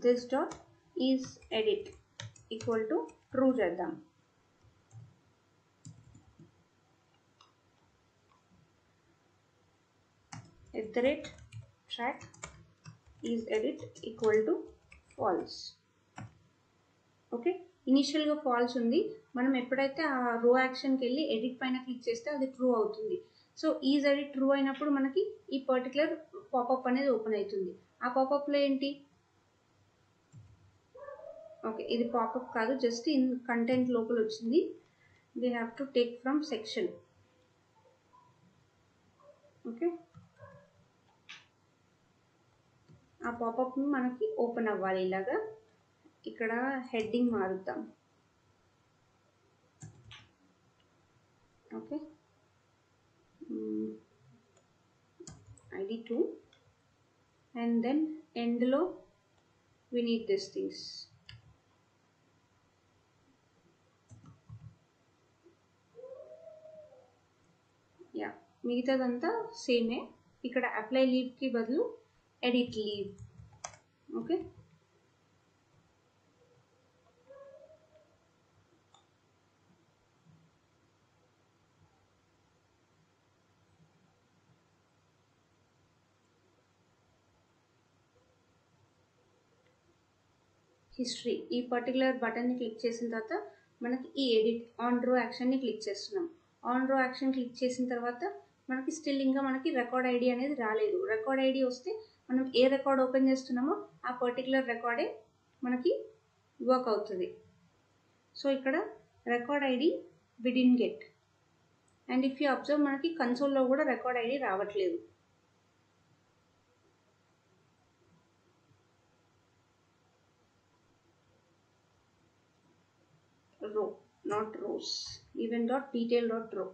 this dot is edit equal to true చేద్దాం. @track is edit equal to false. Okay, ఇనిషియల్గా ఫాల్స్ ఉంది. మనం ఎప్పుడైతే ఆ రో యాక్షన్కి వెళ్ళి ఎడిట్ పైన క్లిక్ చేస్తే అది ట్రూ అవుతుంది. సో ఈజ్ ఎడిట్ ట్రూ అయినప్పుడు మనకి ఈ పర్టికులర్ పాపప్ అనేది ఓపెన్ అవుతుంది. ఆ పాపప్లో ఏంటి, ఓకే, ఇది పాపప్ కాదు, జస్ట్ ఇన్ కంటెంట్ లోపల వచ్చింది. We have to take from section. Okay, ఆ పాపప్ మనకి ఓపెన్ అవ్వాలి ఇలాగా. ఇక్కడ హెడ్డింగ్ మారుద్దాం. Okay, ID2 and then end లో we need these things. Yeah, మిగతాదంతా సేమే. ఇక్కడ అప్లై లీవ్కి బదులు ఎడిట్ లీవ్. ఓకే, హిస్టరీ ఈ పర్టికులర్ బటన్ని క్లిక్ చేసిన తర్వాత మనకి ఈ ఎడిట్ ఆన్ రో యాక్షన్ని క్లిక్ చేస్తున్నాం. ఆన్ రో యాక్షన్ క్లిక్ చేసిన తర్వాత మనకి స్టిల్ ఇంకా మనకి రికార్డ్ ఐడి అనేది రాలేదు. రికార్డ్ ఐడి వస్తే మనం ఏ రికార్డ్ ఓపెన్ చేస్తున్నామో ఆ పర్టికులర్ రికార్డే మనకి వర్క్ అవుతుంది. సో ఇక్కడ record ID we didn't get. And if you observe మనకి కన్సోల్లో కూడా రికార్డ్ ఐడి రావట్లేదు. రో నాట్ రోస్. event.detail.row.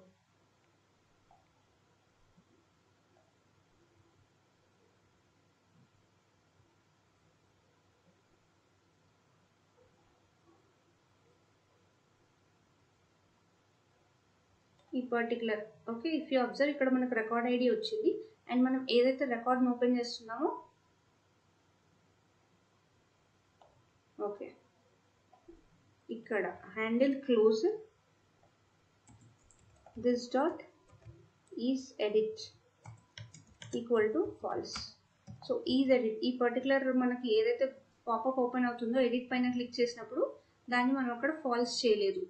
ఈ particular okay if you observe ఇక్కడ మనకు రికార్డ్ ఐడి వచ్చింది అండ్ మనం ఏదైతే రికార్డ్ని ఓపెన్ చేస్తున్నామో ఓకే ఇక్కడ handle close this dot is edit equal to false. So is edit ఈ పర్టికులర్ మనకి ఏదైతే పాపప్ ఓపెన్ అవుతుందో ఎడిట్ పైన క్లిక్ చేసినప్పుడు దాన్ని మనం అక్కడ ఫాల్స్ చేయలేదు.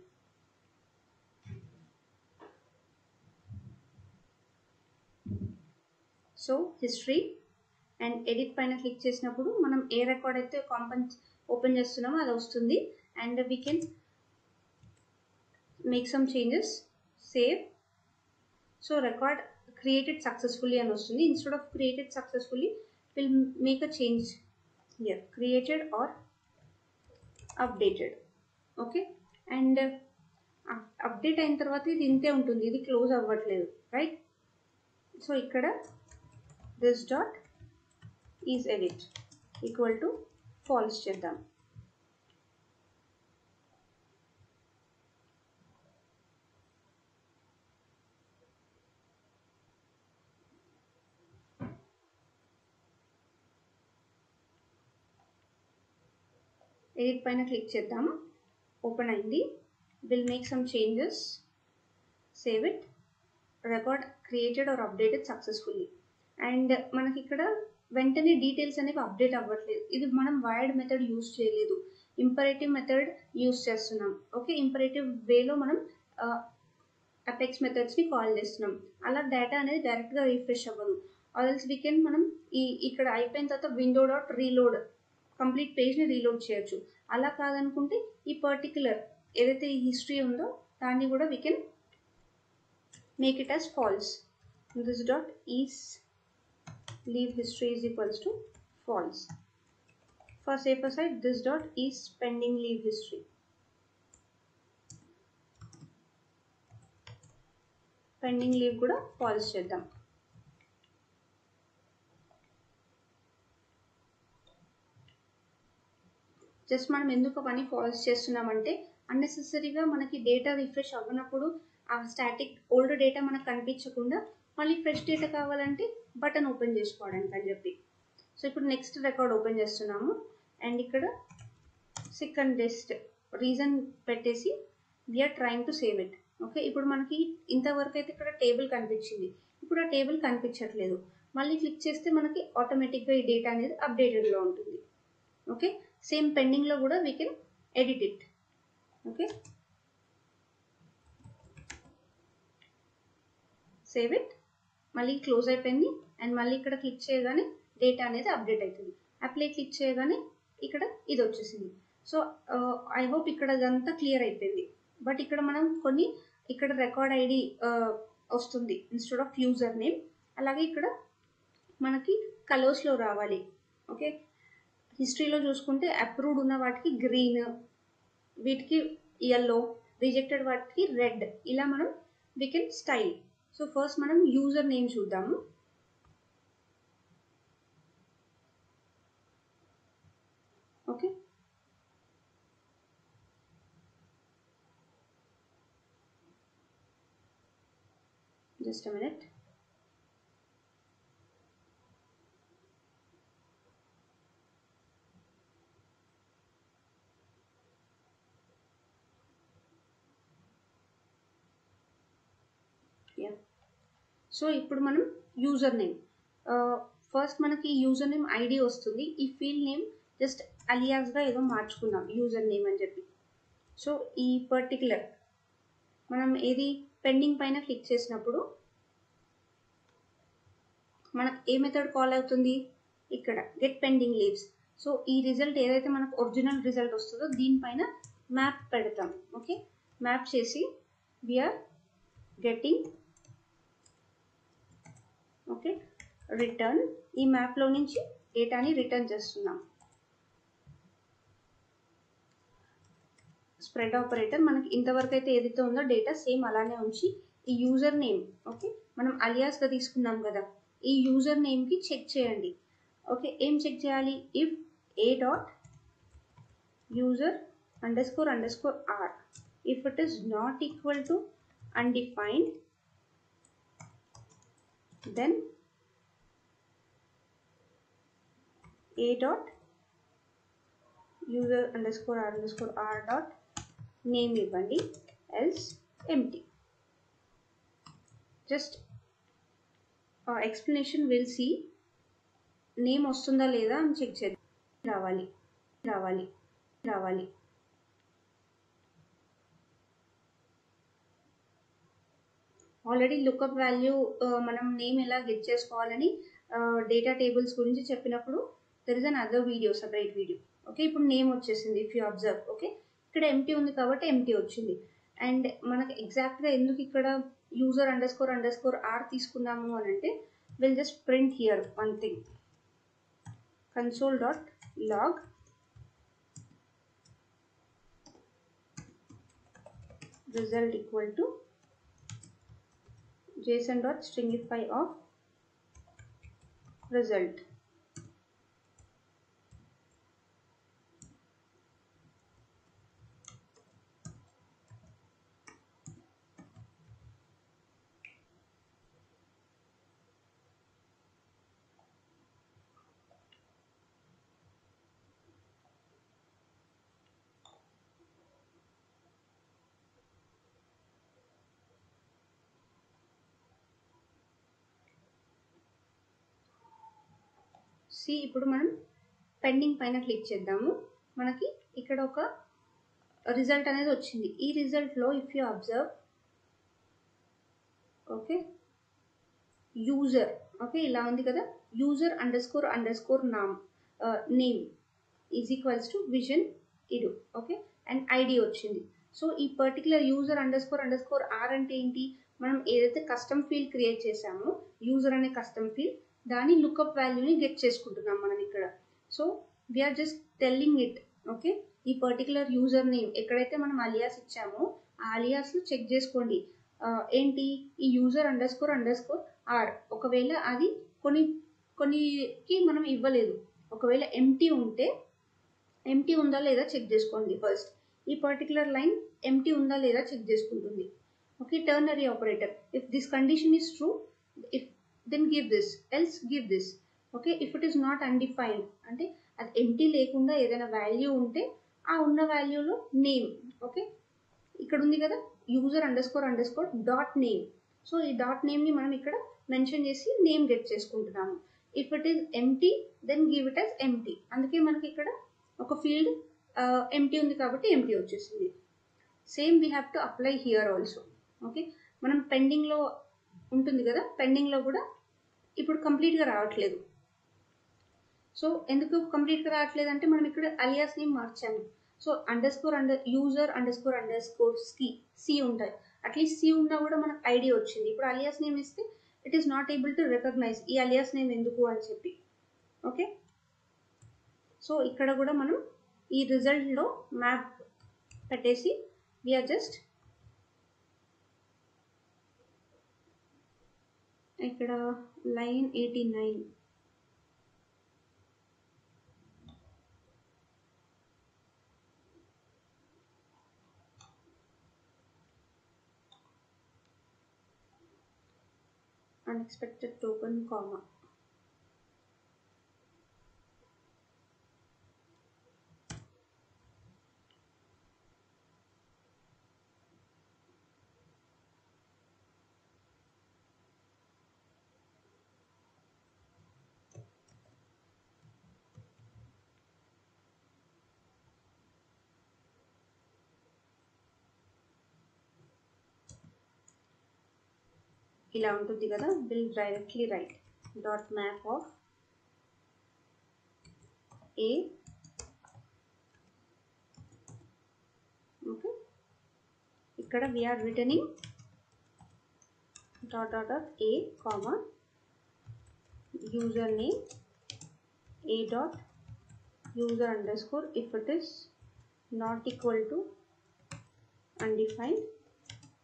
సో హిస్టరీ అండ్ ఎడిట్ పైన క్లిక్ చేసినప్పుడు మనం ఏ రికార్డ్ అయితే ఓపెన్ చేస్తున్నామో అది వస్తుంది and we can make some changes save. So record created successfully అని వస్తుంది. Instead of created successfully we'll make a change here, created or updated. Okay and update అయిన తర్వాత ఇది ఇంతే ఉంటుంది, ఇది క్లోజ్ అవ్వట్లేదు రైట్. సో ఇక్కడ this dot is edit equal to false చేద్దాం. ఎడిట్ పైన క్లిక్ చేద్దాము, ఓపెన్ అయింది. Will make some changes, save it, record created or updated successfully. And మనకి ఇక్కడ వెంటనే డీటెయిల్స్ అనేవి అప్డేట్ అవ్వట్లేదు, ఇది మనం వైర్డ్ మెథడ్ యూజ్ చేయలేదు, ఇంపరేటివ్ మెథడ్ యూజ్ చేస్తున్నాం. ఓకే ఇంపరేటివ్ వేలో మనం అపెక్స్ మెథడ్స్ని కాల్ చేస్తున్నాం. అలా డేటా అనేది డైరెక్ట్గా రిఫ్రెష్ అవ్వదు. ఆల్స్ వీ కెన్ మనం ఇక్కడ అయిపోయిన తర్వాత విండో డాట్ రీలోడ్ కంప్లీట్ పేజ్ని రీలోడ్ చేయొచ్చు. అలా కాదనుకుంటే ఈ పర్టికులర్ ఏదైతే ఈ హిస్టరీ ఉందో దాన్ని కూడా we can make it as false. This dot is leave history is equals to false. For safer side, this dot is pending leave history. Pending leave కూడా false చేద్దాం. జస్ట్ మనం ఎందుకు పని ఫాల్స్ చేస్తున్నామంటే అన్నెసెసరీగా మనకి డేటా రిఫ్రెష్ అవ్వనప్పుడు ఆ static old data మనకు కనిపించకుండా మళ్ళీ ఫ్రెష్ డేటా కావాలంటే బటన్ ఓపెన్ చేసుకోవడానికి అని చెప్పి. సో ఇప్పుడు నెక్స్ట్ రికార్డ్ ఓపెన్ చేస్తున్నాము అండ్ ఇక్కడ సిక్ అండ్ డెస్ట్ రీజన్ పెట్టేసి we are trying to save it. Okay ఇప్పుడు మనకి ఇంతవరకు అయితే ఇక్కడ టేబుల్ కనిపించింది, ఇప్పుడు ఆ టేబుల్ కనిపించట్లేదు. మళ్ళీ క్లిక్ చేస్తే మనకి ఆటోమేటిక్గా ఈ డేటా అనేది అప్డేటెడ్లో ఉంటుంది. ఓకే సేమ్ పెండింగ్లో కూడా we can edit it. Okay save it, మళ్ళీ క్లోజ్ అయిపోయింది అండ్ మళ్ళీ ఇక్కడ క్లిక్ చేయగానే డేటా అనేది అప్డేట్ అవుతుంది. అప్లై క్లిక్ చేయగానే ఇక్కడ ఇది వచ్చేసింది. సో ఐ హోప్ ఇక్కడ అదంతా క్లియర్ అయిపోయింది. బట్ ఇక్కడ మనం కొన్ని ఇక్కడ రికార్డ్ ఐడి వస్తుంది ఇన్స్టెడ్ ఆఫ్ యూజర్ నేమ్. అలాగే ఇక్కడ మనకి కలర్స్లో రావాలి. ఓకే హిస్టరీలో చూసుకుంటే అప్రూవ్డ్ ఉన్న వాటికి గ్రీన్, వీటికి yellow, రిజెక్టెడ్ వాటికి రెడ్, ఇలా మనం we can style. So first మనం యూజర్ నేమ్ చూద్దాము. Okay just a minute. So ఇప్పుడు మనం యూజర్ నేమ్ ఫస్ట్ మనకి యూజర్ నేమ్ ఐడి వస్తుంది. ఈ ఫీల్డ్ నేమ్ జస్ట్ అలియాస్గా ఏదో మార్చుకుందాం యూజర్ నేమ్ అని చెప్పి. సో ఈ పర్టికులర్ మనం ఏది పెండింగ్ పైన క్లిక్ చేసినప్పుడు మనకు ఏ మెథడ్ కాల్ అవుతుంది, ఇక్కడ గెట్ పెండింగ్ లీవ్స్. సో ఈ రిజల్ట్ ఏదైతే మనకు ఒరిజినల్ రిజల్ట్ వస్తుందో దీనిపైన మ్యాప్ పెడతాం. ఓకే మ్యాప్ చేసి వీఆర్ గెటింగ్ ఓకే రిటర్న్, ఈ మ్యాప్లో నుంచి డేటాని రిటర్న్ చేస్తున్నాం. స్ప్రెడ్ ఆపరేటర్ మనకి ఇంతవరకు అయితే ఏదైతే ఉందో డేటా సేమ్ అలానే ఉంచి ఈ యూజర్ నేమ్ ఓకే మనం అలియాస్గా తీసుకున్నాం కదా ఈ యూజర్ నేమ్కి చెక్ చేయండి ఓకే ఏం చెక్ చేయాలి if a dot user underscore underscore r if it is not equal to undefined then a dot user underscore r dot name ఇవ్వండి else empty just explanation will see name వస్తుందా లేదా అని check చేద్దాం రావాలి already lookup value మనం name ఎలా get చేసుకోవాలని data tables గురించి చెప్పినప్పుడు there is an other video separate video okay ఇప్పుడు నేమ్ వచ్చేసింది ఇఫ్ యూ అబ్జర్వ్ ఓకే ఇక్కడ ఎంటీ ఉంది కాబట్టి ఎంటీ వచ్చింది అండ్ మనకి ఎగ్జాక్ట్గా ఎందుకు ఇక్కడ యూజర్ అండర్స్కోర్ ఆర్ తీసుకున్నాము అని అంటే will just print here one thing console.log result equal to json.stringify of result see ఇప్పుడు మనం పెండింగ్ పైన క్లిక్ చేద్దాము మనకి ఇక్కడ ఒక రిజల్ట్ అనేది వచ్చింది ఈ రిజల్ట్లో if you observe okay user okay ఇలా ఉంది కదా user underscore name is equals to Vision Edu okay and ID వచ్చింది సో ఈ పర్టికులర్ యూజర్ అండర్స్కోర్ ఆర్ అంటే ఏంటి మనం ఏదైతే కస్టమ్ ఫీల్డ్ క్రియేట్ చేసామో యూజర్ అనే కస్టమ్ ఫీల్డ్ దాని లుకప్ వాల్యూని గెట్ చేసుకుంటున్నాం మనం ఇక్కడ so we're just telling it okay ఈ పర్టికులర్ యూజర్ నేమ్ ఎక్కడైతే మనం అలియాస్ ఇచ్చామో ఆ అలియాస్లో చెక్ చేసుకోండి ఏంటి ఈ యూజర్ అండర్స్కోర్ ఆర్ ఒకవేళ అది కొన్నికి మనం ఇవ్వలేదు ఒకవేళ ఎంటీ ఉంటే ఎంటీ ఉందా లేదా చెక్ చేసుకోండి ఫస్ట్ ఈ పర్టికులర్ లైన్ ఎంటీ ఉందా లేదా చెక్ చేసుకుంటుంది okay ternary operator if this condition is true if then give this else give this okay if it is not undefined అంటే అది ఎంటీ లేకుండా ఏదైనా వాల్యూ ఉంటే ఆ ఉన్న వాల్యూలో నేమ్ ఓకే ఇక్కడ ఉంది కదా user underscore dot name so ఈ డాట్ నేమ్ని మనం ఇక్కడ మెన్షన్ చేసి నేమ్ గెట్ చేసుకుంటున్నాము if it is empty then give it as empty అందుకే మనకి ఇక్కడ ఒక ఫీల్డ్ ఎంటీ ఉంది కాబట్టి ఎంటీ వచ్చేసింది same we have to apply here also okay మనం పెండింగ్లో ఉంటుంది కదా పెండింగ్లో కూడా ఇప్పుడు కంప్లీట్గా రావట్లేదు సో ఎందుకు కంప్లీట్గా రావట్లేదు అంటే మనం ఇక్కడ అలియాస్ నేమ్ మార్చాము సో యూజర్ అండర్స్కోర్ సి ఉంటాయి అట్లీస్ట్ సి ఉన్నా కూడా మనకు ఐడి వచ్చింది ఇప్పుడు అలియాస్ నేమ్ ఇస్తే it is not able to recognise ఈ అలియాస్ నేమ్ ఎందుకు అని చెప్పి ఓకే సో ఇక్కడ కూడా మనం ఈ రిజల్ట్లో మ్యాప్ పెట్టేసి వీఆర్ జస్ట్ ఇక్కడ లైన్ 89 unexpected token comma ఇలా ఉంటుంది కదా will directly write dot map of a okay ఇక్కడ we are returning dot a comma user name A dot user underscore if it is not equal to undefined,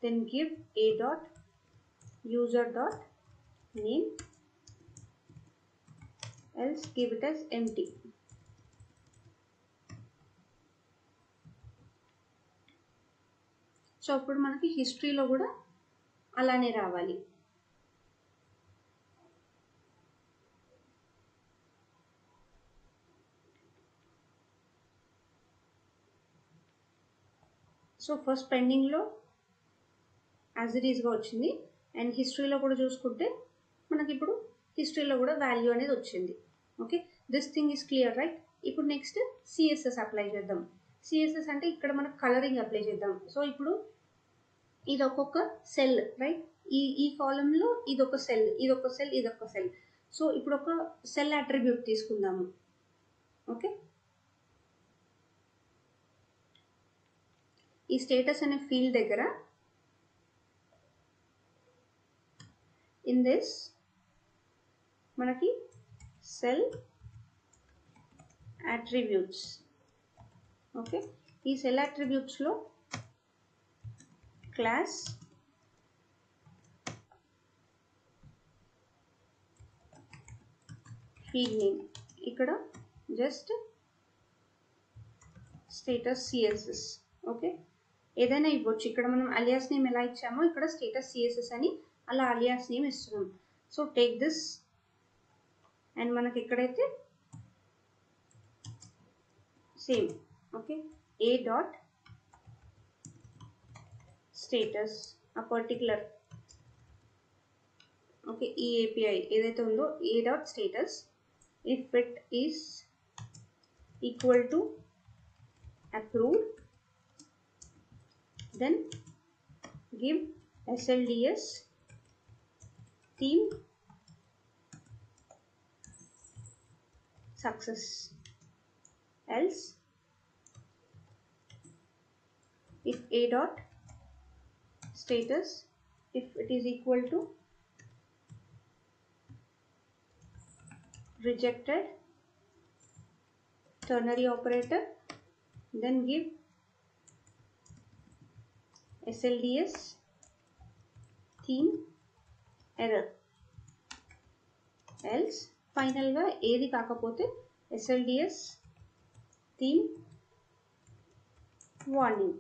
then give a dot user dot name, else give it as empty. So ఇప్పుడు మనకి హిస్టరీలో కూడా అలానే రావాలి. So first పెండింగ్లో as it ఈస్గా వచ్చింది, and హిస్టరీలో కూడా చూసుకుంటే మనకి ఇప్పుడు హిస్టరీలో కూడా వాల్యూ అనేది వచ్చింది. Okay, this thing is clear right. ఇప్పుడు నెక్స్ట్ సిఎస్ఎస్ అప్లై చేద్దాం. సిఎస్ఎస్ అంటే ఇక్కడ మనకు కలరింగ్ అప్లై చేద్దాం. సో ఇప్పుడు ఇది ఒక్కొక్క సెల్ రైట్, ఈ కాలంలో ఇదొక సెల్, ఇదొక సెల్, ఇదొక సెల్. సో ఇప్పుడు ఒక సెల్ అట్రిబ్యూట్ తీసుకుందాము. ఓకే, ఈ స్టేటస్ అనే ఫీల్డ్ దగ్గర ఇన్ దిస్ మనకి సెల్ అట్రిబ్యూట్స్. ఓకే, ఈ సెల్ అట్రిబ్యూట్స్లో క్లాస్ ఫీల్డ్ నేమ్, ఇక్కడ జస్ట్ స్టేటస్ సిఎస్ఎస్. ఓకే, ఏదైనా ఇవ్వచ్చు. ఇక్కడ మనం అలియాస్ నేమ్ ఎలా ఇచ్చామో ఇక్కడ స్టేటస్ సిఎస్ఎస్ అని అలా అలియాస్ నేమ్ ఇస్తున్నాం. సో టేక్ దిస్, అండ్ మనకి ఎక్కడైతే same. Okay, a dot status ఆ పర్టికులర్, ఓకే, ఈ ఏపీఐ ఏదైతే ఉందో a dot status if it is equal to approved, then give SLDS theme success, else if a dot status if it is equal to rejected ternary operator, then give SLDS theme error, else final గా ఏది కాకపోతే SLDS theme warning.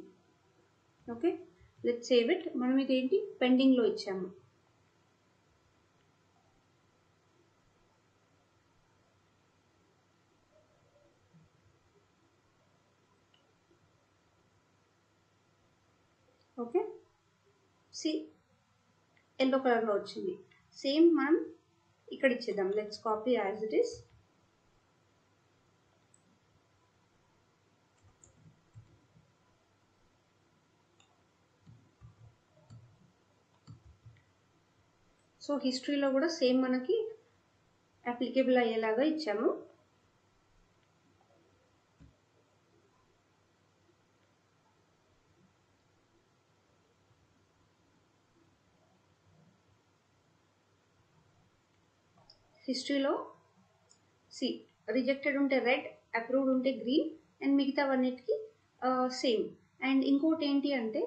Okay, let's save it. మనం ఇదేంటి పెండింగ్లో ఇచ్చాము. Okay, C yellow కలర్లో వచ్చింది. Same మనం ఇక్కడ ఇచ్చేద్దాం. Let's copy as it is. So హిస్టరీలో కూడా సేమ్ మనకి అప్లికేబుల్ అయ్యేలాగా ఇచ్చాము. హిస్టరీలో సి రిజెక్టెడ్ ఉంటే రెడ్, అప్రూవ్డ్ ఉంటే గ్రీన్, అండ్ మిగతావన్నిటికి సేమ్. అండ్ ఇంకోటి ఏంటి అంటే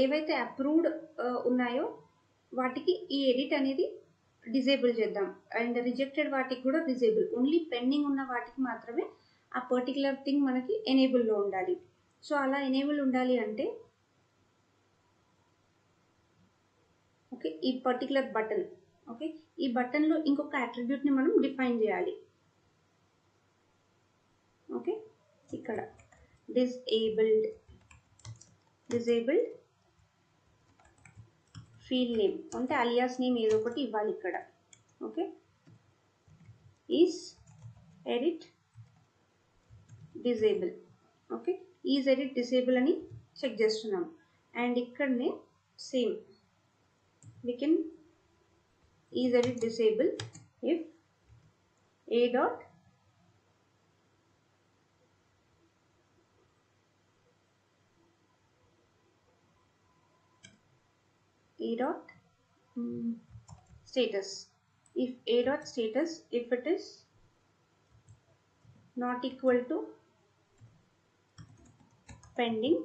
ఏవైతే అప్రూవ్డ్ ఉన్నాయో వాటికి ఈ ఎడిట్ అనేది డిజేబుల్ చేద్దాం, అండ్ రిజెక్టెడ్ వాటికి కూడా డిజేబుల్. ఓన్లీ పెండింగ్ ఉన్న వాటికి మాత్రమే ఆ పర్టికులర్ థింగ్ మనకి ఎనేబుల్లో ఉండాలి. సో అలా ఎనేబుల్ ఉండాలి అంటే ఓకే, ఈ పర్టికులర్ బటన్, ఓకే, ఈ బటన్లో ఇంకొక అట్రిబ్యూట్ని మనం డిఫైన్ చేయాలి. ఓకే, ఇక్కడ డిజేబుల్డ్ ఫీల్డ్ నేమ్ అంటే అలియాస్ నేమ్ ఏదో ఒకటి ఇవ్వాలి ఇక్కడ. Okay, is edit disable. Okay, is edit disable అని చెక్ చేస్తున్నాం. అండ్ ఇక్కడనే same we can is edit disable if a dot status, if a dot status if it is not equal to pending,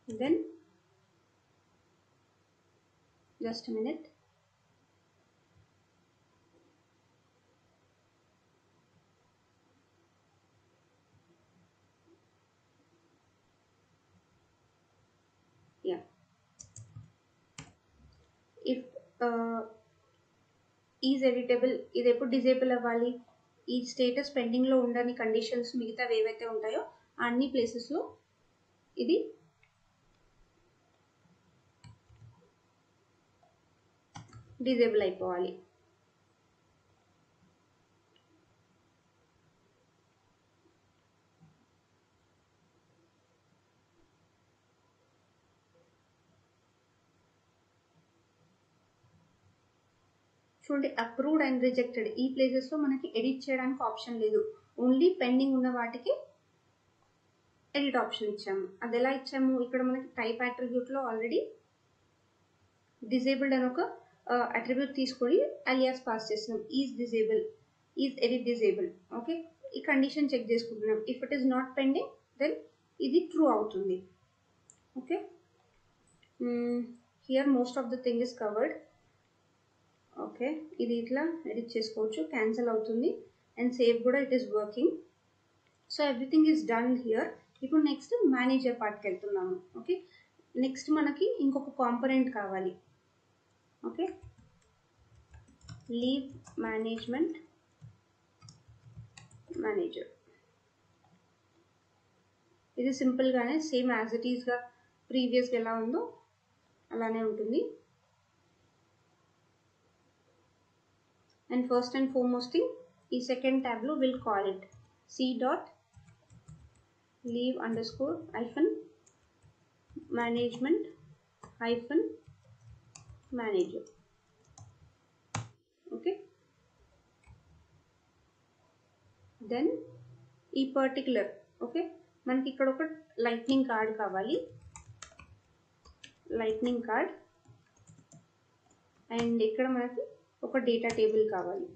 then just a minute. Yeah, if is editable ఇది ఎప్పుడు disable అవ్వాలి, ఈ status పెండింగ్లో ఉండని conditions మిగతావి ఏవైతే ఉంటాయో అన్ని ప్లేసెస్లో ఇది డిజేబుల్ అయిపోవాలి. చూడండి, అప్రూవ్డ్ అండ్ రిజెక్టెడ్ ఈ ప్లేసెస్లో మనకి ఎడిట్ చేయడానికి ఆప్షన్ లేదు, ఓన్లీ పెండింగ్ ఉన్న వాటికి ఎడిట్ ఆప్షన్ ఇచ్చాము. అది ఎలా ఇచ్చాము, ఇక్కడ మనకి టైప్ అట్రిబ్యూట్లో ఆల్రెడీ డిజేబుల్డ్ అని ఒక అట్రిబ్యూట్ తీసుకొని అలియాస్ పాస్ చేస్తున్నాం, is disable, is edit disable. Okay, ఈ కండిషన్ చెక్ చేసుకుంటున్నాం. If it is not pending then ఇది ట్రూ అవుతుంది. Okay, here most of the thing is covered. Okay, ఇది ఇట్లా ఎడిట్ చేసుకోవచ్చు, క్యాన్సిల్ అవుతుంది అండ్ సేవ్ కూడా it is working. So everything is done here. ఇప్పుడు నెక్స్ట్ మేనేజర్ పార్ట్కి వెళ్తున్నాము. ఓకే, నెక్స్ట్ మనకి ఇంకొక కాంపోనెంట్ కావాలి. Okay, leave management manager. ఇది సింపుల్గానే సేమ్ యాజ్ ఇట్ ఈస్గా ప్రీవియస్గా ఎలా ఉందో అలానే ఉంటుంది. And first and foremost thing, ఈ సెకండ్ ట్యాబ్లో will call it c.leave underscore hyphen management hyphen manager. Okay, then ఈ పర్టికులర్ ఓకే మనకి ఇక్కడ ఒక లైట్నింగ్ కార్డ్ కావాలి, లైట్నింగ్ కార్డ్. అండ్ ఇక్కడ మనకి ఒక డేటా టేబుల్ కావాలి,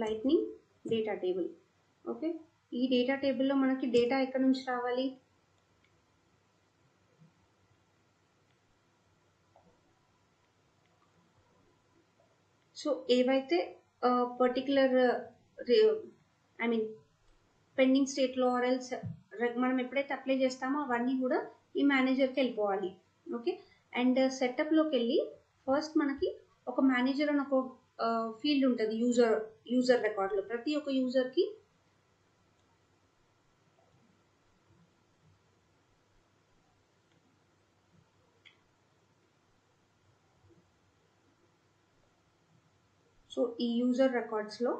లైట్నింగ్ డేటా టేబుల్. ఓకే, ఈ డేటా టేబుల్లో మనకి డేటా ఎక్కడి నుంచి రావాలి, సో ఏవైతే పర్టికులర్ ఐ మీన్ పెండింగ్ స్టేట్లో ఆర్ ఎల్స్ మనం ఎప్పుడైతే అప్లై చేస్తామో అవన్నీ కూడా ఈ మేనేజర్కి వెళ్ళిపోవాలి. ఓకే, అండ్ సెటప్లోకి వెళ్ళి ఫస్ట్ మనకి ఒక మేనేజర్ అని ఒక ఫీల్డ్ ఉంటుంది యూజర్ రికార్డ్లో. ప్రతి ఒక్క యూజర్కి సో ఈ యూజర్ రికార్డ్స్లో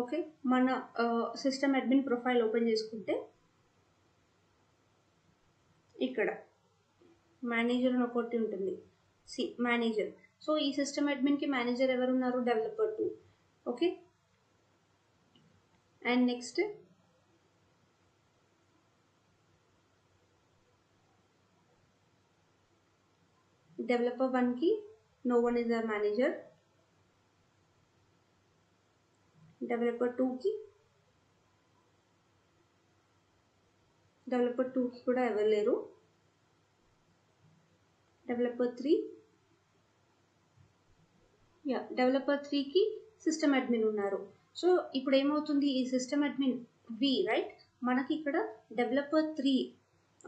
ఓకే మన సిస్టమ్ అడ్మిన్ ప్రొఫైల్ ఓపెన్ చేసుకుంటే ఇక్కడ మేనేజర్ అని ఒకటి ఉంటుంది, మేనేజర్. సో ఈ సిస్టమ్ అడ్మిన్కి మేనేజర్ ఎవరు ఉన్నారు, developer 2. Okay, and next developer 1కి no one is a manager, developer 2కి కూడా ఎవరు లేరు, డెవలపర్ 3కి సిస్టమ్ అడ్మిన్ ఉన్నారు. సో ఇప్పుడు ఏమవుతుంది, ఈ సిస్టమ్ అడ్మిన్ వి రైట్, మనకి ఇక్కడ డెవలపర్ 3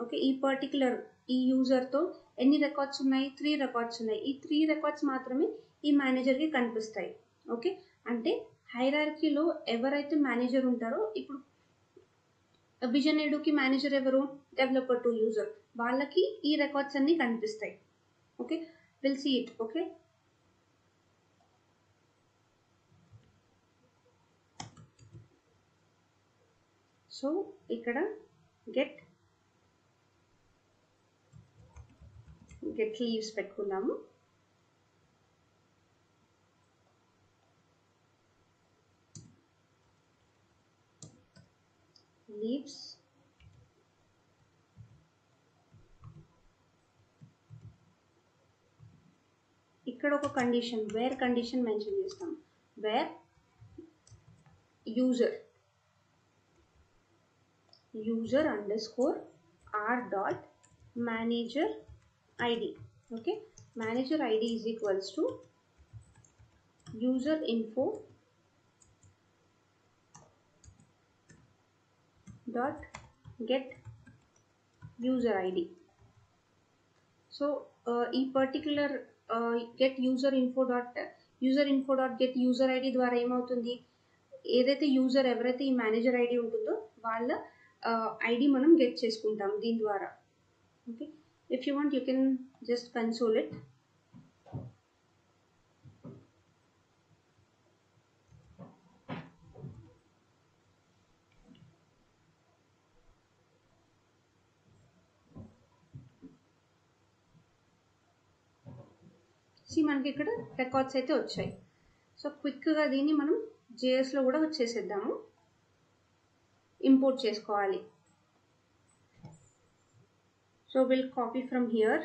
ఓకే ఈ పర్టికులర్ ఈ యూజర్తో ఎన్ని రికార్డ్స్ ఉన్నాయి, 3 రికార్డ్స్ ఉన్నాయి. ఈ 3 రికార్డ్స్ మాత్రమే ఈ మేనేజర్కి కనిపిస్తాయి. ఓకే, అంటే హైరార్కీలో ఎవరైతే మేనేజర్ ఉంటారో, ఇప్పుడు విజన్ ఎడుకి మేనేజర్ ఎవరు, డెవలపర్ 2 యూజర్, వాళ్ళకి ఈ రికార్డ్స్ అన్ని కనిపిస్తాయి. Okay, will see it. Okay, so ఇక్కడ గెట్ లీవ్స్ పెట్టుకుందాము. లీవ్స్ ఇక్కడ ఒక కండిషన్ వేర్ కండిషన్ మెన్షన్ చేస్తాం. Where user underscore r dot manager id. Okay, manager id is equals to user info dot get user id. So ఈ particular get user info dot get user id ద్వారా ఏమవుతుంది, ఏదైతే user ఎవరైతే ఈ manager ID ఉంటుందో వాళ్ళ ID మనం get చేసుకుంటాం దీని ద్వారా. Okay, if you want you can just console it. మనకి ఇక్కడ రికార్డ్స్ అయితే వచ్చాయి. సో క్విక్గా దీన్ని మనం జేఎస్లో కూడా వచ్చేసేద్దాము. ఇంపోర్ట్ చేసుకోవాలి. So will copy from here.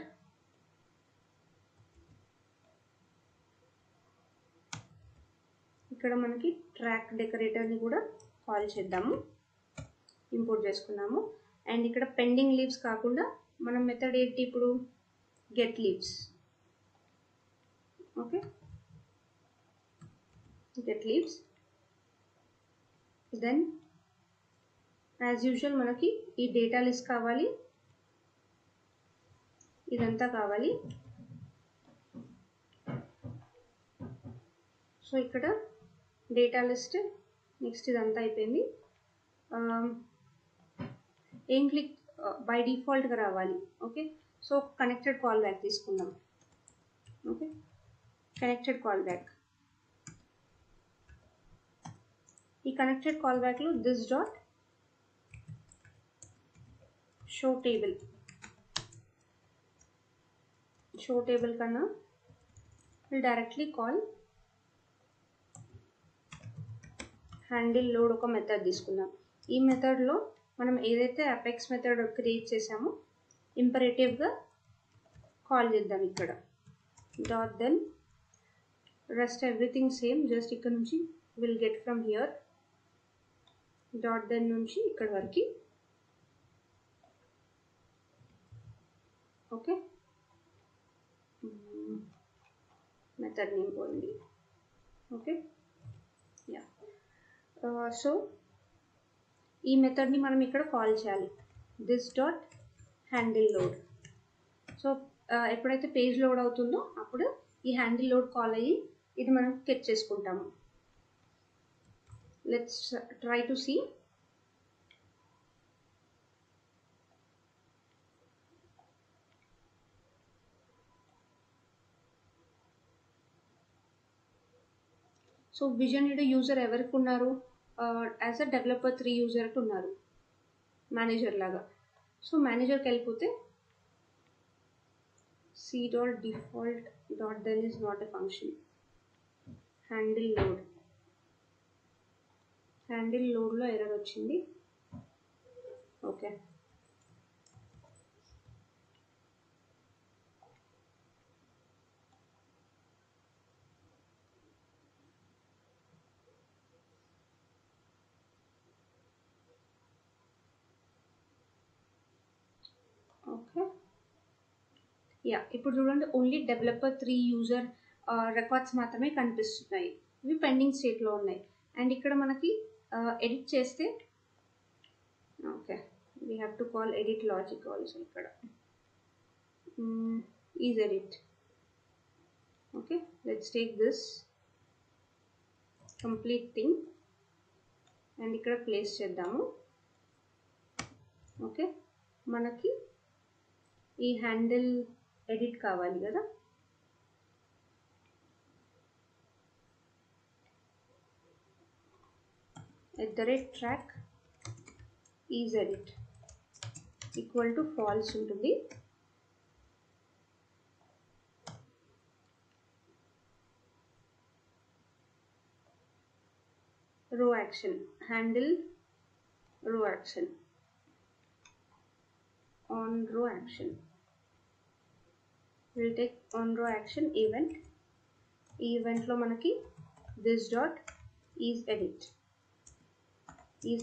ఇక్కడ మనకి ట్రాక్ డెకరేటర్ని కూడా కాల్ చేద్దాము. ఇంపోర్ట్ చేసుకున్నాము. అండ్ ఇక్కడ పెండింగ్ లీవ్స్ కాకుండా మనం మెథడ్ ఏంటి ఇప్పుడు, get leaves. Okay, get leaves. Then as usual మనకి ఈ డేటా లిస్ట్ కావాలి, ఇదంతా కావాలి. సో ఇక్కడ డేటా లిస్ట్, నెక్స్ట్ ఇదంతా అయిపోయింది. ఏం క్లిక్ బై డిఫాల్ట్గా రావాలి. Okay, so connected call back తీసుకుందాం. Okay, connected call back. ఈ కనెక్టెడ్ కాల్ బ్యాక్లో దిస్ డాట్ షో టేబుల్ కన్నా will directly call handle load ఒక మెథడ్ తీసుకుందాం. ఈ మెథడ్లో మనం ఏదైతే అపెక్స్ మెథడ్ క్రియేట్ చేసామో ఇంపరేటివ్గా కాల్ చేద్దాం. ఇక్కడ dot then rest everything same, just ఇక్కడ నుంచి will get from here dot then నుంచి ఇక్కడ వరకు. ఓకే, మెథడ్ నేమ్ పోయింది. Okay, yeah. సో ఈ మెథడ్ని మనం ఇక్కడ కాల్ చేయాలి, this dot handle load. So ఎప్పుడైతే పేజ్ లోడ్ అవుతుందో అప్పుడు ఈ హ్యాండిల్ లోడ్ కాల్ అయ్యి ఇది మనం గెట్ చేసుకుంటాము. Let's try to see. So విజన్ ఈడ యూజర్ ఎవరికి ఉన్నారు, యాజ్ అ డెవలపర్ 3 యూజర్కి ఉన్నారు మేనేజర్ లాగా. సో మేనేజర్కి వెళ్ళిపోతే c.default.then is not a function. Handle లోడ్లో ఎర్రర్ వచ్చింది. Okay, okay, yeah. ఇప్పుడు చూడండి, ఓన్లీ డెవలపర్ 3 యూజర్ రికార్డ్స్ మాత్రమే కనిపిస్తున్నాయి. ఇవి పెండింగ్ స్టేట్లో ఉన్నాయి. అండ్ ఇక్కడ మనకి ఎడిట్ చేస్తే, okay, we have to call edit logic also. ఇక్కడ is edit. Okay, let's take this complete thing and ఇక్కడ ప్లేస్ చేద్దాము. ఓకే, మనకి ఈ హ్యాండిల్ ఎడిట్ కావాలి కదా. @track is edit equal to false ఉంటుంది. Row action handle row action on row action. We'll take on row action event ఈ ఈవెంట్లో మనకి this dot is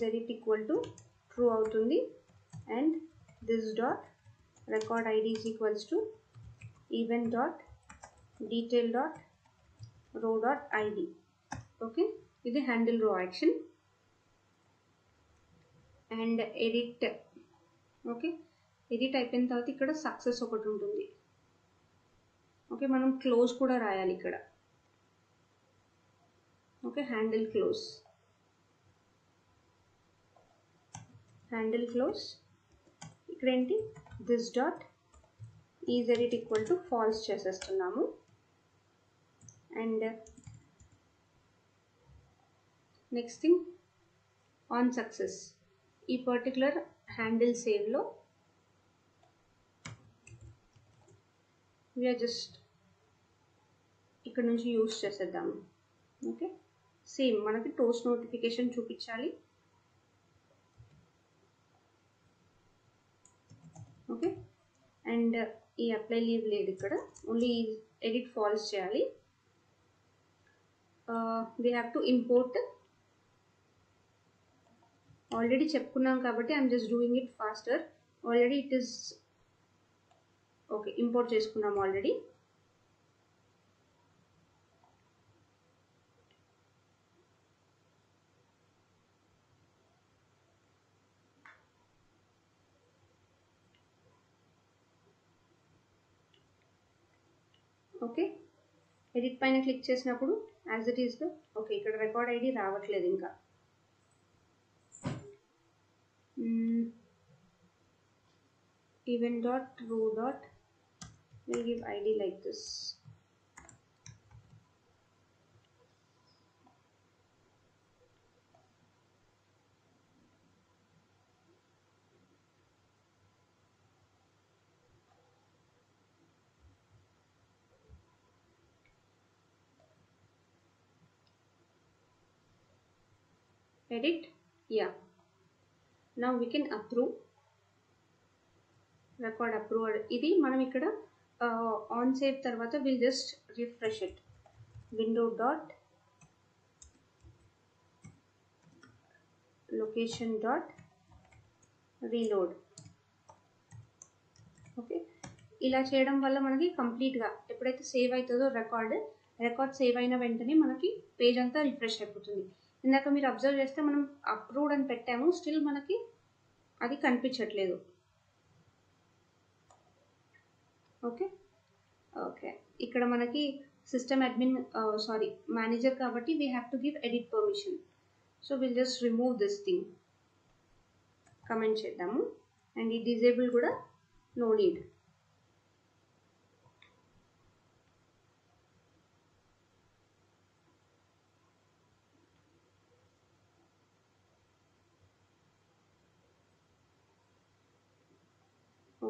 edit equal to true అవుతుంది. And this dot record ID is equals to event dot detail dot row dot ID. Okay, ఇది handle row action. And edit. Okay, edit అయిపోయిన తర్వాత ఇక్కడ success ఒకటి ఉంటుంది. Okay, మనం close కూడా రాయాలి ఇక్కడ. ఓకే, హ్యాండిల్ క్లోజ్ ఇక్కడ ఏంటి, this dot is edit equal to false చేసేస్తున్నాము. And next thing, on success ఈ పర్టికులర్ హ్యాండిల్ సేవ్లో వీఆర్ జస్ట్ ఇక్కడ నుంచి యూస్ చేసేద్దాము. ఓకే, సేమ్ మనకి టోస్ట్ నోటిఫికేషన్ చూపించాలి. ఓకే, అండ్ ఈ అప్లై లీవ్ లేదు ఇక్కడ, ఓన్లీ ఎడిట్ ఫాల్స్ చేయాలి. We have to import. Already చెప్పుకున్నాం కాబట్టి I'm just doing it faster. Already it is okay, import చేసుకున్నాం ఆల్రెడీ. ఓకే, ఎడిట్ పైన క్లిక్ చేసినప్పుడు యాజ్ ఇట్ ఈస్గా ఓకే, ఇక్కడ రికార్డ్ ఐడి రావట్లేదు ఇంకా. Event dot row dot will give ID like this. Edit, yeah. Now we can approve. Record approved. ఇది మనం ఇక్కడ ఆన్ సేవ్ తర్వాత will just refresh it. Window dot location dot reload. Okay, ఇలా చేయడం వల్ల మనకి కంప్లీట్గా ఎప్పుడైతే సేవ్ అవుతుందో రికార్డ్ సేవ్ అయిన వెంటనే మనకి పేజ్ అంతా రిఫ్రెష్ అయిపోతుంది. ఇందాక మీరు అబ్జర్వ్ చేస్తే మనం అప్రూవ్డ్ అని పెట్టాము, స్టిల్ మనకి అది కనిపించట్లేదు. ఓకే ఓకే, ఇక్కడ మనకి సిస్టమ్ అడ్మిన్ మేనేజర్ కాబట్టి we have to give edit permission. So will just remove this thing, comment చేద్దాము. అండ్ ఈ డిజేబుల్ కూడా no need.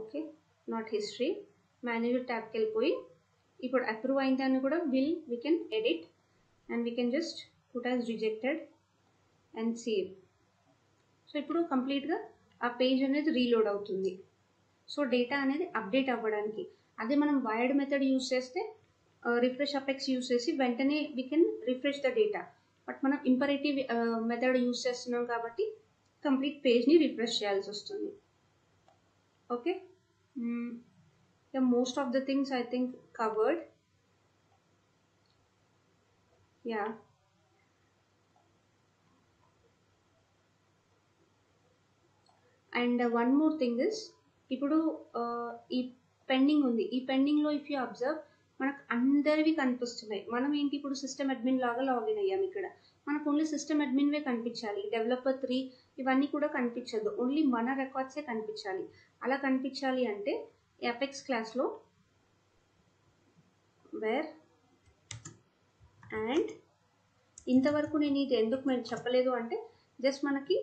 Okay, not history. Manager ట్యాబ్కి వెళ్ళిపోయి ఇప్పుడు అప్రూవ్ అయిన దాన్ని కూడా we can edit and we can just put as rejected and save. So ఇప్పుడు కంప్లీట్గా ఆ పేజ్ అనేది రీలోడ్ అవుతుంది. సో డేటా అనేది అప్డేట్ అవ్వడానికి. అదే మనం వైర్డ్ మెథడ్ యూజ్ చేస్తే రిఫ్రెష్ అపెక్స్ యూజ్ చేసి వెంటనే we can refresh the data. But మనం ఇంపరేటివ్ మెథడ్ యూజ్ చేస్తున్నాం కాబట్టి కంప్లీట్ పేజ్ని రిఫ్రెష్ చేయాల్సి వస్తుంది. Okay, yeah, most of the things I think covered. Yeah, and one more thing is ఇప్పుడు ఈ పెండింగ్ ఉంది. ఈ పెండింగ్లో ఇఫ్ యూ అబ్జర్వ్ మనకు అందరివి కనిపిస్తున్నాయి. మనం ఏంటి ఇప్పుడు సిస్టమ్ అడ్మిన్ లాగా లాగిన్ అయ్యాం. ఇక్కడ మనకు ఓన్లీ సిస్టమ్ అడ్మిన్వే కనిపించాలి. డెవలపర్ 3 ఇవన్నీ కూడా కనిపించదు, ఓన్లీ మన రికార్డ్సే కనిపించాలి. అలా కనిపించాలి అంటే అపెక్స్ క్లాస్లో వేర్ అండ్ ఇంతవరకు నేను ఇది ఎందుకు మేము చెప్పలేదు అంటే జస్ట్ మనకి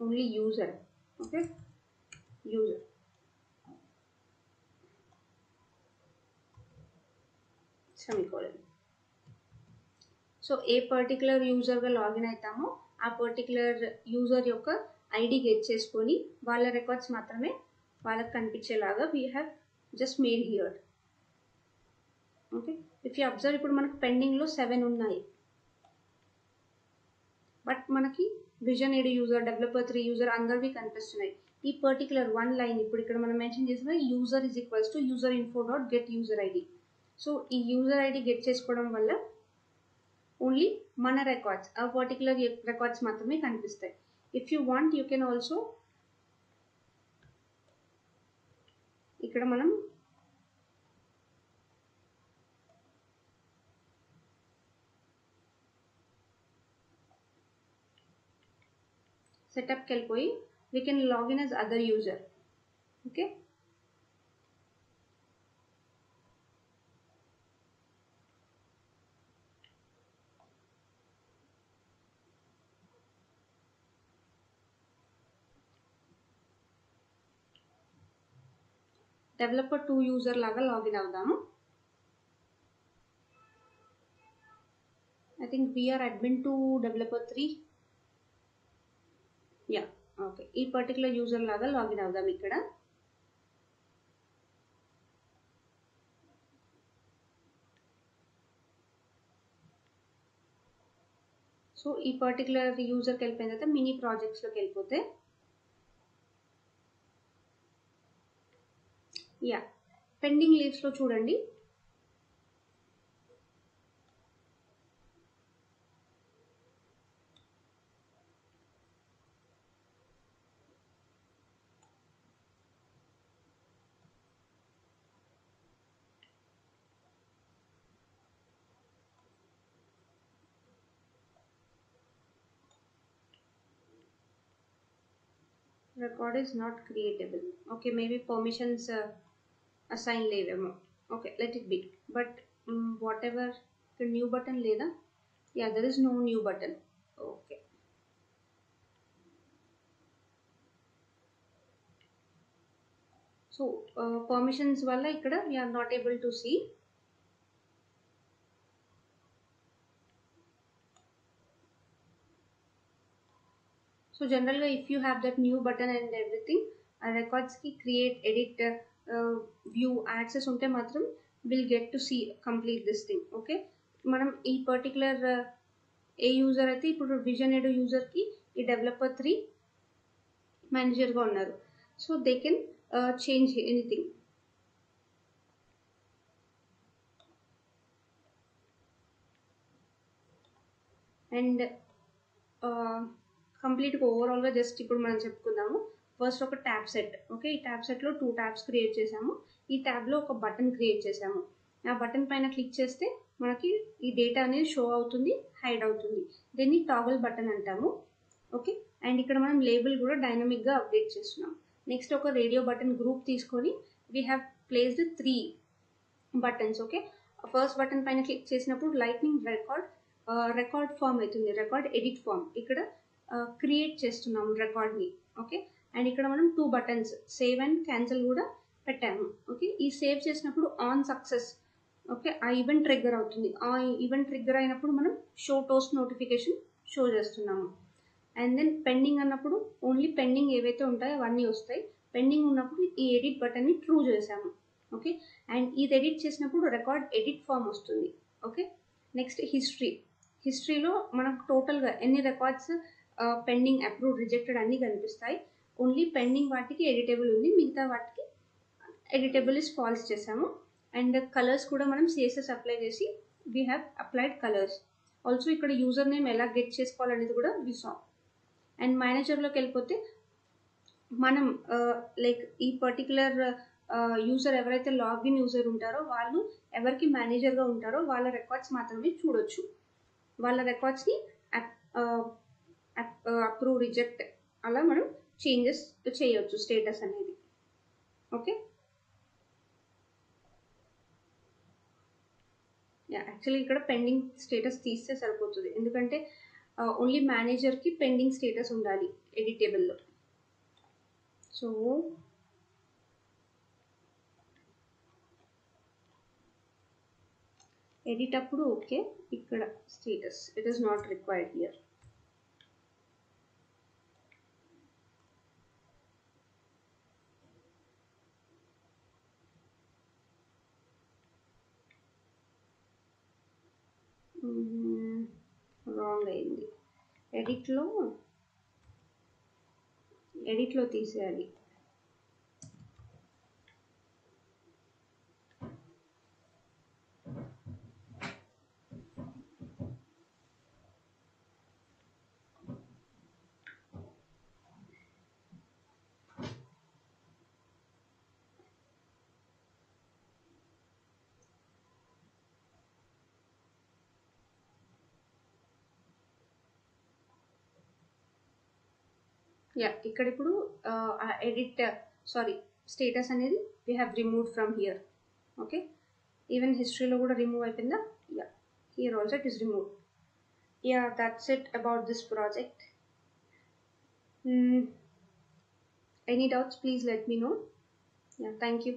only user. Okay, user semicolon. So ఏ పర్టికులర్ యూజర్గా లాగిన్ అవుతామో ఆ పర్టికులర్ యూజర్ యొక్క ఐడి గెట్ చేసుకొని వాళ్ళ రికార్డ్స్ మాత్రమే వాళ్ళకి కనిపించేలాగా we have just made here. Okay, if you observe ఇప్పుడు మనకు పెండింగ్లో 7 ఉన్నాయి, బట్ మనకి vision aid user, developer 3 user అందరివి కనిపిస్తున్నాయి. ఈ పర్టికులర్ 1 లైన్ ఇప్పుడు ఇక్కడ మనం మెన్షన్ చేసిన user is equals to user info dot get user ID. So ఈ యూజర్ ఐడి గెట్ చేసుకోవడం వల్ల ఓన్లీ మన రికార్డ్స్, ఆ పర్టికులర్ రికార్డ్స్ మాత్రమే కనిపిస్తాయి. If you want you can also ఇక్కడ మనం సెటప్కి వెళ్ళిపోయి we can login as other user. Okay, developer 2 user లాగా లాగిన్ అవుదాము. I think we are admin to developer 3. Yeah, okay. ఈ పర్టికులర్ యూజర్ లాగా లాగిన్ అవుదాం ఇక్కడ. సో ఈ పర్టికులర్ యూజర్కి వెళ్ళిపోయిన తర్వాత మినీ ప్రాజెక్ట్స్లోకి వెళ్ళిపోతే యా పెండింగ్ లీవ్స్లో చూడండి, record is not creatable. Okay, maybe permissions assign లేవేమో. Okay, let it be. But whatever the new button లేదా, yeah, there is no new button. Okay, so permissions వల్ల ఇక్కడ we are not able to see. So generally if you have that new button and everything, records ki create, edit, view, access unte matram will get to see complete this thing. Okay, మనం ఈ particular ఏ user అయితే ఇప్పుడు vision ఎడ్ యూజర్కి ఈ developer 3 మేనేజర్గా ఉన్నారు. So they can change anything. And కంప్లీట్గా ఓవరాల్గా just ఇప్పుడు మనం చెప్పుకుందాము. ఫస్ట్ ఒక ట్యాబ్ సెట్. ఓకే, ఈ ట్యాబ్ సెట్లో 2 ట్యాబ్స్ క్రియేట్ చేసాము. ఈ ట్యాబ్లో ఒక బటన్ క్రియేట్ చేసాము. ఆ బటన్ పైన క్లిక్ చేస్తే మనకి ఈ డేటా అనేది షో అవుతుంది, హైడ్ అవుతుంది. దీన్ని టాగల్ బటన్ అంటాము. ఓకే, అండ్ ఇక్కడ మనం లేబుల్ కూడా డైనమిక్గా అప్డేట్ చేస్తున్నాం. నెక్స్ట్ ఒక రేడియో బటన్ గ్రూప్ తీసుకొని we have placed 3 buttons. Okay, first button పైన క్లిక్ చేసినప్పుడు లైట్నింగ్ రికార్డ్ ఫామ్ అవుతుంది, రికార్డ్ ఎడిట్ ఫామ్. ఇక్కడ క్రియేట్ చేస్తున్నాము రికార్డ్ని. ఓకే, అండ్ ఇక్కడ మనం 2 బటన్స్ సేవ్ అండ్ క్యాన్సిల్ కూడా పెట్టాము. ఓకే, ఈ సేవ్ చేసినప్పుడు ఆన్ సక్సెస్. ఓకే, ఆ ఈవెంట్ ట్రిగ్గర్ అవుతుంది. ఆ ఈవెంట్ ట్రిగ్గర్ అయినప్పుడు మనం షో టోస్ట్ నోటిఫికేషన్ షో చేస్తున్నాము. అండ్ దెన్ పెండింగ్ అన్నప్పుడు ఓన్లీ పెండింగ్ ఏవైతే ఉంటాయో అవన్నీ వస్తాయి. పెండింగ్ ఉన్నప్పుడు ఈ ఎడిట్ బటన్ని ట్రూ చేసాము. ఓకే, అండ్ ఇది ఎడిట్ చేసినప్పుడు రికార్డ్ ఎడిట్ ఫామ్ వస్తుంది. ఓకే, నెక్స్ట్ హిస్టరీలో మనకు టోటల్గా ఎన్ని రికార్డ్స్ పెండింగ్, అప్రూవ్, రిజెక్టెడ్ అన్నీ కనిపిస్తాయి. ఓన్లీ పెండింగ్ వాటికి ఎడిటబుల్ ఉంది, మిగతా వాటికి ఎడిటబుల్ ఇస్ ఫాల్స్ చేసాము. అండ్ కలర్స్ కూడా మనం సిఎస్ఎస్ అప్లై చేసి we have applied colours. Also ఇక్కడ యూజర్ నేమ్ ఎలా గెట్ చేసుకోవాలనేది కూడా వీ సా. అండ్ మేనేజర్లోకి వెళ్ళిపోతే మనం లైక్ ఈ పర్టికులర్ యూజర్ ఎవరైతే లాగిన్ యూజర్ ఉంటారో వాళ్ళు ఎవరికి మేనేజర్గా ఉంటారో వాళ్ళ రికార్డ్స్ మాత్రమే చూడొచ్చు. వాళ్ళ రికార్డ్స్ని అప్రూవ్, రిజెక్ట్ అలా మనం చేంజెస్ చేయొచ్చు స్టేటస్ అనేది. ఓకే, యాక్చువల్లీ ఇక్కడ పెండింగ్ స్టేటస్ తీస్తే సరిపోతుంది, ఎందుకంటే ఓన్లీ మేనేజర్కి పెండింగ్ స్టేటస్ ఉండాలి ఎడిటేబుల్లో. సో ఎడిట్ అప్పుడు ఓకే, ఇక్కడ status it is not required here. ఎడిట్లో తీసేయాలి. ఇక్కడ ఇప్పుడు ఎడిట్ స్టేటస్ అనేది we have remove from here. Okay, even హిస్టరీలో కూడా రిమూవ్ అయిపోయిందా? Here also it is remove. That's it about this project. Any doubts, please let me know. Thank you.